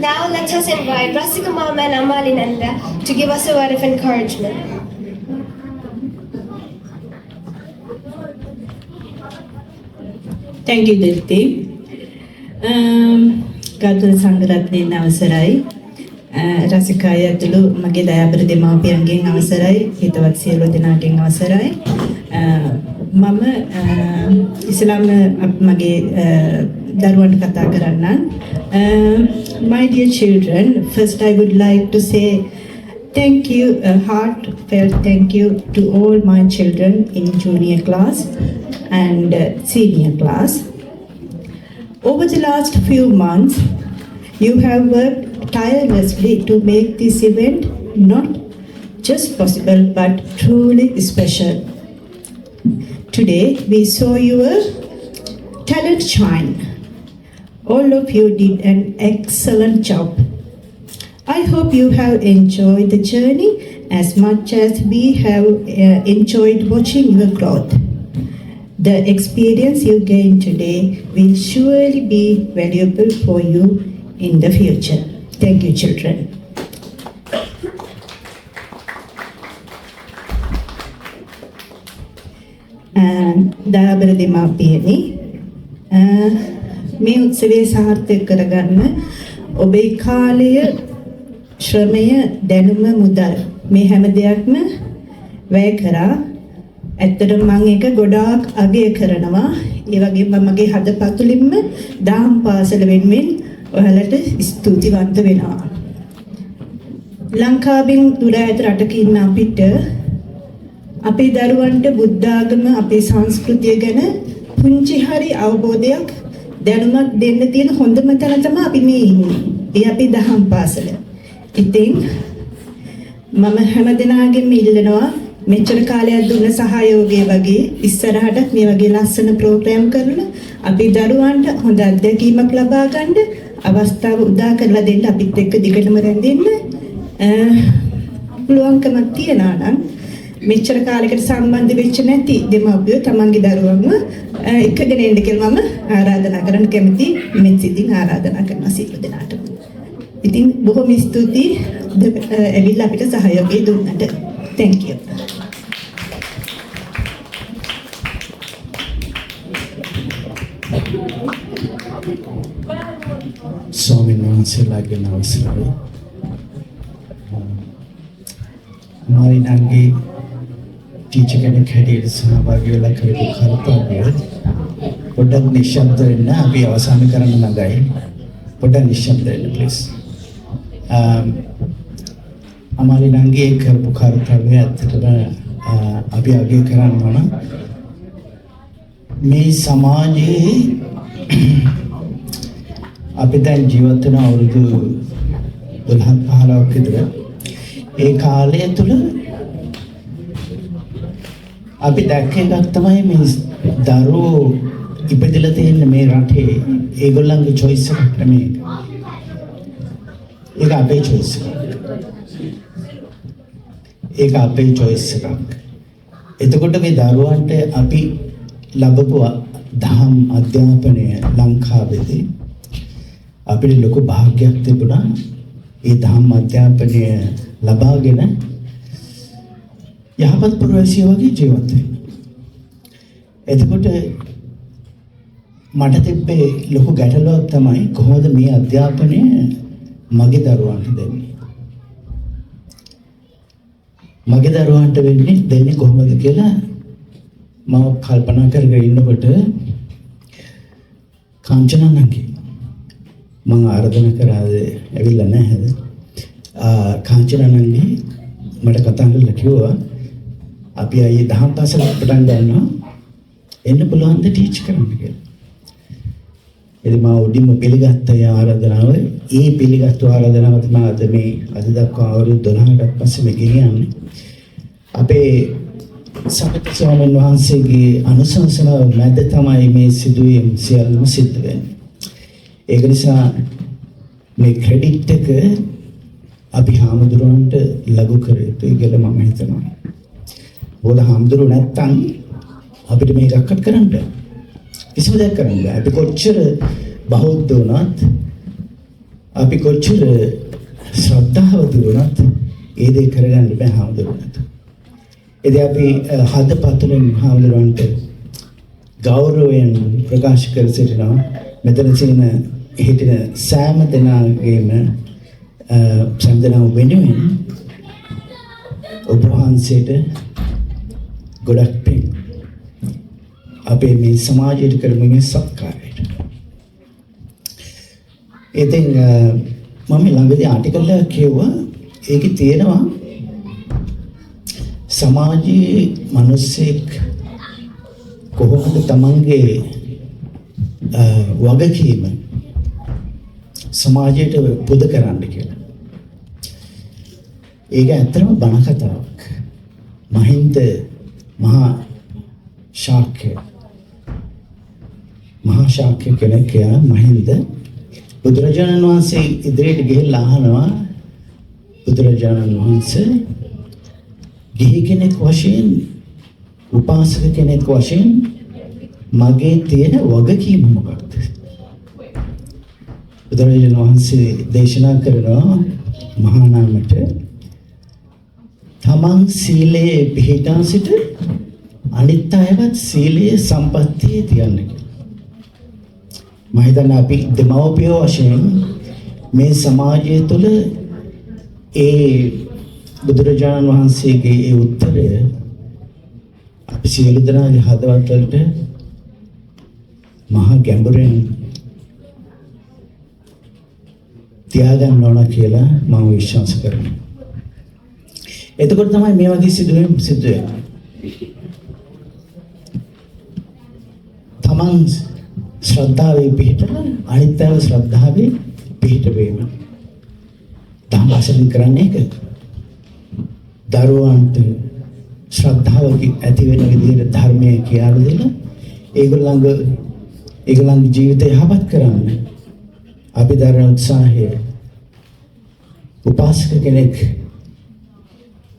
Now let us invite Rasika Mama and Amalinanda to give us a word of encouragement. Thank you, Dilti. Gautama සංඝරත්නයන් අවසරයි. රසිකාය ඇතුළු මගේ දයාබර දෙමාපියන්ගෙන් අවසරයි. හිතවත් සියලු දෙනාගෙන් අවසරයි. මම ඉස්ලාම මගේ දරුවන්ට කතා කරන්නම්. My dear children, first I would like to say thank you, a heartfelt thank you to all my children in junior class and senior class. Over the last few months, you have worked tirelessly to make this event not just possible but truly special. Today, we saw your talent shine. All of you did an excellent job. I hope you have enjoyed the journey as much as we have enjoyed watching your growth. The experience you gained today will surely be valuable for you in the future. Thank you, children. දයාබර දෙමාපියනි, මේ උත්සවය සාර්ථක කරගන්න ඔබේ කාලය, ශ්‍රමය, දැනුම, මුදල් මේ හැම දෙයක්ම වැය කරා. ඇත්තටම මම ඒක ගොඩාක් අගය කරනවා. ඒ වගේම මගේ හදපතුලින්ම දහම් පාසල වෙනුවෙන් ඔයාලට ස්තුතිවන්ත වෙනවා. ලංකාවෙන් දුර ඈත රටක ඉන්න අපිට අපේ දරුවන්ට බුද්ධ ආගම, අපේ සංස්කෘතිය ගැන පුංචි හරි අවබෝධයක්, දැනුමක් දෙන්න තියෙන හොඳම තැන තමයි අපි මේ ඉන්නේ. ඒ අපේ දහම් පාසල. ඉතින් මම හැමදෙනාගෙම ඉල්ලනවා මෙච්චර කාලයක් දුන්න සහයෝගය වගේ ඉස්සරහට මේ වගේ ලස්සන ප්‍රෝග්‍රෑම් කරලා අපේ දරුවන්ට හොඳ අත්දැකීමක් ලබා ගන්න අවස්ථාව උදා කරලා දෙන්න අපිත් එක්ක දිගටම රැඳෙන්න. පුළුවන්කමක් තියනවා නම් මෙච්චර කාලයකට සම්බන්ධ වෙච්ච නැති දෙමාපියෝ තමන්ගේ දරුවන්ව එකගෙන එන්න කියලා මම ආරාධනා කරන්න කැමති මෙත් සිතින් ආරාධනා කරනවා සියලු දෙනාටම. ඉතින් බොහොම ස්තුතියි ඇවිල්ලා අපිට සහයෝගය දුන්නට. Thank you. ස්වාමීන් වහන්සේලාගේ අවසරයි. මායි නංගි ටීචර් කෙනෙක් හැටියට සහභාගී වෙලා කරපු කර්තව්‍ය පොඩ්ඩක් නිශ්ශබ්ද වෙන්න අපි අවසන් කරන්න ළඟයි. පොඩ්ඩක් නිශ්ශබ්ද වෙන්න ප්ලීස්. අමාලි නංගි කරපු කර්තව්‍ය ඇත්තටම අපි අගය කරන්න ඕන. මේ සමාජයේ අපි දැන් ජීවත් වෙන අවුරුදු 12-15ක් විතර ඒ කාලය තුල අපි දැක්ක එකක් තමයි මේ දරුවෝ ඉපදලා තියෙන මේ රටේ ඒගොල්ලන්ගේ choice එකක් නෙමෙයි. ඒක අපේ choice එකක්. ඒක අපේ choice එකක්. එතකොට මේ දරුවන්ට අපි ලැබපු දහම් අධ්‍යාපනය ලංකාවේදී අපිට ලොකු භාග්‍යයක් තිබුණා. ඒ දහම් අධ්‍යාපනය ලබාගෙන යහපත් පුරවැසිය වගේ ජීවත් වෙන්න. එතකොට මට තිබ්බේ ලොකු ගැටලුවක් තමයි කොහොමද මේ අධ්‍යාපනය මගේ දරුවන්ට දෙන්නේ. මගේ දරුවන්ට දෙන්නේ කොහොමද කියලා මම කල්පනා කරගෙන ඉන්නකොට කාංචනා නංගි මම ආරාධනා කරාද ඇවිල්ලා නැහැද? කාංචනා නංගි මට කතා කරලා කිව්වා අපි ආයේ දහම් පාසල පටන් ගන්නවා එන්න පුළුවන් ද ටීච් කරන්න කියලා. ඉතින් මම උඩින්ම පිළිගත්ත ඒ ආරාධනාව. ඒ පිළිගත්තු ආරාධනාව තමයි අද දක්වා අවුරුදු 12කට පස්සේ මේ ගෙනියන්නේ. අපේ සමිත ස්වාමීන් වහන්සේගේ අනුශාසනාව මැද තමයි මේ සිදුවීම් සියල්ලම සිද්ධ වෙන්නේ. ඒක නිසා මේ ක්‍රෙඩිට් එක අපි හාමුදුරුවන්ට ලඝු කර යුතුයි කියලා මම හිතනවා. මොකද හාමුදුරුවෝ නැත්තම් අපිට මේකක්වත් කරන්න බෑ. කිසිම දෙයක් කරන්න බෑ. අපි කොච්චර බෞද්ධ වුණත් අපි කොච්චර ශ්‍රද්ධාවන්ත වුණත් ඒ දේ කරගන්න බෑ හාමුදුරුවන්ට. එදී අපි හදපතුලෙන් හාමුදුරුවන්ට ගෞරවයෙන් ප්‍රකාශ කර සිටිනවා. මෙතන තියෙන හිටින සෑම දෙනාගේම වෙනුවෙන් ඔබ වහන්සේට ගොඩක් පිං අපේ මේ සමාජයට කරමු මේ සත්කාරයට. ඉතින් මම ළඟදී ආටිකල් එකක් කියුවා. ඒකේ තියෙනවා සමාජයේ මිනිස්සෙක් කොහොමද තමන්ගේ වගකීම සමාජයට පුද කරන්න කියලා. ඒක ඇත්තටම බණ කතාවක්. මහින්ද මහා ශාක්‍ය කෙනෙක් මහින්ද බුදුරජාණන් වහන්සේ ඉදිරියට ගිහිල්ලා අහනවා බුදුරජාණන් වහන්සේ ගිහි කෙනෙක් වශයෙන් උපාසක කෙනෙක් වශයෙන් මගේ තියෙන වගකීම මොකක්ද? බුදුරජාණන් වහන්සේ දේශනා කරනවා මහා නාමයට තමන් සීලයේ පිහිටා සිට අනිත් අයවත් සීලයේ සම්පත්තියේ තියන්න කියලා. මම හිතන්නේ අපි දෙමව්පියෝ වශයෙන් මේ සමාජය තුළ ඒ බුදුරජාණන් වහන්සේගේ ඒ උත්තරය අපි සියලු දෙනාගේ හදවත් වලට මහා ගැඹුරෙන් තියාගන්න ඕන කියලා මම විශ්වාස කරනවා. එතකොට තමයි මේ වගේ සිදුවීම් සිද්ධ වෙන්නේ. තමන් ශ්‍රද්ධාවේ පිහිටලා අනිත් අය ශ්‍රද්ධාවේ පිහිට වීම. ධම්මසලින් කරන්නේ ඒක. දරුවන්ට ශ්‍රද්ධාව ඇති වෙන විදිහට ධර්මය කියලා දෙලා ඒගොල්ලන්ගේ ජීවිතය යහපත් කරන්න අපි දරන උත්සාහය උපාසක කෙනෙක්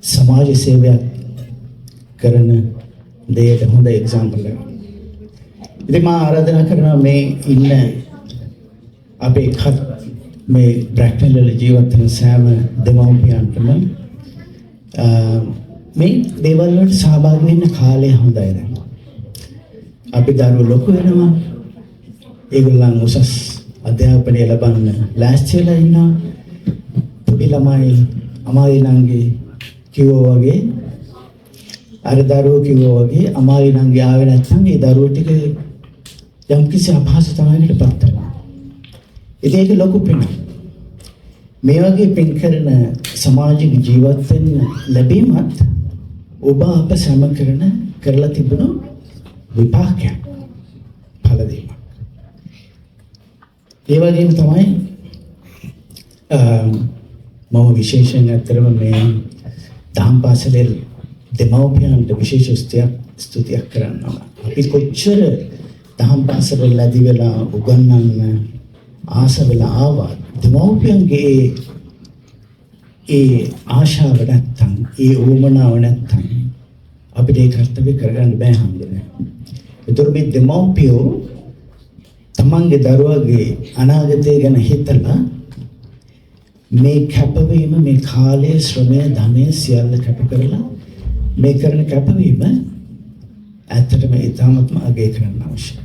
සමාජ සේවයක් කරන දෙයට හොඳ එක්සැම්පල් එකක්. ඉතින් මම ආරාධනා කරනවා මේ ඉන්න අපේ මේ බ්‍රැක්නල් වල ජීවත් වෙන සෑම දෙමව්පියන්ටම මේ දේවල් වලට සහභාගී වෙන්න කාලය හොඳයි දැන්. අපි දරුවෝ ලොකු වෙනවා. ඒගොල්ලන් උසස් අධ්‍යාපනය ලබන්න ලෑස්ති වෙලා ඉන්නවා. පොඩි ළමයි අමායි නංගි කිව්වා වගේ අර දරුවෝ කිව්වා වගේ අමායි නංගි ආවේ නැත්නම් ඒ දරුවෝ ටික යම්කිසි අපහසුතාවයකට පත් වෙනවා. ඒක ලොකු පිනක්. මේ වගේ පින් කරන සමාජික ජීවත් වෙන්න ලැබීමත් ඔබ අප සම කරලා තිබුණු විපාකයක් ඵල දීමක්. ඒ වගේම තමයි මම විශේෂයෙන් අත්‍තරම මේ දහම් පාසලේ දෙමව්පියන්ට විශේෂ ස්තුතියක් කරනවා. අපි කොච්චර දහම් පාසලෙල්ලාදී වෙලා උගන්වන්න ආස වෙලා ආවා දෙමව්පියන්ගේ ඒ ආශාව නැත්තම් ඒ උවමනාව නැත්තම් අපිට ඒ කර්තව්‍ය කරගන්න බෑ හම්බුනේ. ඒතර මේ දෙමව්පියෝ තමන්ගේ දරුවගේ අනාගතය ගැන හිතලා මේ කැපවීම මේ කාලය ශ්‍රමය ධනය සියල්ල කැප කරලා මේ කරන කැපවීම ඇත්තටම ඉතාමත්ම අගය කරන්න අවශ්‍යයි.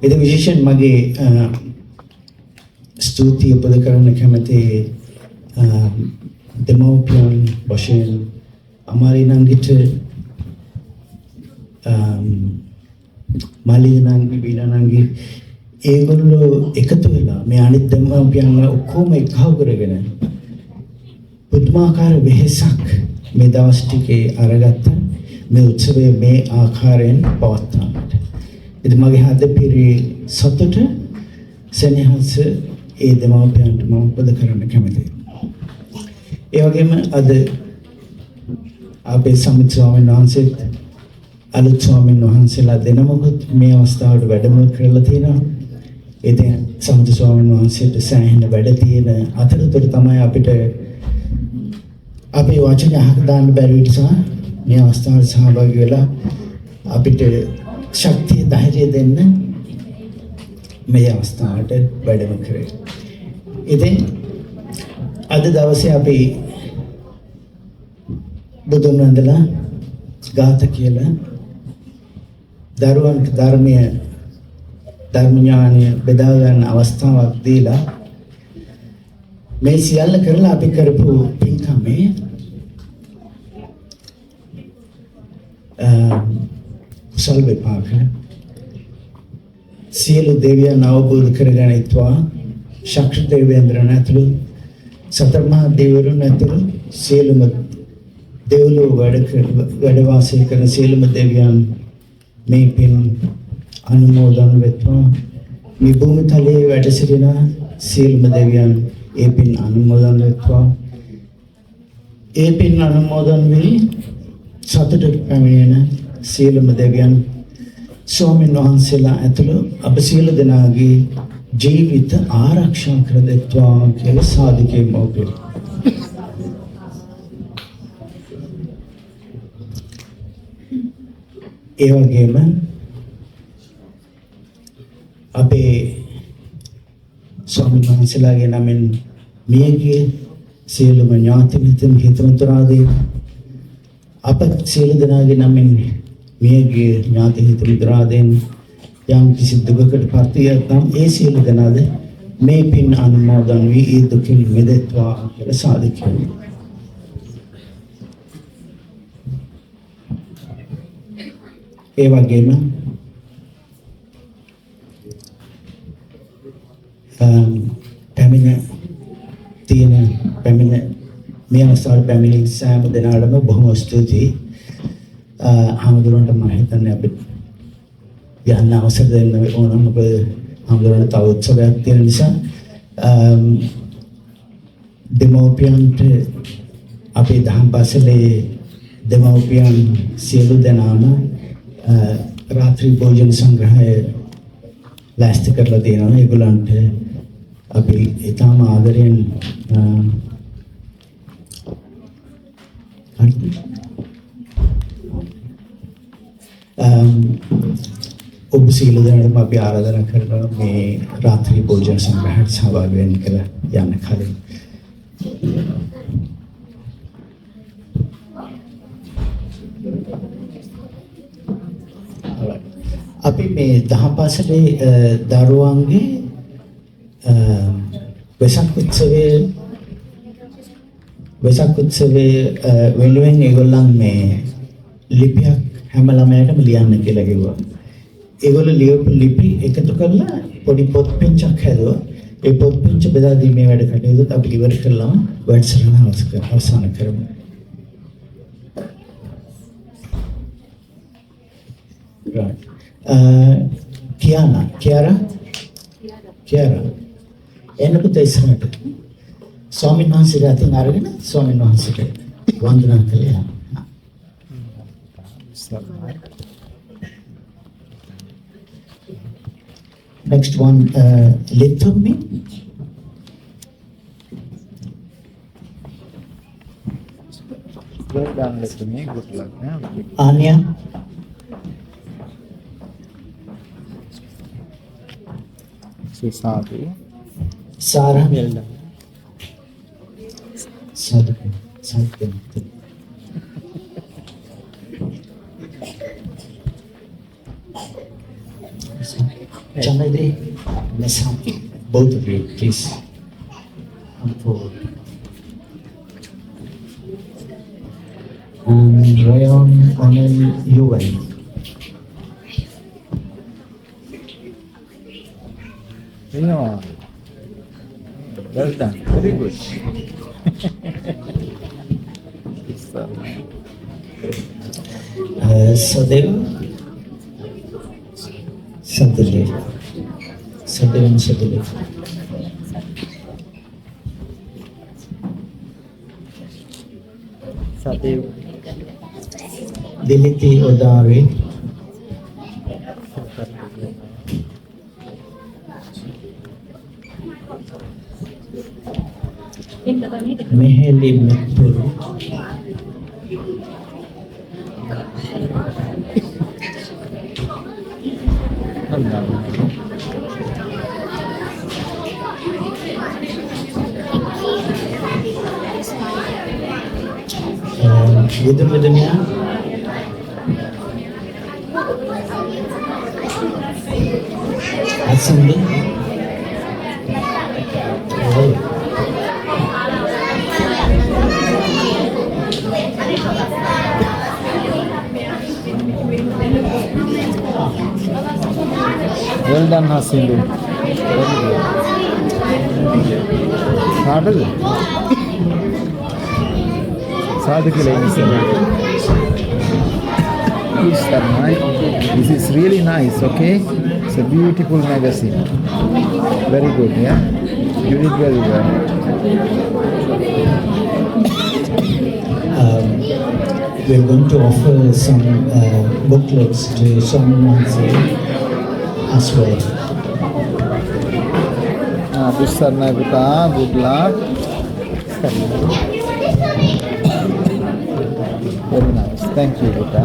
ඒක විශේෂයෙන් මගේ ස්තුතිය උපද කරන්න කැමති දෙමව්පියන් වශයෙන් අමාරි නංගිට මාලි නංගි බීනා නංගි ඒගොල්ලෝ එකතු වෙලා මේ අනිත් දෙමව්පියන් ඔක්කොම එකහව කරගෙන පුදුමාකාර වෙහෙසක් මේ දවස් ටිකේ අරගත්ත මේ උත්සවය මේ ආකාරයෙන් පවත්වන්නට. ඉතින් මගේ හදපිරි සතුට සෙනෙහස ඒ දෙමව්පියන්ට මම උපද කරන්න කැමතියි. ඒ වගේම අද අපේ සමිත ස්වාමීන් වහන්සේත් අලුත් ස්වාමීන් වහන්සේලා දෙනමකුත් මේ අවස්ථාවට වැඩම කරලා තියෙනවා. ඉතින් සමිත ස්වාමීන් වහන්සේට සෑහෙන වැඩ තියෙන අතරතුර තමයි අපිට අපේ වචන අහක දාන්න බැරි නිසා මේ අවස්ථාවට සහභාගී වෙලා අපිට ශක්තිය ධෛර්යය දෙන්න මේ අවස්ථාවට වැඩම කරේ. ඉතින් අද දවසේ අපි බුදුන් වහන්සේලා ගාථා කියලා දරුවන්ට ධර්ම ඥානය බෙදා ගන්න අවස්ථාවක් දීලා මේ සියල්ල කරලා අපි කරපු පින්කමේ කුසල විපාක සියලු දෙවියන් අවබෝධ කරගනිත්වා ශක්‍ර දෙවියන්ද්‍රයන් ඇතුළු සතර මහා දෙවිවරුන් ඇතුළු සියලුම දෙව්ලොව වැඩ වාසය කරන සියලුම දෙවියන් මේ පින් අනුමෝදන් වෙත්වා. මේ භූමි තලයේ වැඩ සිටින සියලුම දෙවියන් ඒ පින් අනුමෝදන් වෙත්වා. ඒ පින් අනුමෝදන් වී සතුට පැමිණෙන සියලුම දෙවියන් ස්වාමීන් වහන්සේලා ඇතුළු අප සියලු දෙනාගේ ජීවිත ආරක්ෂා කර දෙත්වා කියලා සාදුකේ මොකද. ඒ වගේම අපේ ස්වාමීන් වහන්සේලාගේ නමින් මියගිය සියලුම ඥාති මිත්‍රන් හිතවතුන්ගේ අප සියලු දෙනාගේ නමින් මියගිය ඥාති හිතවතුන්ගෙන් යම් කිසි දුකකට පත් නම් ඒ සියලු දෙනාද මේ පින් අනුමෝදන් වී ඒ දුකින් මිදෙත්වා කියලා සාදු කියනවා. ඒ වගේම පැමිණ මේ අවස්ථාවේ පැමිණි සෑම දෙනාටම බොහොම ස්තුතියි. හාමුදුරන්ට මම හිතන්නේ අපි යන්න අවසර දෙන්න ඕන. මොකද හාමුදුරන්ට තව උත්සවයක් තියෙන නිසා දෙමව්පියන්ට අපේ දහම් පාසලේ දෙමව්පියන් සියලු දෙනාම රාත්‍රී භෝජන සංග්‍රහය ලෑස්ති කරලා තියෙනවා. ඒගොල්ලන්ට අපි ඊටම ආදරයෙන් ඔබ සියලු දෙනාටම අපි ආරාධනා කරනවා මේ රාත්‍රී භෝජන සම්භාරයට සහභාගී වෙන්න කියලා යන්න කලින්. අපි මේ දහම් පාසලේ දරුවන්ගේ වෙසක් උත්සවයේ වෙනුවෙන් ඒගොල්ලන් මේ ලිපියක් හැම ළමයාටම ලියන්න කියලා කිව්වා. ඒගොල්ලෝ ලියපු ලිපි එකතු කරලා පොඩි පොත් පිංචක් හැදුවා. ඒ පොත් පිංච බෙදා දීමේ වැඩ කටයුතු අපි ඉවර කළාම වැඩසටහන අවසන් කරමු. Right. Kiara. එන්න පුතේ ඉස්සරහට. ස්වාමීන් වහන්සේලා අතින් අරගෙන ස්වාමීන් වහන්සේට වන්දනා කළා. Next one, lithomy. Well done, lithomy. Good luck. Anya. Sadhu. Sarah. Well done. Sadhu. Chanadri, Nessam, both of you, please come forward. And Rayon Onel Yuval. Yeah. Well done. Very good. Sadeva. Sadhdev. Diliti Odari. Meheli Mekpuru. Vidumya. Assembly. Well done, Hasindu. Very good. Sadhu. Sadhu ke liye This is really nice, okay? It's a beautiful magazine. Very good, yeah? You did very well. We're going to offer some booklets to someone as well. Pusarna Puta, good luck. Very nice. Thank you, Puta.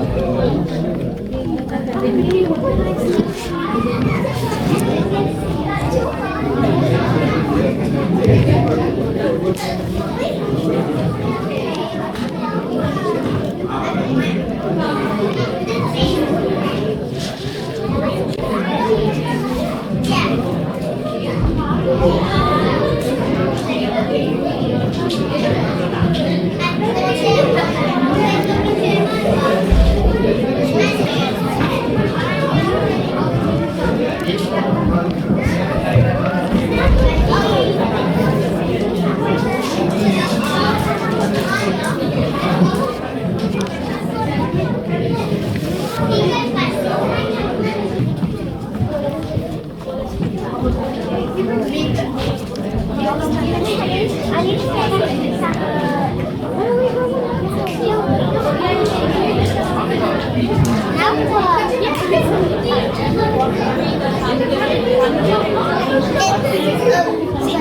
Wait,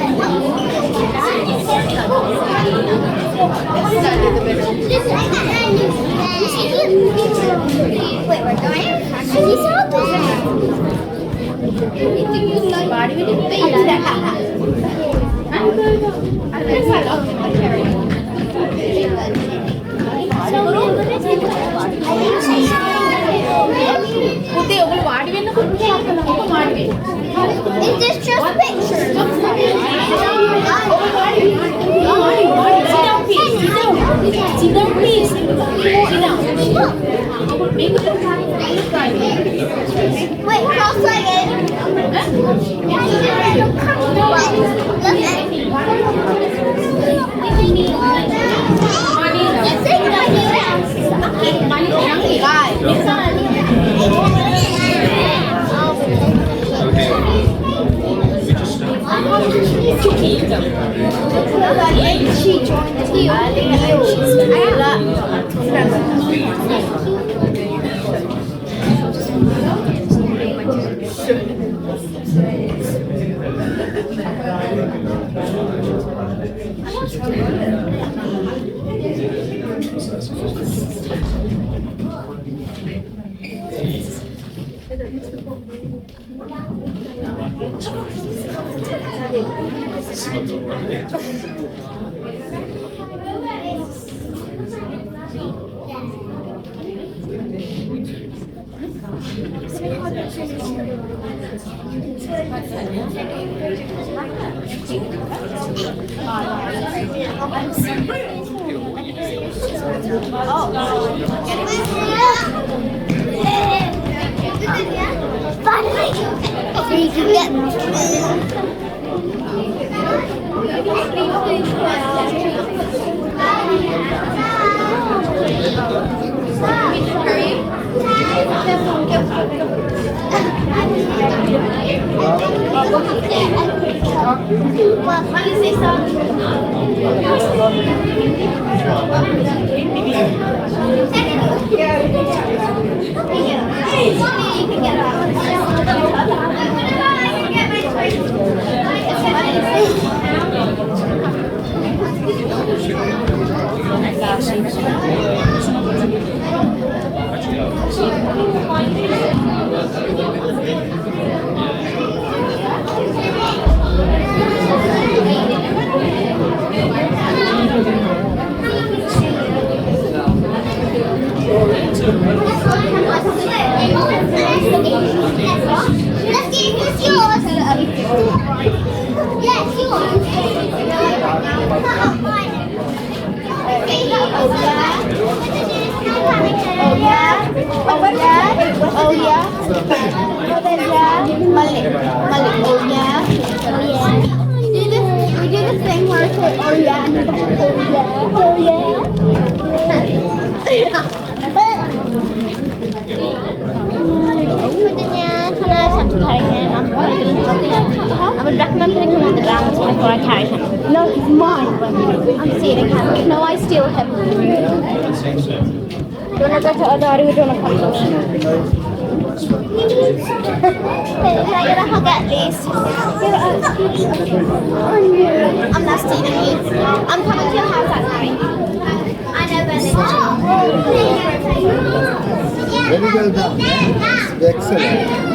we're going? He's all Is this just pictures? Sit down, please. Sit down, please. Sit down. Wait, cross-legged. I would recommend putting him on the ground before I carry him. No, he's mine. I'm stealing him. No, I steal him. Do you want to go to Odari? We're doing a podcast. Wait, can I get a hug at least? I'm not stealing you. I'm coming to your house at night. I know where they are. Very well done. Excellent.